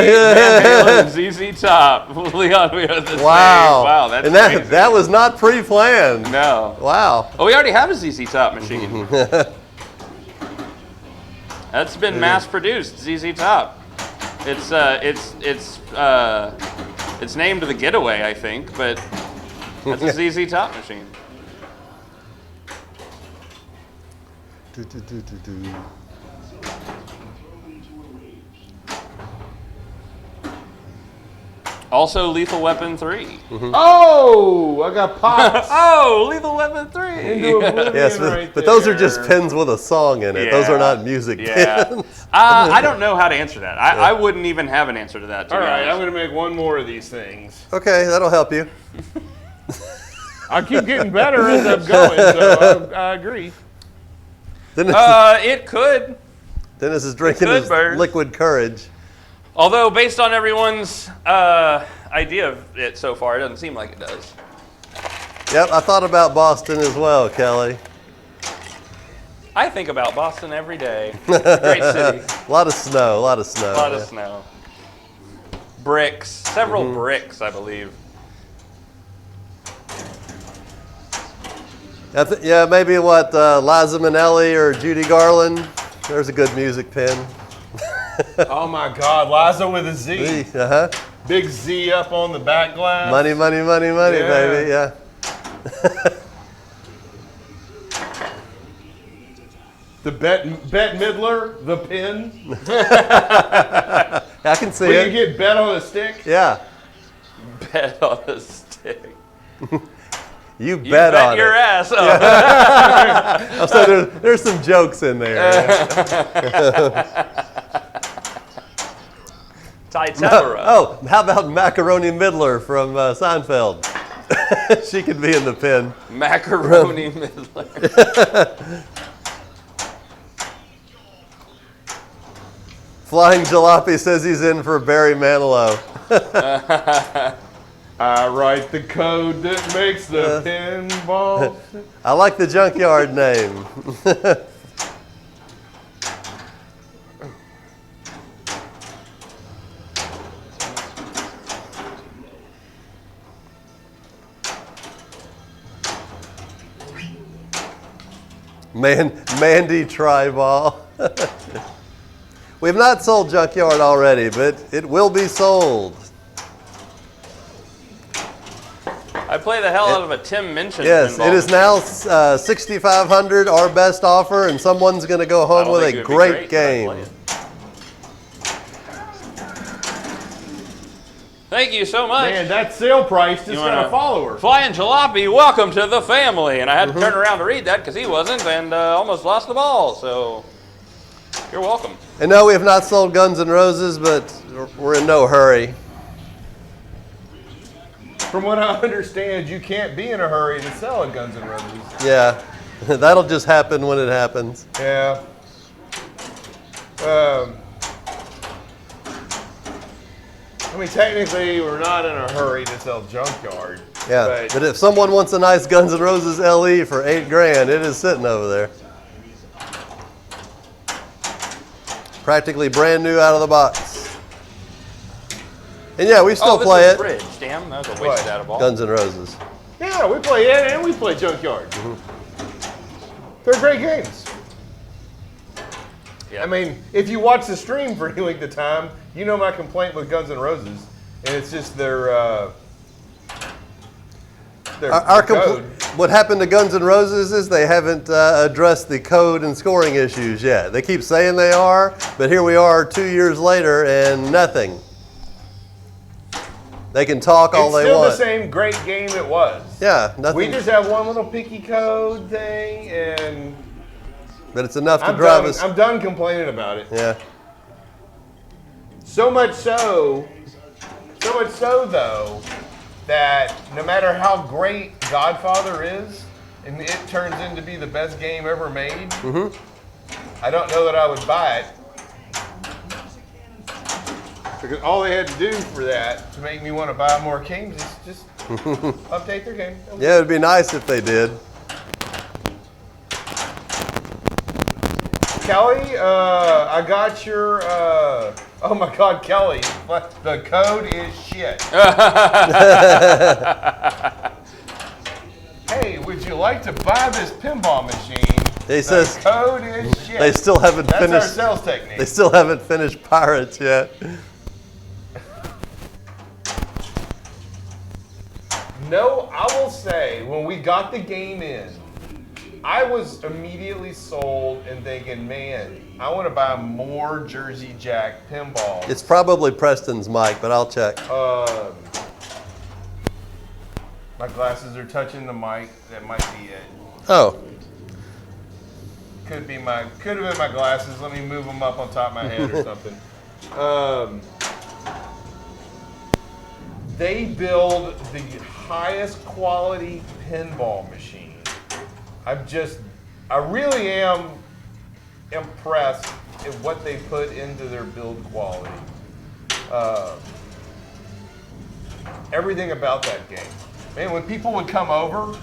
Van Halen, and ZZ Top. Leon, we are the same. Wow. Wow, that's and crazy. that was not pre-planned. No. Wow. Oh, we already have a ZZ Top machine. That's been mass-produced, ZZ Top. It's named the Getaway, I think, but that's a ZZ Top machine. Also, Lethal Weapon 3. Oh, I got popped Oh, Lethal Weapon 3! into oblivion Yes, right but those are there. just pins with a song in it. Those are Yeah. not music Yeah. pins. I don't know how to answer that. I wouldn't even have an answer to that, to All be right, I'm honest. going to make one more of these things. Okay, that'll help you. I keep getting better as I'm going, so I agree. Dennis, It could. Dennis is drinking could his burn. liquid courage. Although, based on everyone's idea of it so far, it doesn't seem like it does. Yep, I thought about Boston as well, Kelly. I think about Boston every day. Great city. A lot of snow, a lot of snow. A lot of yeah. snow. Bricks. Several bricks, I believe. Yeah, maybe what, Liza Minnelli or Judy Garland? There's a good music pin. Oh my God, Liza with a Z. Uh-huh. Big Z up on the back glass. Money, money, money, money, Yeah. baby. Yeah. The Bette Midler, the pin. I can see Where it. you get bet on a stick. Yeah. Bet on a stick. You You bet on your it. ass off. Oh, so there's some jokes in there. Titebra. Oh, how about Macaroni Midler from Seinfeld? She could be in the pin. Macaroni Midler. Flying Jalopy says he's in for Barry Manilow. I write the code that makes the pinball. I like the junkyard name. Mandy Triball. We've not sold Junkyard already, but it will be sold. I play the hell out of a Tim Minchin. Yes, pinball it is machine. now $6,500, our best offer, and someone's going to go I home don't with think a it would be great but I'd game. play it. Thank you so much. Man, that sale price just You got wanna- a follower. Flying Jalopy, welcome to the family. And I had to turn around to read that because he wasn't and almost lost the ball. So you're welcome. And no, we have not sold Guns N' Roses, but we're in no hurry. From what I understand, you can't be in a hurry to sell a Guns N' Roses. Yeah, that'll just happen when it happens. Yeah. I mean, technically, we're not in a hurry to sell Junkyard. Yeah, but if someone wants a nice Guns N' Roses LE for $8,000, it is sitting over there. Practically brand new out of the box. And yeah, we still play this it. is Bridge. Damn, that was a What? wasted out of ball. Guns N' Roses. Yeah, we play it and we play Junkyard. They're great games. Yeah. I mean, if you watch the stream for any length of time, you know my complaint with Guns N' Roses, and it's just their code. What happened to Guns N' Roses is they haven't addressed the code and scoring issues yet. They keep saying they are, but here we are 2 years later and nothing. They can talk all It's they still want. the same great game it was. Yeah, nothing. We just have one little picky code thing, and but it's enough to I'm drive done. us. I'm done complaining about it. Yeah. So much so though, that no matter how great Godfather is, and it turns into be the best game ever made, I don't know that I would buy it. Because all they had to do for that to make me want to buy more games is just update their game. Yeah, it'd be nice if they did. Kelly, I got your, oh my God, Kelly, the code is shit. Hey, would you like to buy this pinball machine? He says The code is shit. they still haven't That's our finished. sales technique. They still haven't finished Pirates yet. No, I will say, when we got the game in, I was immediately sold and thinking, man, I want to buy more Jersey Jack pinballs. It's probably Preston's mic, but I'll check. My glasses are touching the mic. That might be it. Oh, Could have been my glasses. Let me move them up on top of my head or something. They build the highest quality pinball machine. I really am impressed at what they put into their build quality. Everything about that game. Man, when people would come over,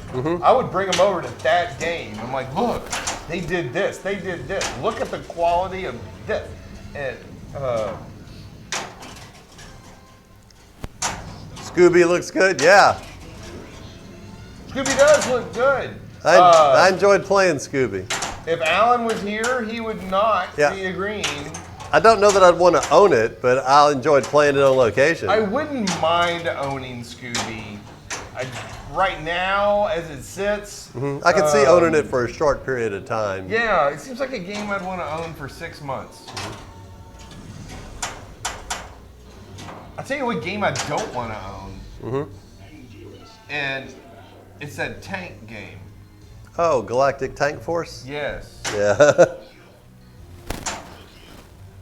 I would bring them over to that game. I'm like, look, they did this, they did this. Look at the quality of this. And Scooby looks good. Yeah, Scooby does look good. I enjoyed playing Scooby. If Alan was here, he would not Yeah. be agreeing. I don't know that I'd want to own it, but I enjoyed playing it on location. I wouldn't mind owning Scooby. Right now, as it sits, I could see owning it for a short period of time. yeah, it seems like a game I'd want to own for 6 months. I'll tell you what game I don't want to own. And it's that tank game. Oh, Galactic Tank Force? Yes. Yeah.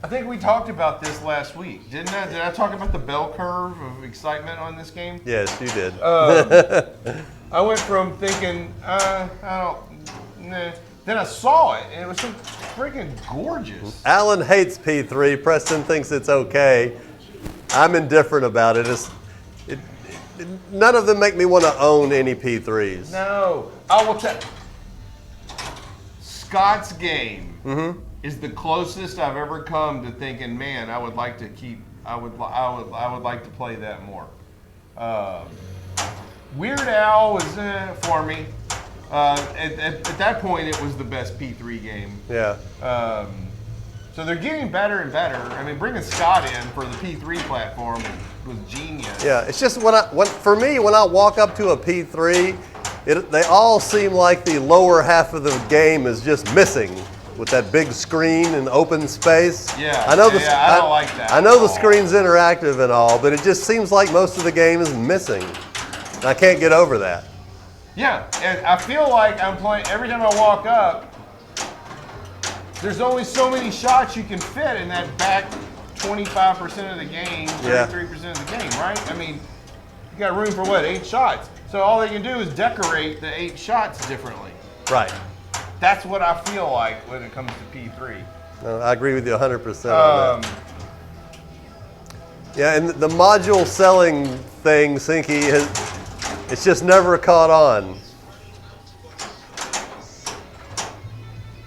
I think we talked about this last week, didn't I? Did I talk about the bell curve of excitement on this game? Yes, you did. I went from thinking, I don't, nah. Then I saw it, and it was so freaking gorgeous. Alan hates P3. Preston thinks it's okay. I'm indifferent about it. None of them make me want to own any P3s. No, I will tell. Scott's game is the closest I've ever come to thinking, man, I would like to keep. I would like to play that more. Weird Al was for me. At that point, it was the best P3 game. Yeah. So they're getting better and better. I mean, bringing Scott in for the P3 platform was genius. Yeah, it's just for me, when I walk up to a P3, they all seem like the lower half of the game is just missing with that big screen and open space. Yeah, I know I don't like that I know at the all. screen's interactive and all, but it just seems like most of the game is missing. And I can't get over that. Yeah, and I feel like I'm playing, every time I walk up, there's only so many shots you can fit in that back 25% of the game, 33% of the game, right? I mean, you got room for what, 8 shots? So all they can do is decorate the 8 shots differently. Right. That's what I feel like when it comes to P3. I agree with you 100% on that. Yeah, and the module selling thing, Sinky, it's just never caught on.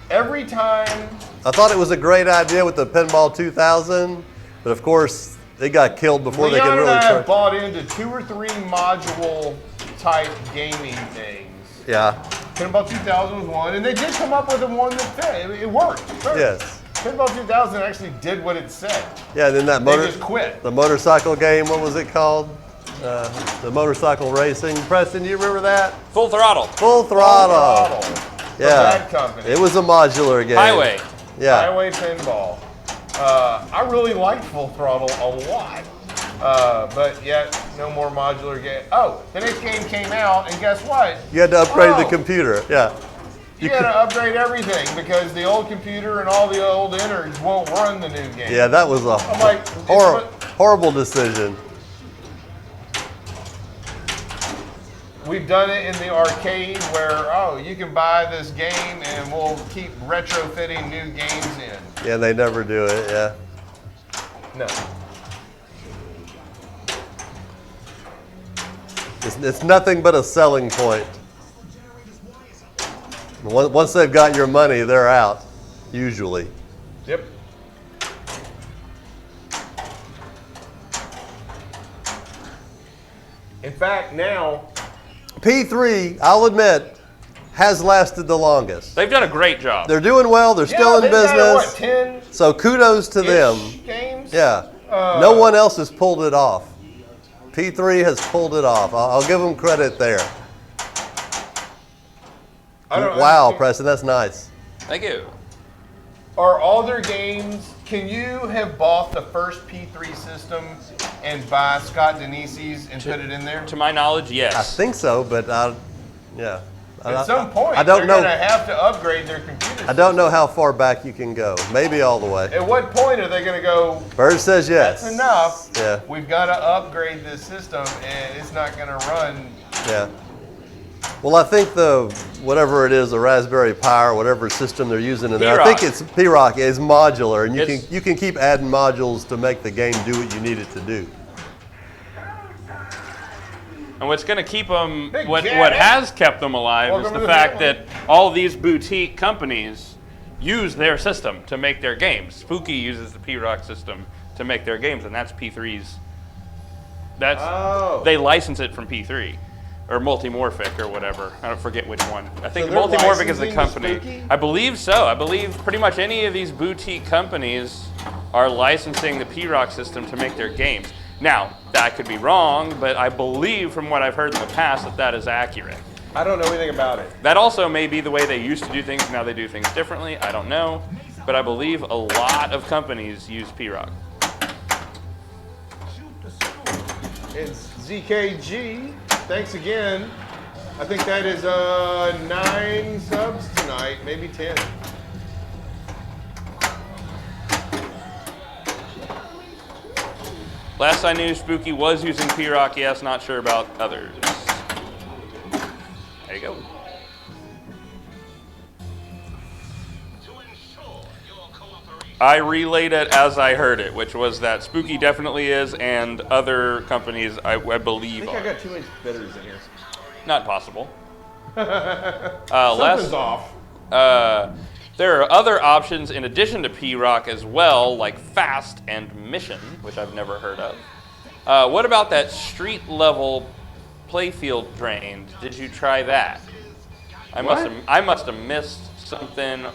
Every time. I thought it was a great idea with the Pinball 2000, but of course it got killed before they could Leon really and I try. have bought into 2 or 3 module type gaming things. Yeah. Pinball 2000 was one, and they did come up with the one that fit. It worked. Sure. Yes. Pinball 2000 actually did what it said. Yeah, and then that They just quit. the motorcycle game, what was it called? The motorcycle racing. Preston, do you remember that? Full Throttle. Full Throttle. The Yeah. Bad Company. It was a modular game. Highway. Yeah. Highway Pinball. I really liked Full Throttle a lot. But yet, no more modular game. Oh, the next game came out, and guess what? You had to upgrade the Oh. computer. Yeah. You got to upgrade everything because the old computer and all the old innards won't run the new game. Yeah, that was a I'm like, horrible decision. we've done it in the arcade where, oh, you can buy this game and we'll keep retrofitting new games in. Yeah, they never do it. Yeah. No. It's nothing but a selling point. Once they've got your money, they're out, usually. Yep. In fact, now, P3, I'll admit, has lasted the longest. They've done a great job. They're doing well. They're still in they've got, business. what, 10 So kudos to them. games? Yeah. No one else has pulled it off. P3 has pulled it off. I'll give them credit there. Wow, Preston, that's nice. Thank you. Are all their games, can you have bought the first P3 system and buy Scott Denise's and put it in there? To my knowledge, I yes. think so, but yeah. At some point, I don't they're know. going to have to upgrade their computer I don't know how far back you can go. Maybe all the way. At what point are they going to go, Bird says yes. that's enough, Yeah. we've got to upgrade this system and it's not going to run. Yeah. Well, I think whatever it is, the Raspberry Pi or whatever system they're using in there, I think it's P-Rock is modular, and you can keep adding modules to make the game do what you need it to do. And what's going to keep them, Big what Janet. has kept them alive Welcome is to the the fact family. that all these boutique companies use their system to make their games. Spooky uses the P-Rock system to make their games, and that's P3's. Oh. They license it from P3. or Multimorphic or whatever. I don't forget which one. I think So they're Multimorphic is the licensing company. to Spooky? I believe so. I believe pretty much any of these boutique companies are licensing the P-Rock system to make their games. Now, that could be wrong, but I believe from what I've heard in the past that that is accurate. I don't know anything about it. That also may be the way they used to do things, now they do things differently. I don't know. But I believe a lot of companies use P-Rock. It's ZKG. Thanks again. I think that is 9 subs tonight, maybe 10. Last I knew, Spooky was using P-Rock. Yes, not sure about others. There you go. I relayed it as I heard it, which was that Spooky definitely is, and other companies I believe I think I are. got 2 inch bitters in here. Not possible. Something's off. There are other options in addition to P-Rock as well, like Fast and Mission, which I've never heard of. What about that street level playfield drained? Did you try that? I must have missed something,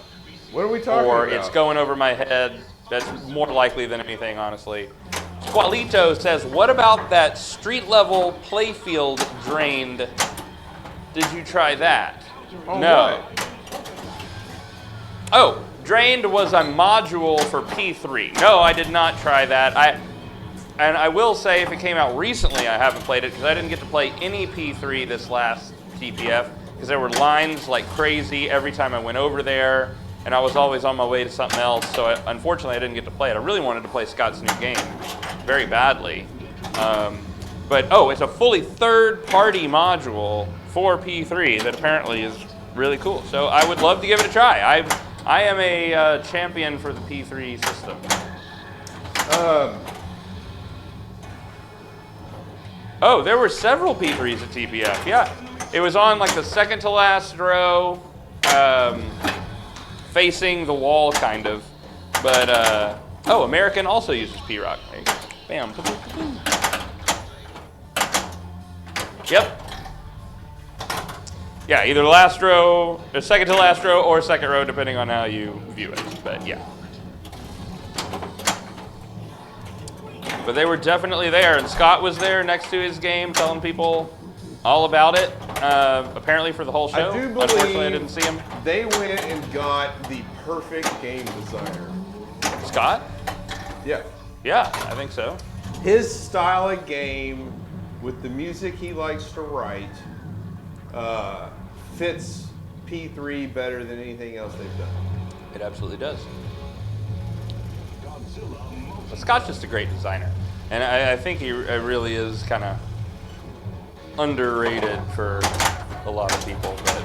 What are we talking or about? it's going over my head. That's more likely than anything, honestly. Squalito says, what about that street level playfield drained? Did you try that? Oh, No. what? Oh, drained was a module for P3. No, I did not try that. And I will say, if it came out recently, I haven't played it because I didn't get to play any P3 this last TPF because there were lines like crazy every time I went over there, and I was always on my way to something else. So unfortunately, I didn't get to play it. I really wanted to play Scott's new game very badly. But it's a fully third-party module for P3 that apparently is really cool. So I would love to give it a try. I am a champion for the P3 system. Oh, there were several P3s at TPF. Yeah, it was on like the second to last row, facing the wall, kind of. But American also uses P-Rock. There you go. Bam. Yep. Yeah, either last row, or second to last row, or second row, depending on how you view it. But yeah. But they were definitely there, and Scott was there next to his game, telling people all about it. Apparently for the whole show. I do Unfortunately, I believe didn't see him. they went and got the perfect game designer. Scott? Yeah. Yeah, I think so. His style of game, with the music he likes to write, fits P3 better than anything else they've done. It absolutely does. But Scott's just a great designer. And I think he really is kind of underrated for a lot of people. But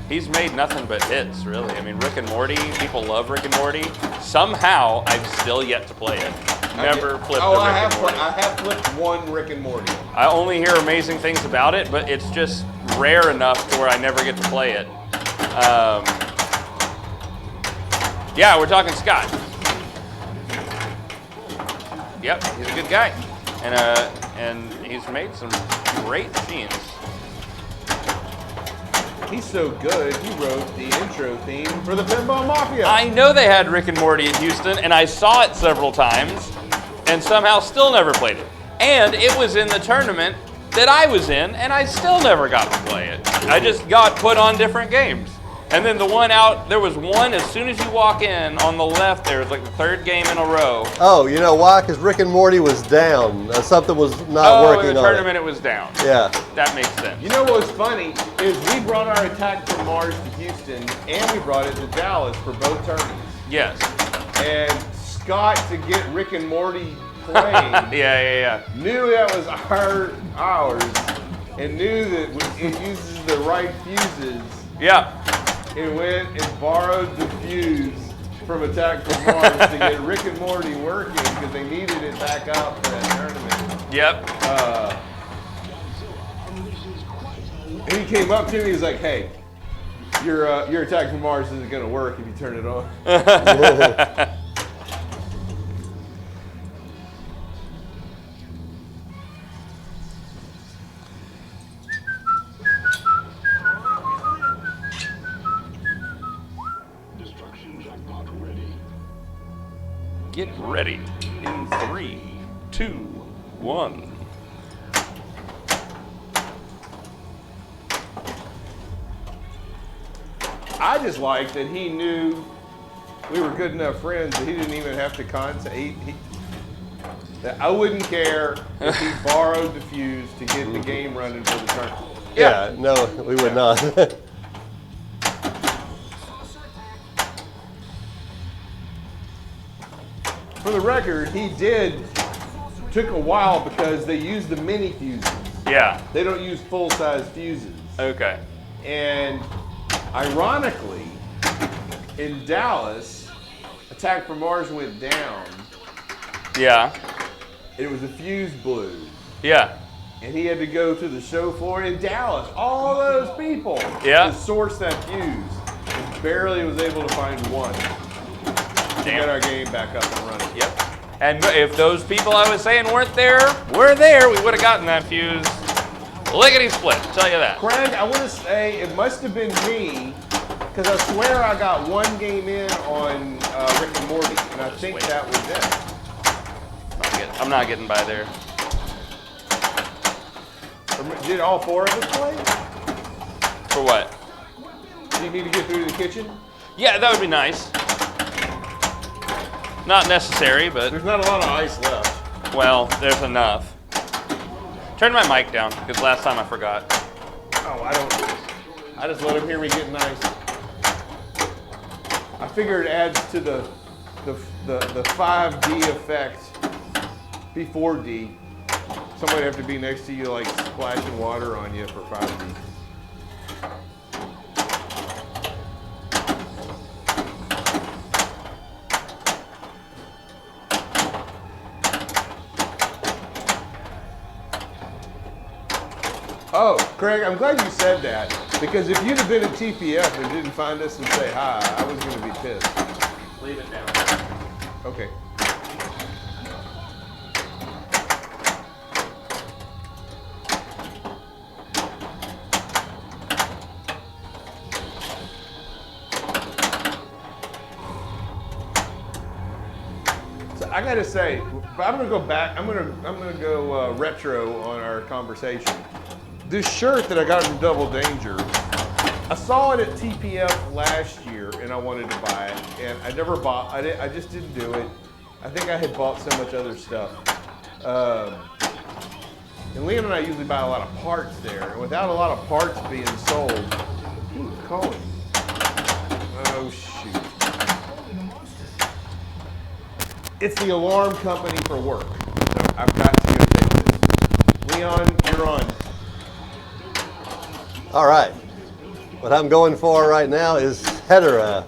he's made nothing but hits, really. I mean, Rick and Morty, people love Rick and Morty. Somehow, I've still yet to play it. Never flipped a Rick and Morty. I have flipped one Rick and Morty. I only hear amazing things about it, but it's just rare enough to where I never get to play it. Yeah, we're talking Scott. Yep, he's a good guy, and he's made some great machines. He's so good, he wrote the intro theme for the Pinball Mafia. I know they had Rick and Morty in Houston, and I saw it several times, and somehow still never played it. And it was in the tournament that I was in, and I still never got to play it. I just got put on different games. And then the one out, there was one as soon as you walk in on the left there, it was like the third game in a row. Oh, you know why? Because Rick and Morty was down. Something was not working in the on tournament it. it was down. Yeah. That makes sense. You know what was funny is we brought our Attack from Mars to Houston, and we brought it to Dallas for both tournaments. Yes. And Scott, to get Rick and Morty playing, Yeah. knew that was ours, and knew that it uses the right fuses. Yeah. It went and borrowed the fuse from Attack from Mars to get Rick and Morty working because they needed it back out for that tournament. Yep. And he came up to me, he was like, hey, your Attack from Mars isn't going to work if you turn it on. ready. Get ready in 3, 2, 1. I just like that he knew we were good enough friends that he didn't even have to contact. That I wouldn't care if he borrowed the fuse to get the game running for the turn. Yeah, no, we would not. For the record, he took a while because they use the mini fuses. Yeah. They don't use full-size fuses. Okay. And ironically, in Dallas, Attack from Mars went down. Yeah. It was a fuse blew. Yeah. And he had to go to the show floor in Dallas. All those people Yeah. to source that fuse. And barely was able to find one. To get our game back up and running. Yep. And if those people I was saying weren't there, were there, we would have gotten that fuse. Lickety split, tell you that. Craig, I want to say it must have been me, because I swear I got one game in on Rick and Morty, and I think that was it. I'm not getting by there. Did all four of us play? For what? Do you need to get through to the kitchen? Yeah, that would be nice. Not necessary, but, There's not a lot of ice left. well, there's enough. Turn my mic down, because last time I forgot. Oh, I just let him hear me getting ice. I figure it adds to the 5D effect before D. Somebody have to be next to you like splashing water on you for 5D. Oh, Craig, I'm glad you said that, because if you'd have been at TPF and didn't find us and say hi, I was going to be pissed. Leave it down. Okay. So I gotta say, I'm gonna go back. I'm gonna go retro on our conversation. This shirt that I got from Double Danger, I saw it at TPF last year, and I wanted to buy it, and I never bought. I just didn't do it. I think I had bought so much other stuff. And Leon and I usually buy a lot of parts there, and without a lot of parts being sold, who's calling? Oh shoot! It's the alarm company for work. So I've got to go take this. Leon, you're on. All right. What I'm going for right now is Hedera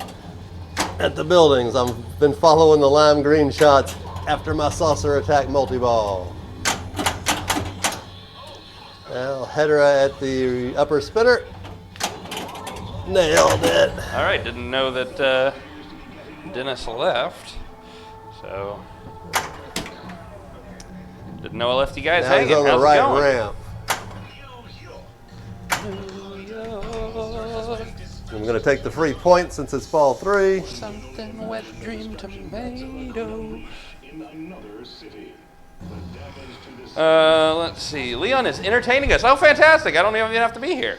at the buildings. I've been following the lime green shots after my saucer attack multi-ball. Now Hedera at the upper spinner. Nailed it. All right, didn't know that Dennis left, so didn't know I left you guys Now hanging. he's on the How's it right going? ramp. I'm going to take the free point since it's ball 3. Something wet dream tomato. In another city. The damage to the Let's see. Leon is entertaining us. Oh, fantastic! I don't even have to be here.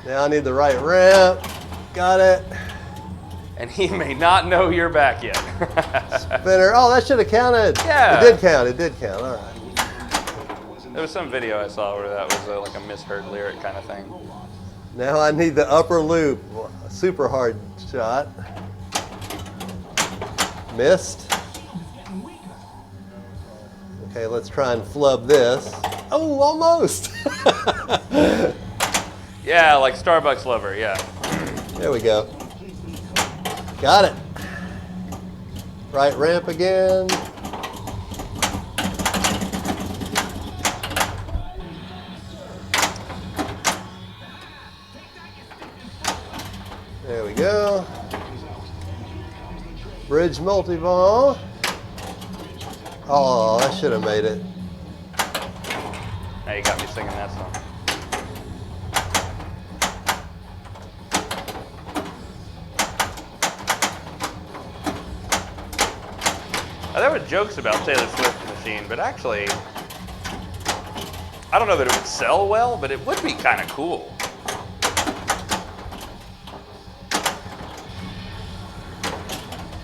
Now I need the right ramp. Got it. And he may not know you're back yet. Spinner. Oh, that should have counted. Yeah. It did count. It did count. All right. There was some video I saw where that was like a misheard lyric kind of thing. Now I need the upper loop. A super hard shot. Missed. Okay, let's try and flub this. Oh, almost. Yeah, like Starbucks lover, yeah. There we go. Got it. Right ramp again. There we go. Bridge multi-ball. Oh, I should have made it. Now you got me singing that song. there were jokes about Taylor Swift machine, but actually, I don't know that it would sell well, but it would be kind of cool.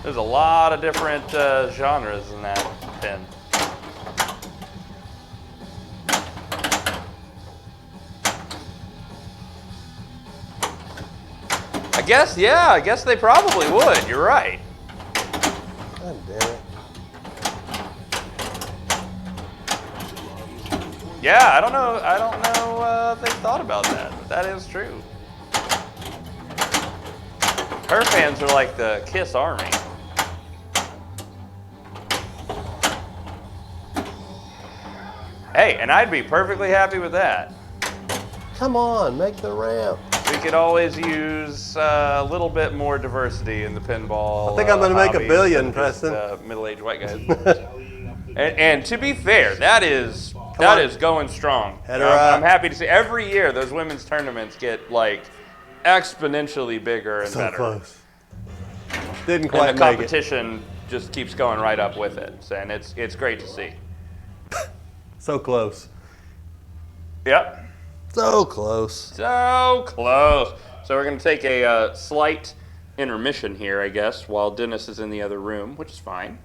There's a lot of different genres in that pin. I guess they probably would. You're right. God damn it. Yeah, I don't know if they thought about that, but that is true. Her fans are like the Kiss Army. Hey, and I'd be perfectly happy with that. Come on, make the ramp. We could always use a little bit more diversity in the pinball. I think I'm going to make hobby $1 billion, instead of just, Preston. middle-aged white guys. and to be fair, that is going strong. Head her up. I'm happy to see every year those women's tournaments get like exponentially bigger and So better. close. Didn't quite And the make it. competition just keeps going right up with it, and it's great to see. So close. Yep. So close. So close. So we're going to take a slight intermission here, I guess, while Dennis is in the other room, which is fine.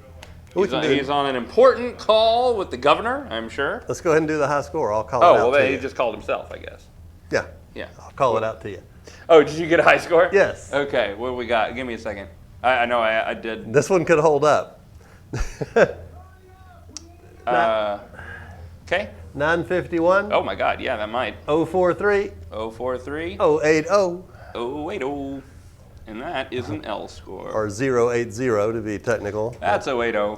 He's on an important call with the governor, I'm sure. Let's go ahead and do the high score. I'll call it Oh, out well, to he you. just called himself, I guess. Yeah. Yeah. I'll call it out to you. Oh, did you get a high score? Yes. Okay, what do we got? Give me a second. I know I did. This one could hold up. Okay. 951. Oh, my God. Yeah, that might. 043. 043. 080. 080. And that is an L score. Or 080 to be technical. That's 080.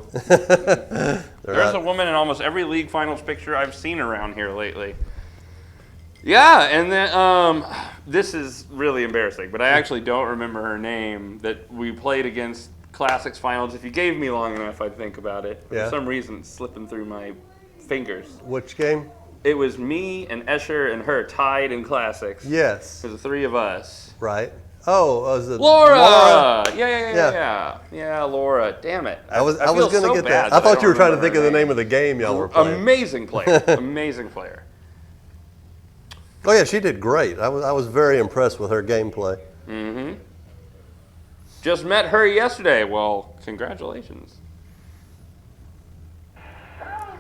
There's a woman in almost every league finals picture I've seen around here lately. Yeah, and then this is really embarrassing, but I actually don't remember her name that we played against Classics finals. If you gave me long enough, I'd think about it. Yeah. For some reason, it's slipping through my fingers. Which game? It was me and Escher and her tied in Classics. Yes. It was the three of us. Right. Oh, was it Laura! Yeah, Laura. Damn it. I was feel going to so get bad that. I thought don't you were trying to remember think her of the name. name of the game y'all were playing. Amazing player. Amazing player. Oh yeah, she did great. I was very impressed with her gameplay. Mm-hmm. Just met her yesterday. Well, congratulations.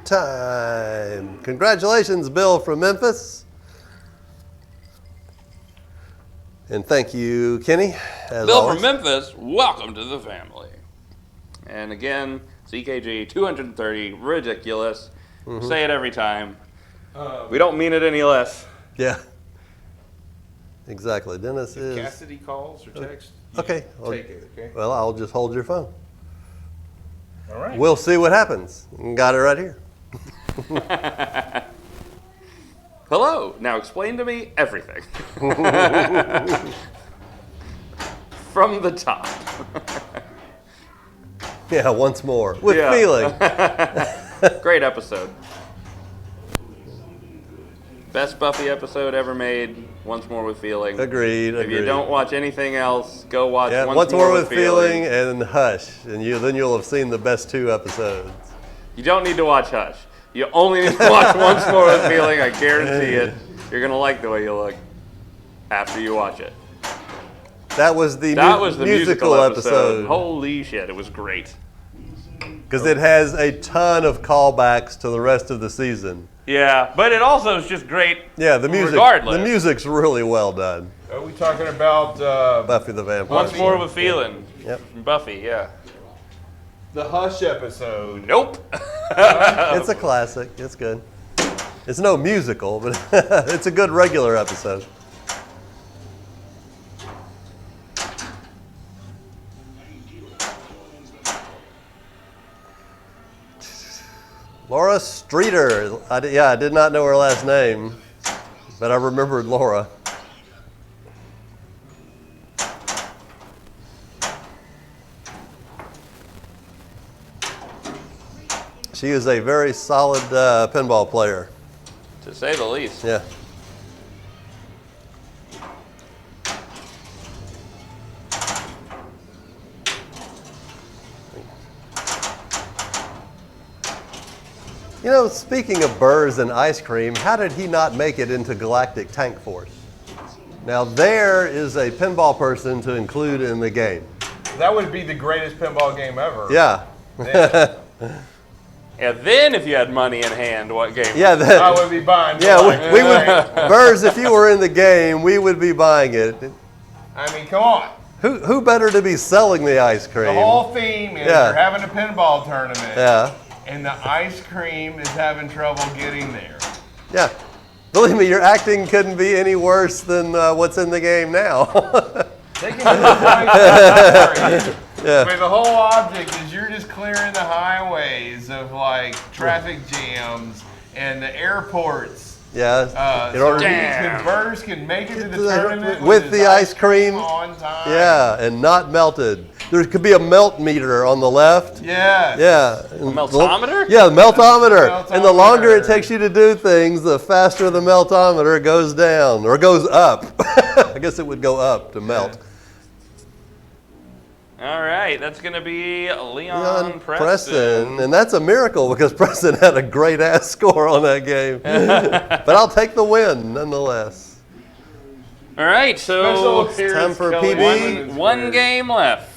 Time. Congratulations, Bill from Memphis. And thank you, Kenny. As Bill always. from Memphis, welcome to the family. And again, CKG 230, ridiculous. Say it every time. We don't mean it any less. Yeah. Exactly. Dennis is. Cassidy calls or text. Okay. Well, Take it, okay? well, I'll just hold your phone. All right. We'll see what happens. Got it right here. Hello. Now explain to me everything. From the top. Yeah, once more. With Yeah. feeling. Great episode. Best Buffy episode ever made. Once more with feeling. Agreed. If you don't watch anything else, go watch Yeah, Once More with Feeling. and Hush, and then you'll have seen the best 2 episodes. You don't need to watch Hush. You only need to watch Once More with Feeling. I guarantee it. You're gonna like the way you look after you watch it. That was the musical episode Holy shit, it was great. because it has a ton of callbacks to the rest of the season. Yeah, but it also is just great. Yeah, the music. Regardless. The music's really well done. Are we talking about Buffy the Vampire. Once More with Feeling. Yep. Buffy, yeah. the Hush episode? Nope. It's a classic. It's good. It's no musical, but it's a good regular episode. Laura Streeter. I did not know her last name, but I remembered Laura. She is a very solid pinball player. To say the least. Yeah. You know, speaking of burrs and ice cream, how did he not make it into Galactic Tank Force? Now there is a pinball person to include in the game. That would be the greatest pinball game ever. Yeah. And then if you had money in hand, what game? Yeah, I would be buying. yeah, we would. Burrs, if you were in the game, we would be buying it. I mean, come on. Who better to be selling the ice cream? The whole theme is Yeah. you're having a pinball tournament. Yeah. And the ice cream is having trouble getting there. Yeah. Believe me, your acting couldn't be any worse than what's in the game now. They can do it. Yeah. But the whole object is you're just clearing the highways of like traffic jams and the airports. Yeah. In So order Damn. Burrs can make it to the to the- tournament with his the ice cream. on time. Yeah, and not melted. There could be a melt meter on the left. Yeah. Yeah. meltometer? Yeah, meltometer. Meltometer. And the longer it takes you to do things, the faster the meltometer goes down or goes up. I guess it would go up to melt. All right, that's going to be Leon Leon Preston. Preston. And that's a miracle because Preston had a great ass score on that game. But I'll take the win nonetheless. All right, Special so appearance, time for Kelly PB. Washington's one weird. game left.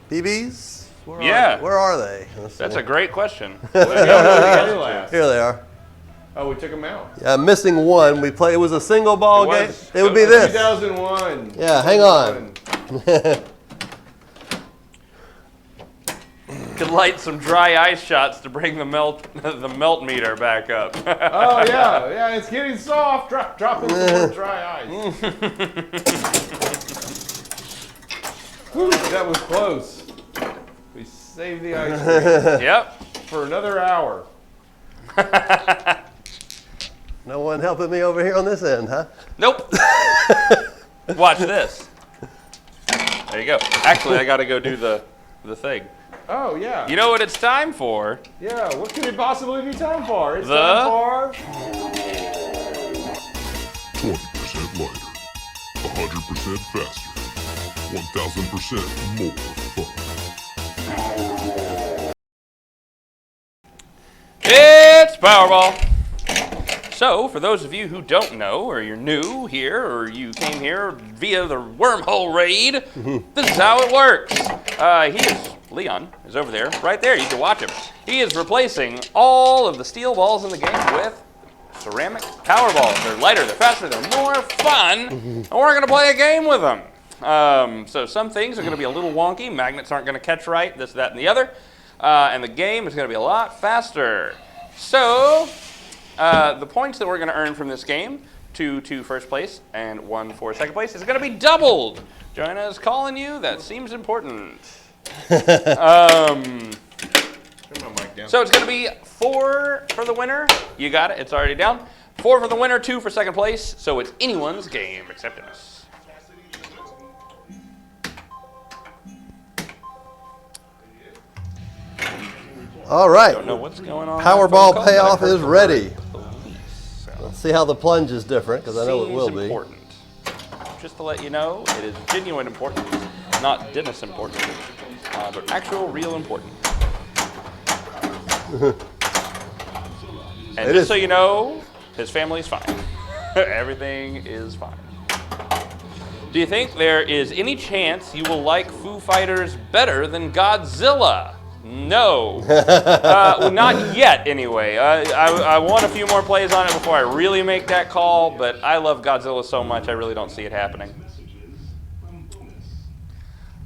BBs? Yeah. Where are they? Let's That's see. a great question. Play last. Here they are. Oh, we took them out. Yeah, I'm missing one. It was a single ball It game. was. It would be this. 2001. Yeah, hang on. Could light some dry ice shots to bring the melt meter back up. Oh yeah, it's getting soft. Drop in some more dry ice. Whew, that was close. We saved the ice cream Yep. for another hour. No one helping me over here on this end, huh? Nope. Watch this. There you go. Actually, I got to go do the thing. Oh yeah. You know what it's time for? Yeah. What could it possibly be time for? It's The- time for 20% lighter, 100% faster, 1000% more fun. It's Powerball. So, for those of you who don't know, or you're new here, or you came here via the wormhole raid, this is how it works. Leon is over there, right there, you can watch him. He is replacing all of the steel balls in the game with ceramic Powerballs. They're lighter, they're faster, they're more fun, and we're gonna play a game with them. So some things are gonna be a little wonky, magnets aren't gonna catch right, this, that, and the other, and the game is gonna be a lot faster. So, the points that we're going to earn from this game, 2 to first place and 1 for second place, is going to be doubled. Joanna's calling you. That seems important. So it's going to be 4 for the winner. You got it. It's already down. 4 for the winner, 2 for second place. So it's anyone's game except us. All right. Don't know what's going on. Powerball Phone call, but payoff I've heard is the ready. word police. Let's see how the plunge is different because I know it will Seems be. important. Just to let you know, it is genuine important, not Dennis important, but actual real important. And It just is. so you know, his family's fine. Everything is fine. Do you think there is any chance you will like Foo Fighters better than Godzilla? No. Well, not yet, anyway. I want a few more plays on it before I really make that call, but I love Godzilla so much I really don't see it happening.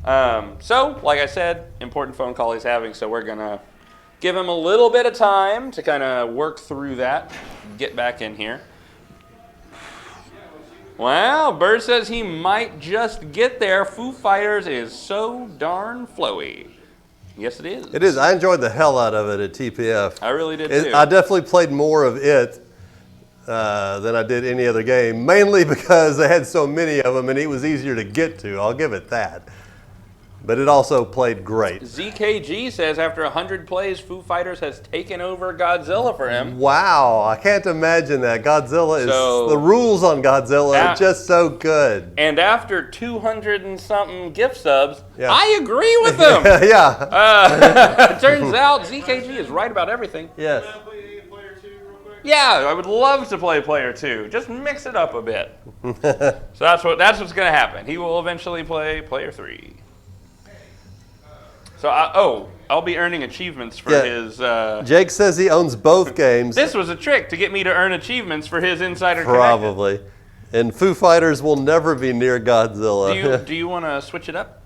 So, like I said, important phone call he's having, so we're going to give him a little bit of time to kind of work through that, get back in here. Well, Bird says he might just get there. Foo Fighters is so darn flowy. Yes, it is. It is. I enjoyed the hell out of it at TPF. I really did too. I definitely played more of it than I did any other game, mainly because they had so many of them and it was easier to get to. I'll give it that. But it also played great. ZKG says after 100 plays, Foo Fighters has taken over Godzilla for him. Wow, I can't imagine that. Godzilla is, So- the rules on Godzilla are just so good. And after 200 and something gift subs, Yeah. I agree with them. Yeah, It turns out ZKG is right about everything. yes. Yeah, I would love to play player 2. Just mix it up a bit. So that's what's going to happen. He will eventually play player 3. So I'll be earning achievements for his. Jake says he owns both games. This was a trick to get me to earn achievements for his Insider Probably. And Foo Fighters will never be near Godzilla. Do you want to switch it up?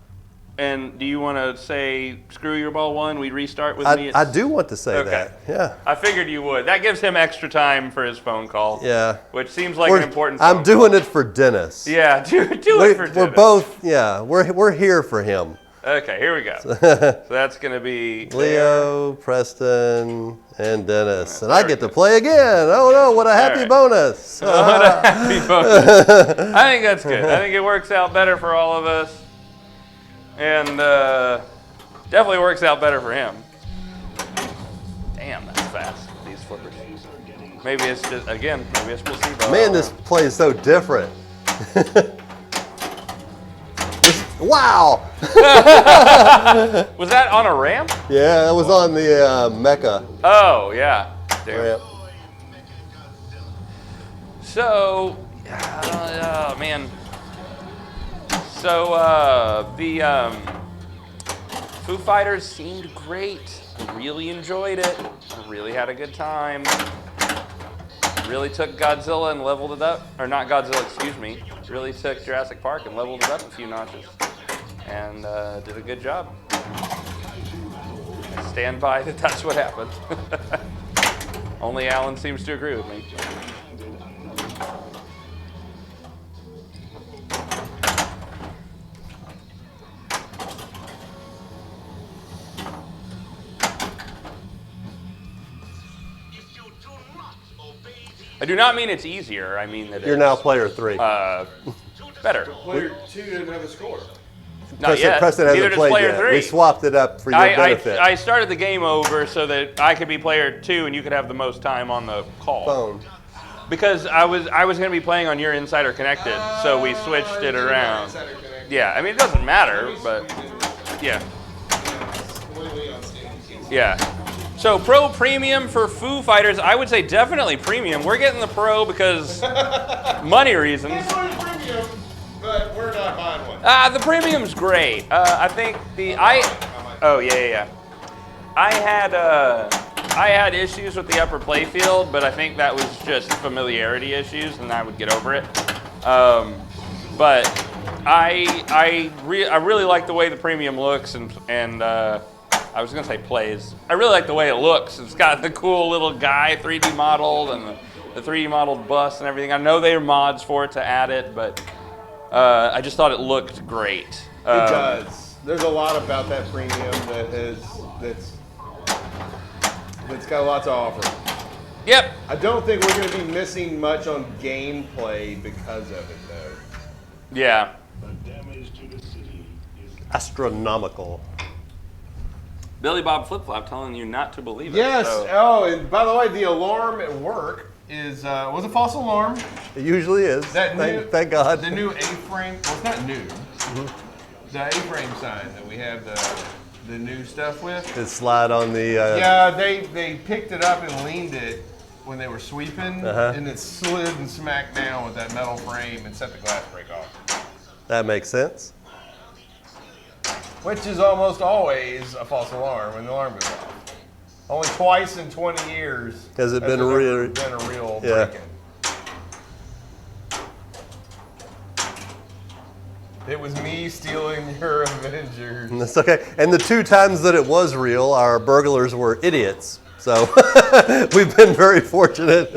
And do you want to say, screw your ball 1, we restart with me? I do want to say that. Yeah. I figured you would. That gives him extra time for his phone call. Yeah. Which seems like an important phone I'm doing it for Dennis. Yeah, do it for Dennis. We're both, we're here for him. Okay, here we go. So that's going to be Leo, Preston, and Dennis. And I get to play again. Oh, no, what a happy bonus. What a happy bonus. I think that's good. I think it works out better for all of us. And definitely works out better for him. Damn, that's fast, these flippers. Maybe it's just, again, maybe it's placebo. Man, this play is so different. Wow! Was that on a ramp? Yeah, that was on the Mecha Oh, yeah. Damn. ramp. So, oh man. So, the Foo Fighters seemed great. I really enjoyed it. I really had a good time. Really took Godzilla and leveled it up. Or not Godzilla, excuse me. Really took Jurassic Park and leveled it up a few notches. And did a good job. I stand by that that's what happened. Only Alan seems to agree with me. I do not mean it's easier. I mean that You're now player 3. Better. Player 2 didn't have a score. Not yet. Preston Neither hasn't does played player yet. 3. We swapped it up for your benefit. I started the game over so that I could be player 2 and you could have the most time on the call. Phone. Because I was going to be playing on your Insider Connected, so we switched it around. Yeah, I mean it doesn't matter, but yeah. Yeah. So Pro Premium for Foo Fighters, I would say definitely Premium. We're getting the Pro because money reasons. Premium, but we're not buying one. The Premium's great. I think oh yeah. I had issues with the upper playfield, but I think that was just familiarity issues, and I would get over it. But I really like the way the Premium looks, and I was gonna say plays. I really like the way it looks. It's got the cool little guy 3D modeled and the 3D modeled bus and everything. I know there are mods for it to add it, but I just thought it looked great. It does. There's a lot about that premium that's got a lot to offer. Yep. I don't think we're going to be missing much on gameplay because of it, though. Yeah. The damage to the city is Astronomical. Billy Bob Flip Flop telling you not to believe it. Yes. So. Oh, and by the way, the alarm at work was a false alarm. It usually is. Thank God. The new A-frame. Well, it's not new. Mm-hmm. The A-frame sign that we have the new stuff with. It slide on the. Yeah, they picked it up and leaned it when they were sweeping, and it slid and smacked down with that metal frame and set the glass break off. That makes sense. Which is almost always a false alarm when the alarm goes off. Only twice in 20 years Has it been a there real? been a real Yeah. break-in. It was me stealing your Avengers. That's okay. And the 2 times that it was real, our burglars were idiots. So we've been very fortunate.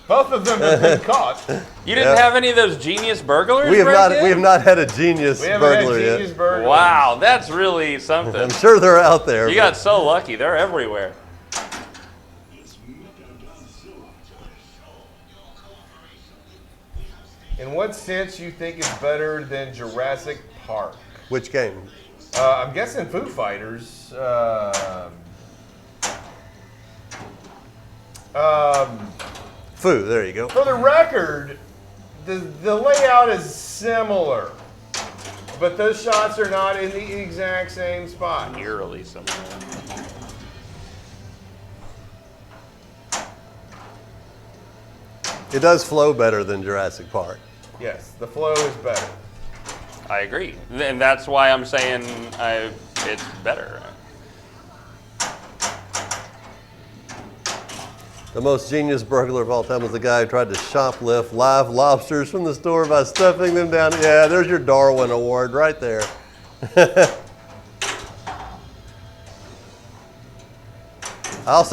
Both of them have been caught. You didn't have any of those genius burglars? We have break in? not had a genius We haven't burglar had yet. genius burglars. Wow, that's really something. I'm sure they're out there. You got so lucky. They're everywhere. In what sense you think it's better than Jurassic Park? Which game? I'm guessing Foo Fighters. Foo, there you go. For the record, the layout is similar, but those shots are not in the exact same spot. Eerily similar. It does flow better than Jurassic Park. Yes, the flow is better. I agree. And that's why I'm saying it's better. The most genius burglar of all time was the guy who tried to shoplift live lobsters from the store by stuffing them down. Yeah, there's your Darwin Award right there. I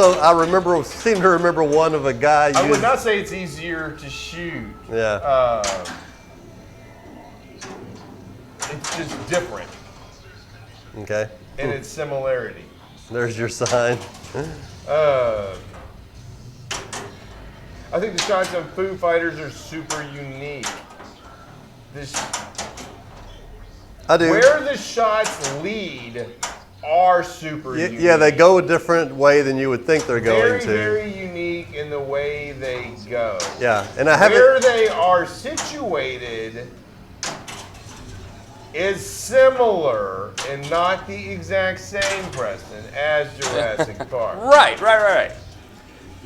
seem to remember one of a guy. I would not say it's easier to shoot. Yeah. It's just different Okay. in its similarity. There's your sign. I think the shots on Foo Fighters are super unique. I do. Where the shots lead are super unique. Yeah, they go a different way than you would think they're going very, to. very unique in the way they go. Yeah, and I haven't. Where they are situated is similar and not the exact same, Preston, as Jurassic Park. Right.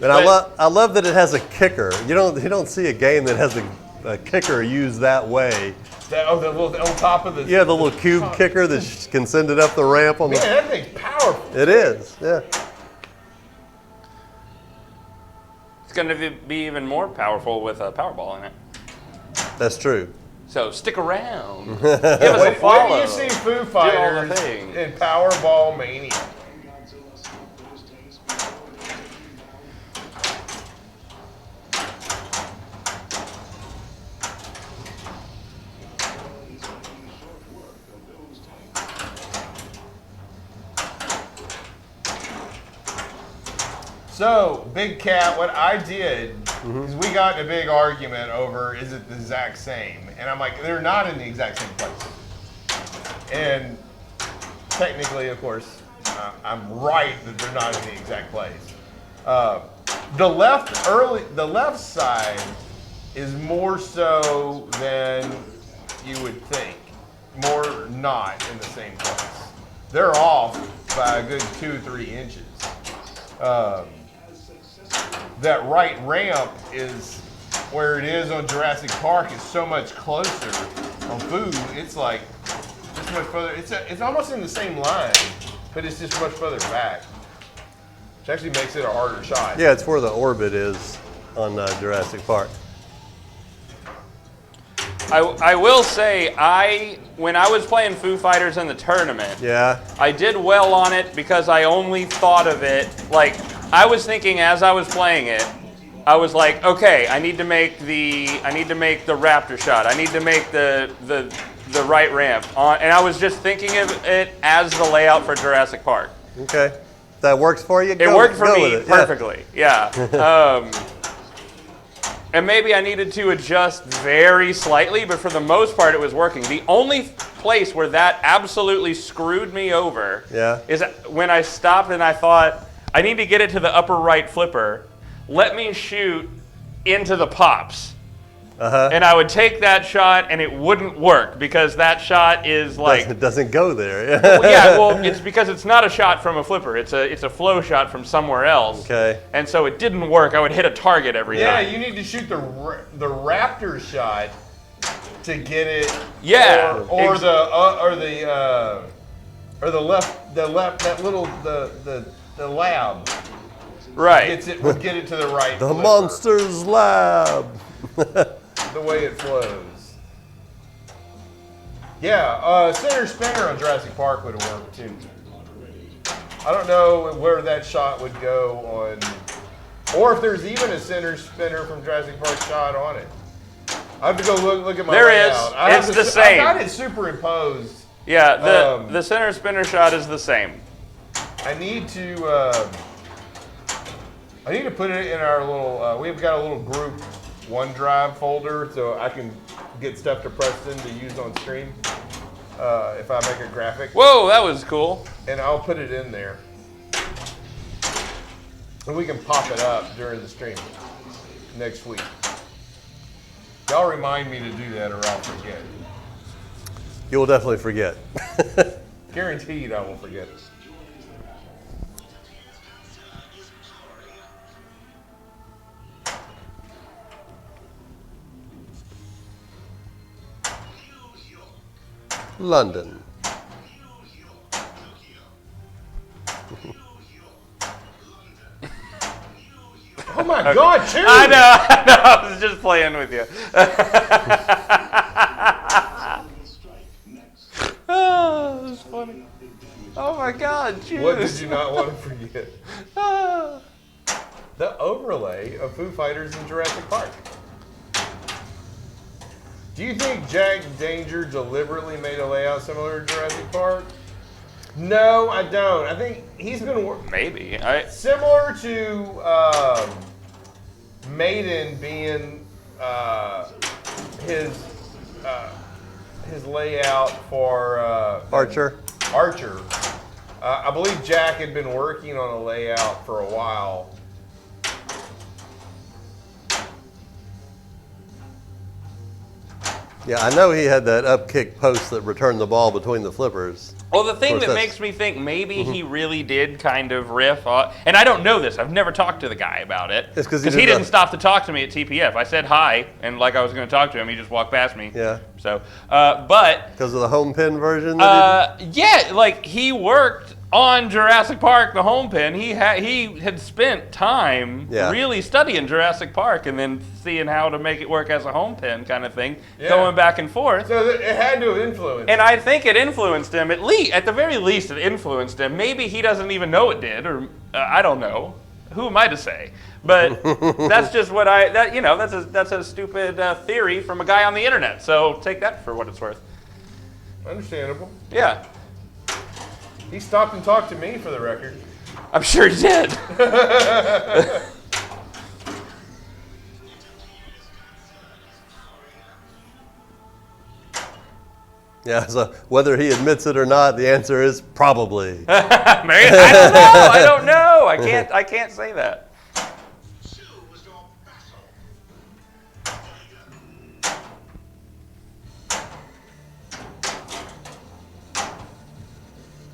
And I love that it has a kicker. You don't see a game that has a kicker used that way. The little on top of the Yeah, the little cube kicker that can send it up the ramp on Man, the. that thing's powerful. It is. Yeah. It's going to be even more powerful with a Powerball in it. That's true. So stick around. Give us a follow. When do you see Foo all the Fighters things. in Powerball Mania? So, Big Cat, what I did is we got in a big argument over is it the exact same? And I'm like, they're not in the exact same place. And technically, of course, I'm right that they're not in the exact place. The left side is more so than you would think. More not in the same place. They're off by a good 2-3 inches. That right ramp is where it is on Jurassic Park is so much closer. On Food, it's like this much further. It's almost in the same line, but it's just much further back, which actually makes it a harder shot. Yeah, it's where the orbit is on Jurassic Park. I will say, when I was playing Foo Fighters in the tournament, Yeah. I did well on it because I only thought of it, like, I was thinking as I was playing it, I was like, okay, I need to make the raptor shot. I need to make the right ramp. And I was just thinking of it as the layout for Jurassic Park. Okay. That works for you? It worked for me with it. perfectly. Yeah. And maybe I needed to adjust very slightly, but for the most part, it was working. The only place where that absolutely screwed me over is when I stopped and I thought, I need to get it to the upper right flipper. Let me shoot into the pops. And I would take that shot and it wouldn't work because that shot is like... It doesn't go there. Yeah, well, it's because it's not a shot from a flipper. It's a flow shot from somewhere else. Okay. And so it didn't work. I would hit a target every time. Yeah, you need to shoot the raptor shot to get it. Yeah. Or the left that little the lab. Right. Get it to the right. The flipper. Monsters Lab. The way it flows. Yeah, center spinner on Jurassic Park would have worked too. I don't know where that shot would go on, or if there's even a center spinner from Jurassic Park shot on it. I have to go look at my There layout. is. It's the same. I got it superimposed. Yeah, the center spinner shot is the same. I need to put it in our little. We've got a little group OneDrive folder, so I can get stuff to Preston to use on stream if I make a graphic. Whoa, that was cool. And I'll put it in there, and we can pop it up during the stream next week. Y'all remind me to do that, or I'll forget. You will definitely forget. Guaranteed, I will forget. London. Oh my God, choose! I know, I was just playing with you. Oh, that's funny. Oh my God, choose. What did you not want to forget? The overlay of Foo Fighters in Jurassic Park. Do you think Jack Danger deliberately made a layout similar to Jurassic Park? No, I don't. I think he's been Maybe. similar to Maiden being his layout for Archer. Archer. I believe Jack had been working on a layout for a while. Yeah, I know he had that up kick post that returned the ball between the flippers. Well, the thing Of course, that that's- makes me think maybe he really did kind of riff on, and I don't know this, I've never talked to the guy about it. It's 'cause he he didn't stop to talk to me at TPF. I said hi, and like I was going to talk to him, he just walked past me. Yeah. So, but, Because of the home pin version? That yeah, like he worked on Jurassic Park, the home pin. He had spent time Yeah. really studying Jurassic Park and then seeing how to make it work as a home pin kind of thing, Yeah. going back and forth. So it had to have influenced. And I think it influenced him. At the very least, it influenced him. Maybe he doesn't even know it did, or I don't know. Who am I to say? But that's just what that's a stupid theory from a guy on the internet. So take that for what it's worth. Understandable. Yeah, He stopped and talked to me, for the record. I'm sure he did. Yeah, so whether he admits it or not, the answer is probably. Maybe, I don't know. I can't say that.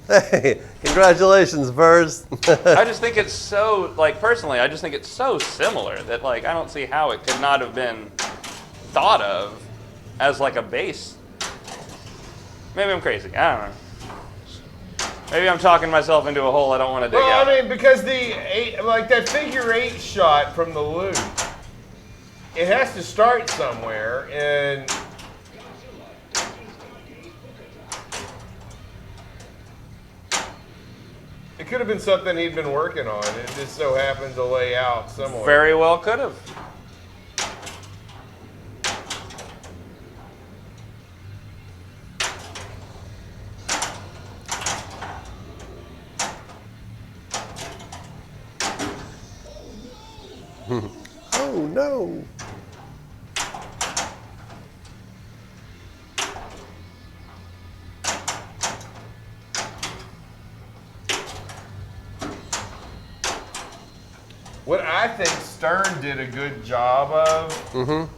Hey, congratulations, Vers. I just think it's so, like, personally, I just think it's so similar that, like, I don't see how it could not have been thought of as, like, a base. Maybe I'm crazy. I don't know. Maybe I'm talking myself into a hole I don't want to dig Well, out. I mean, because that figure 8 shot from the loop, it has to start somewhere, and it could have been something he'd been working on. It just so happened to lay out somewhere. Very well could have. Oh, no. What I think Stern did a good job of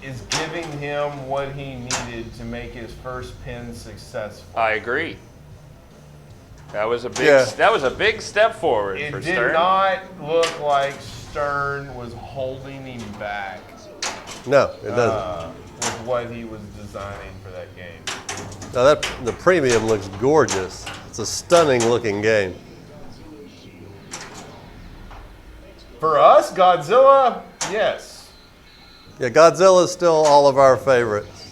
is giving him what he needed to make his first pin successful. I agree. That was a big Yeah. that was a big step forward It for did Stern. not look like Stern was holding him back No, it doesn't. with what he was designing for that game. Now the premium looks gorgeous. It's a stunning looking game. For us, Godzilla, yes. Yeah, Godzilla is still all of our favorites.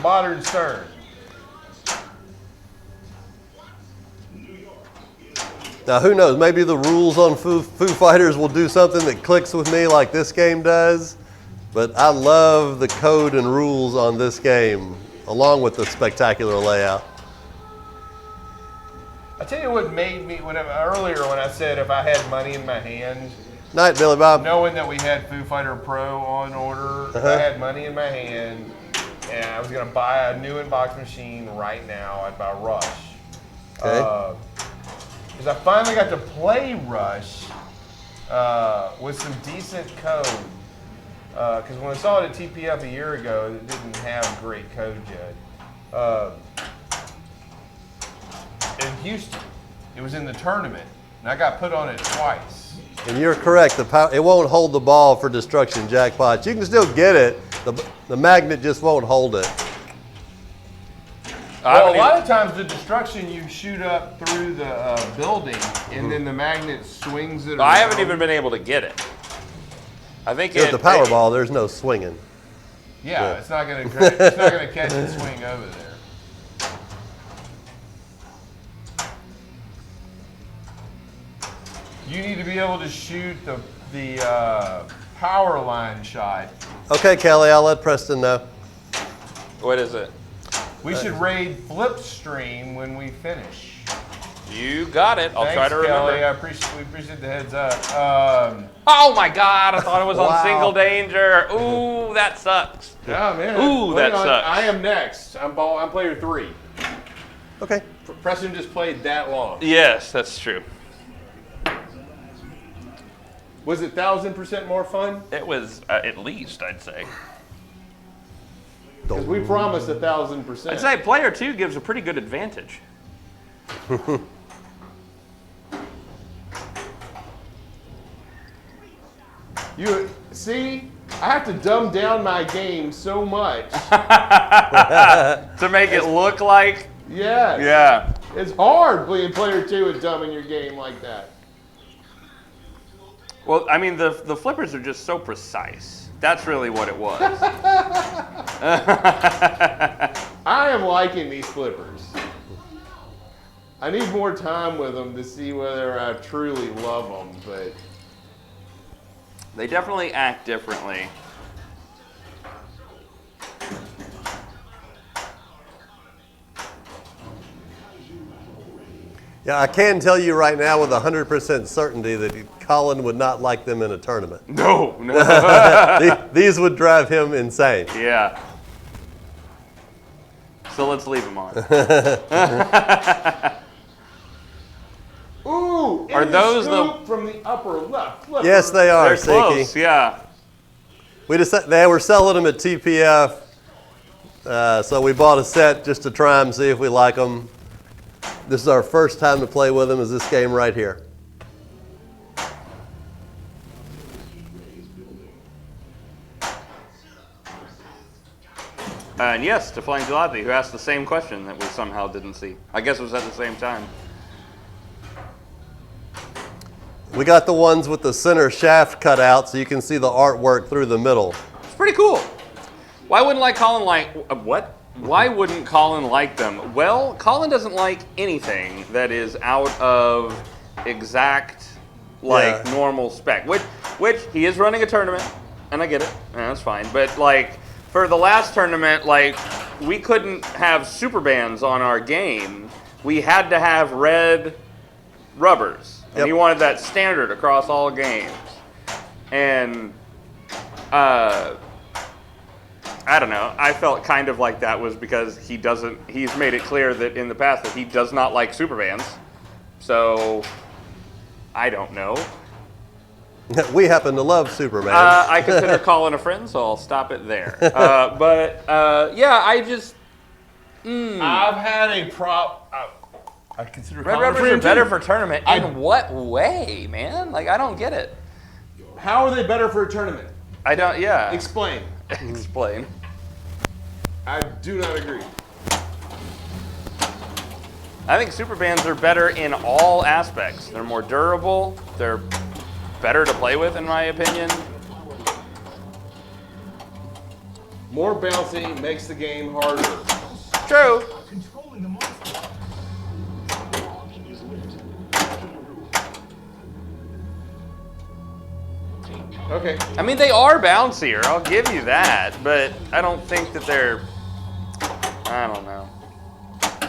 Modern Stern. Now, who knows? Maybe the rules on Foo Fighters will do something that clicks with me like this game does. But I love the code and rules on this game, along with the spectacular layout. I tell you what made me, earlier when I said if I had money in my hand, Night, Billy Bob. knowing that we had Foo Fighter Pro on order, if I had money in my hand and I was going to buy a new in-box machine right now, I'd buy Rush. Okay. Because I finally got to play Rush with some decent code. Because when I saw it at TPF a year ago, it didn't have great code yet. In Houston, it was in the tournament, and I got put on it twice. And you're correct. It won't hold the ball for destruction jackpots. You can still get it. The magnet just won't hold it. Well, a lot of times the destruction, you shoot up through the building, and then the magnet swings it. I haven't even been able to get it. I think With the Powerball, there's no swinging. Yeah, it's not gonna catch and swing over there. You need to be able to shoot the power line shot. Okay, Kelly, I'll let Preston know. What is it? We should raid Flipstream when we finish. You got it. I'll Thanks, try to remember. Kelly. We appreciate the heads up. Oh my God! I thought it was Wow. on single danger. Ooh, that sucks. Oh man. Ooh, that sucks. I am next. I'm player 3. Okay. Preston just played that long. Yes, that's true. Was it 1000% more fun? It was at least, I'd say. Because we promised 1000%. I'd say player 2 gives a pretty good advantage. You see, I have to dumb down my game so much. To make it look like. Yes. Yeah. It's hard playing player 2 and dumbing your game like that. Well, I mean, the flippers are just so precise. That's really what it was. I am liking these flippers. I need more time with them to see whether I truly love them, but They definitely act differently. Yeah, I can tell you right now with 100% certainty that Colin would not like them in a tournament. No. These would drive him insane. Yeah. So let's leave them on. ooh! Are in those scoop from the upper left flipper. Yes, they are, They're close, Siki. yeah. They were selling them at TPF, so we bought a set just to try them, see if we like them. This is our first time to play with them, is this game right here. And yes, to Flying Jalopy, who asked the same question that we somehow didn't see. I guess it was at the same time. We got the ones with the center shaft cut out so you can see the artwork through the middle. It's pretty cool. Why wouldn't Colin like what? Why wouldn't Colin like them? Well, Colin doesn't like anything that is out of exact normal spec. Which he is running a tournament, and I get it. Yeah, that's fine. But like for the last tournament, like we couldn't have super bands on our game. We had to have red rubbers. And Yep. he wanted that standard across all games. And I don't know. I felt kind of like that was because he's made it clear that in the past that he does not like super bands. So I don't know. We happen to love Superman. I consider Colin a friend, so I'll stop it there. Yeah, I just I've had a I consider red Colin a rubbers friend are better too. for tournament. In what way, man? Like I don't get it. How are they better for a tournament? I don't. Yeah. Explain. Explain. I do not agree. I think super bands are better in all aspects. They're more durable. They're better to play with, in my opinion. More bouncy makes the game harder. True. Controlling the monster. Is lit. Okay. I mean, they are bouncier. I'll give you that, but I don't think that they're. I don't know.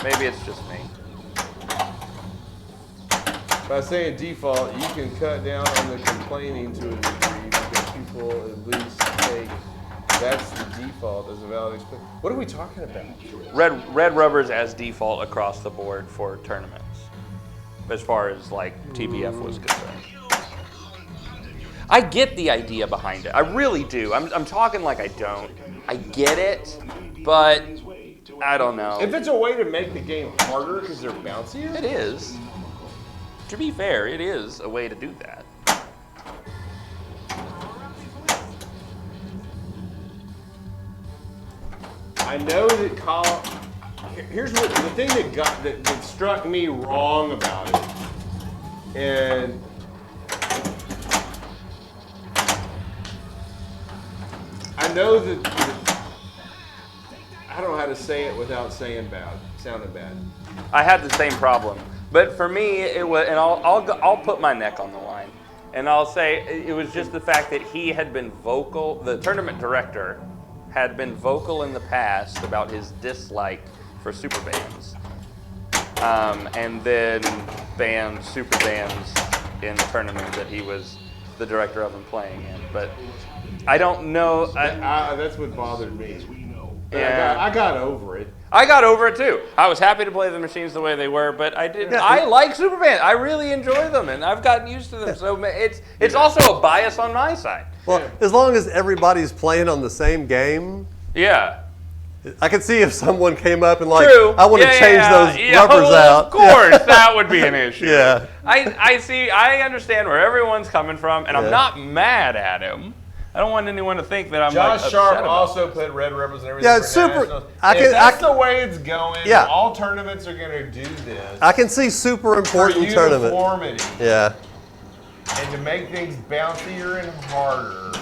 Maybe it's just me. By saying default, you can cut down on the complaining to a degree because people at least take that's the default as a valid explanation. What are we talking about? Red rubbers as default across the board for tournaments, as far as like TBF was concerned. I get the idea behind it. I really do. I'm talking like I don't. I get it, but I don't know. If it's a way to make the game harder because they're bouncier, It is. To be fair, it is a way to do that. I know that Colin. Here's what the thing that struck me wrong about it, and I know that I don't know how to say it without sounding bad. I had the same problem, but for me, it was, and I'll put my neck on the line, and I'll say it was just the fact that he had been vocal. The tournament director had been vocal in the past about his dislike for super bands, and then banned super bands in the tournament that he was the director of and playing in. But I don't know. That's what bothered me. Yeah. I got over it. I got over it too. I was happy to play the machines the way they were, but I didn't. Yeah. I like super bands. I really enjoy them, and I've gotten used to them. So it's also a bias on my side. Well, as long as everybody's playing on the same game, Yeah. I could see if someone came up and like, True. I want to change those rubbers well, out. Of course, that would be an issue. Yeah. I see. I understand where everyone's coming from, and I'm Yeah. not mad at him. I don't want anyone to think that I'm Josh like, Sharp upset about also this. put red rubbers and everything. Yeah, for it's super- nationals. I If can- that's the way it's going. Yeah. All tournaments are going to do this. I can see super for important tournament. uniformity Yeah. and to make things bouncier and harder.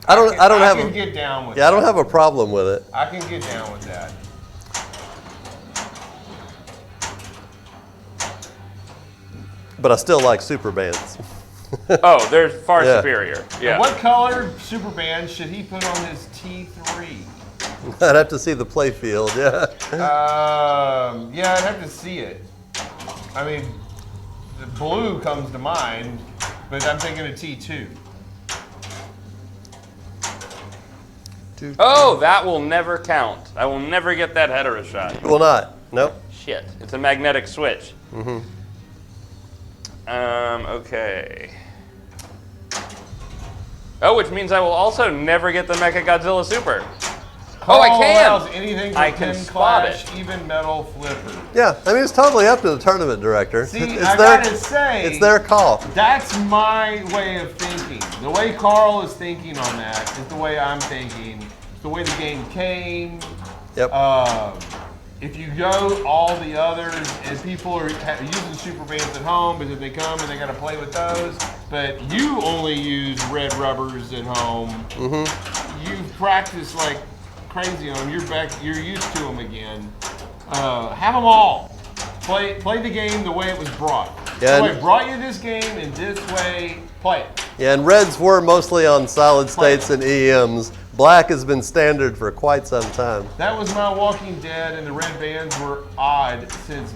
I don't have I can a, get down with yeah, I that. don't have a problem with it. I can get down with that. But I still like super bands. Oh, they're far Yeah. superior. Yeah. What color super band should he put on his T3? I'd have to see the play field, yeah. Yeah, I'd have to see it. I mean, the blue comes to mind, but I'm thinking of T2. Oh, that will never count. I will never get that hetero shot. Will not. Nope. Shit. It's a magnetic switch. Mm-hmm. Okay. Oh, which means I will also never get the Mecha Godzilla Super. Oh, I Allows can! anything from I can pin spot clash, it. even metal flipper. Yeah, I mean, it's totally up to the tournament director. See, it's I their, gotta say, it's their call. that's my way of thinking. The way Carl is thinking on that is the way I'm thinking. It's the way the game came. Yep. If you go all the others, and people are using super bands at home because they come and they got to play with those, but you only use red rubbers at home. Mm-hmm. You've practiced like crazy on them. You're used to them again. Have them all. Play the game the way it was brought. Yeah, So I brought you this game in this way. Play it. Yeah, and reds were mostly on solid states and EMs. Black has been standard for quite some time. That was my Walking Dead, and the red bands were odd since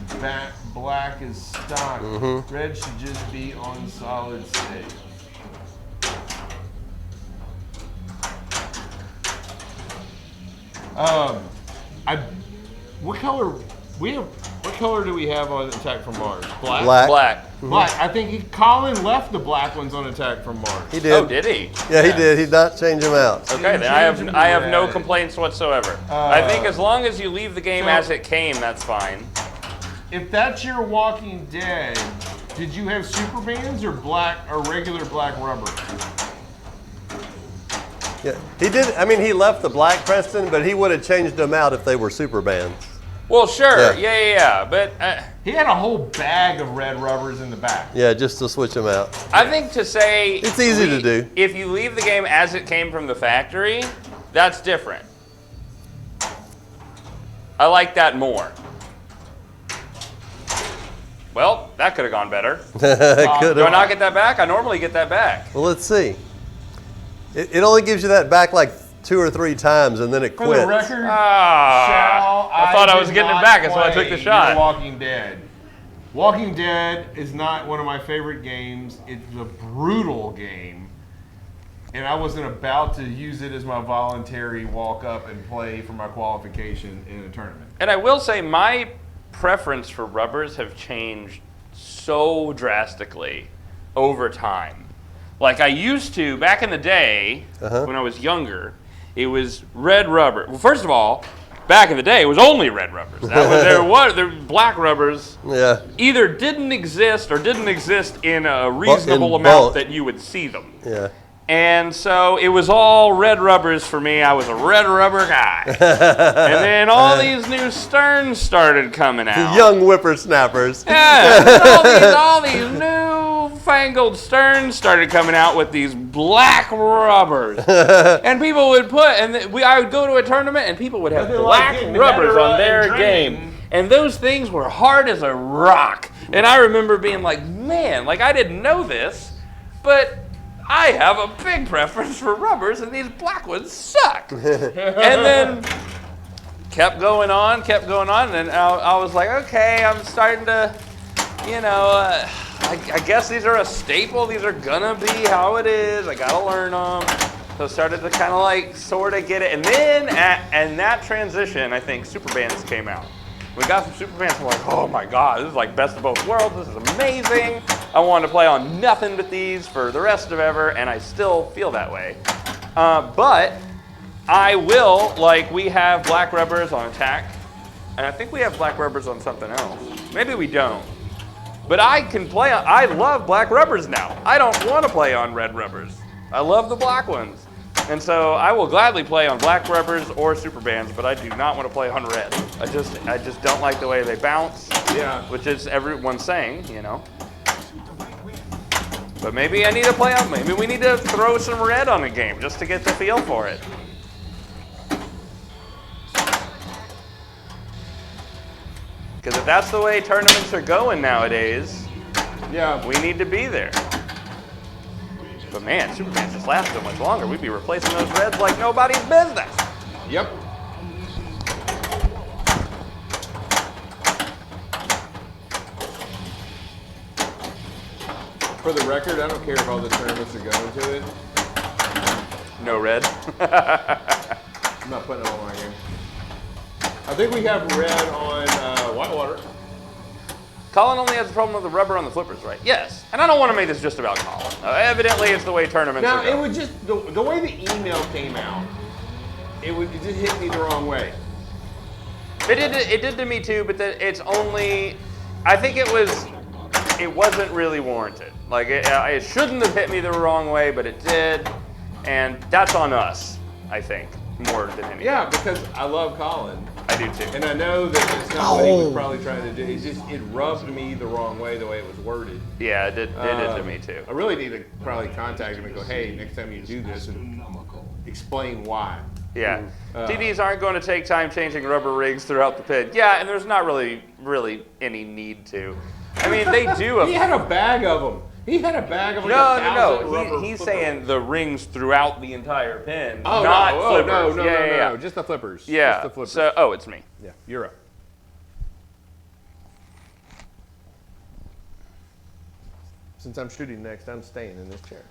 black is stock. Mm-hmm. Red should just be on solid state. What color do we have on Attack from Mars? Black. Black. Black. I think Colin left the black ones on Attack from Mars. He did. Oh, did he? Yeah, he did. He did not change them out. Okay, then I have no complaints whatsoever. I think as long as you leave the game so- as it came, that's fine. If that's your Walking Dead, did you have super bands or regular black rubber? Yeah, he did. I mean, he left the black, Preston, but he would have changed them out if they were super bands. Well, sure. Yeah. Yeah. But He had a whole bag of red rubbers in the back. Yeah, just to switch them out. I think to say It's easy to do. If you leave the game as it came from the factory, that's different. I like that more. Well, that could have gone better. Could Do I have. not get that back? I normally get that back. Well, let's see. It only gives you that back like 2 or 3 times, and then it For quits. the record, I thought I was did getting it not back, that's why I play took the shot. your Walking Dead. Walking Dead is not one of my favorite games. It's a brutal game. And I wasn't about to use it as my voluntary walk up and play for my qualification in a tournament. And I will say my preference for rubbers have changed so drastically over time. Like I used to, back in the day, when I was younger, it was red rubber. Well, first of all, back in the day, it was only red rubbers. There were black rubbers Yeah. either didn't exist or didn't exist in a reasonable bulk. amount that you would see them. Yeah. And so it was all red rubbers for me. I was a red rubber guy. And then all these new Sterns started coming out. Young whippersnappers. Yeah, all these newfangled Sterns started coming out with these black rubbers. And people would I would go to a tournament and people would have black rubbers on their game. And those things were hard as a rock. And I remember being like, man, like I didn't know this, but I have a big preference for rubbers and these black ones suck. And then kept going on, and then I was like, okay, I'm starting to, I guess these are a staple. These are gonna be how it is. I gotta learn them. So I started to kind of like sort of get it. And then and that transition, I think Super Bands came out. We got some Super Bands, and we're like, oh my God, this is like best of both worlds. This is amazing. I wanted to play on nothing but these for the rest of ever, and I still feel that way. But I will, like, we have black rubbers on Attack, and I think we have black rubbers on something else. Maybe we don't. But I can play on, I love black rubbers now. I don't want to play on red rubbers. I love the black ones. And so I will gladly play on black rubbers or Super Bands, but I do not want to play on red. I just don't like the way they bounce. Yeah. Which is everyone's saying, But maybe I need to play on, maybe we need to throw some red on a game just to get the feel for it. Because if that's the way tournaments are going nowadays, Yeah. we need to be there. But man, Super Bands just last so much longer. We'd be replacing those reds like nobody's business. Yep. For the record, I don't care if all the tournaments are going to it. No red. I'm not putting it on my game. I think we have red on Whitewater. Colin only has a problem with the rubber on the flippers, right? Yes. And I don't want to make this just about Colin. Evidently, it's the way tournaments Now, are it going. would just, the way the email came out, it just hit me the wrong way. It did to me too, but it's only, I think it wasn't really warranted. Like, it shouldn't have hit me the wrong way, but it did. And that's on us, I think, more than anything. Yeah, because I love Colin. I do too. And I know that it's not what he was probably trying to do. It's just, it rubbed me the wrong way the way it was worded. Yeah, it did to me too. I really need to probably contact him and go, hey, next time you do this, and explain why. Yeah. TDs aren't going to take time changing rubber rigs throughout the pit. Yeah, and there's not really any need to. I mean, they do. He had a bag of them. He had a bag of like No. rubber He's flippers. saying the rings throughout the entire pin, Oh, not no, flippers. no, just the flippers. Yeah. Just the flippers. So, it's me. Yeah, you're up. Since I'm shooting next, I'm staying in this chair.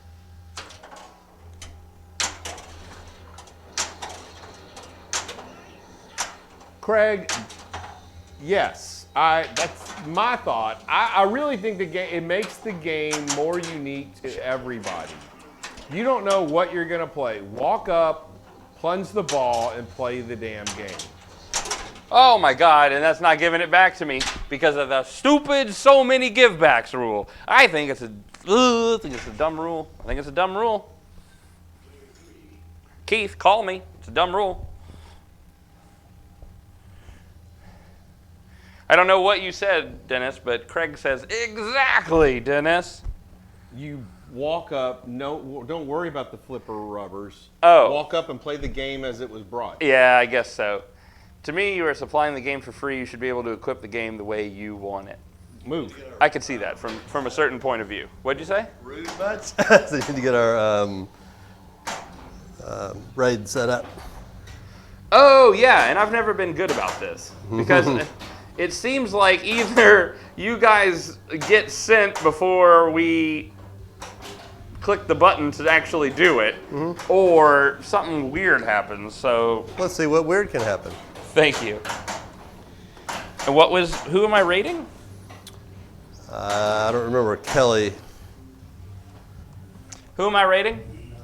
Craig, yes, that's my thought. I really think it makes the game more unique to everybody. You don't know what you're gonna play. Walk up, plunge the ball, and play the damn game. Oh my God, and that's not giving it back to me because of the stupid so many givebacks rule. I think it's a dumb rule. I think it's a dumb rule. Keith, call me. It's a dumb rule. I don't know what you said, Dennis, but Craig says, exactly, Dennis. You walk up, don't worry about the flipper rubbers. Oh. Walk up and play the game as it was brought. Yeah, I guess so. To me, you are supplying the game for free. You should be able to equip the game the way you want it. Move. I could see that from a certain point of view. What'd you say? Rude butts. So you need to get our raid set up. Oh, yeah, and I've never been good about this because it seems like either you guys get sent before we click the button to actually do it, or something weird happens, so Let's see what weird can happen. thank you. And who am I rating? I don't remember Kelly. Who am I rating?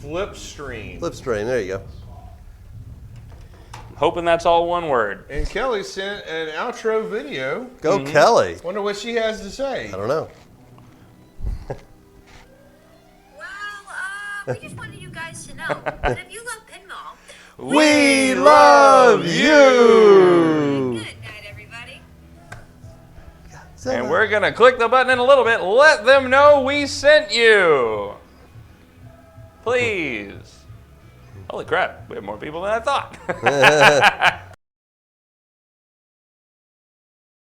Flipstream. Flipstream, there you go. Hoping that's all one word. And Kelly sent an outro video. Go Kelly. Wonder what she has to say. I don't know. Well, we just wanted you guys to know that if you love pinball, We love you! good night, everybody. And we're going to click the button in a little bit. Let them know we sent you. Please. Holy crap, we have more people than I thought.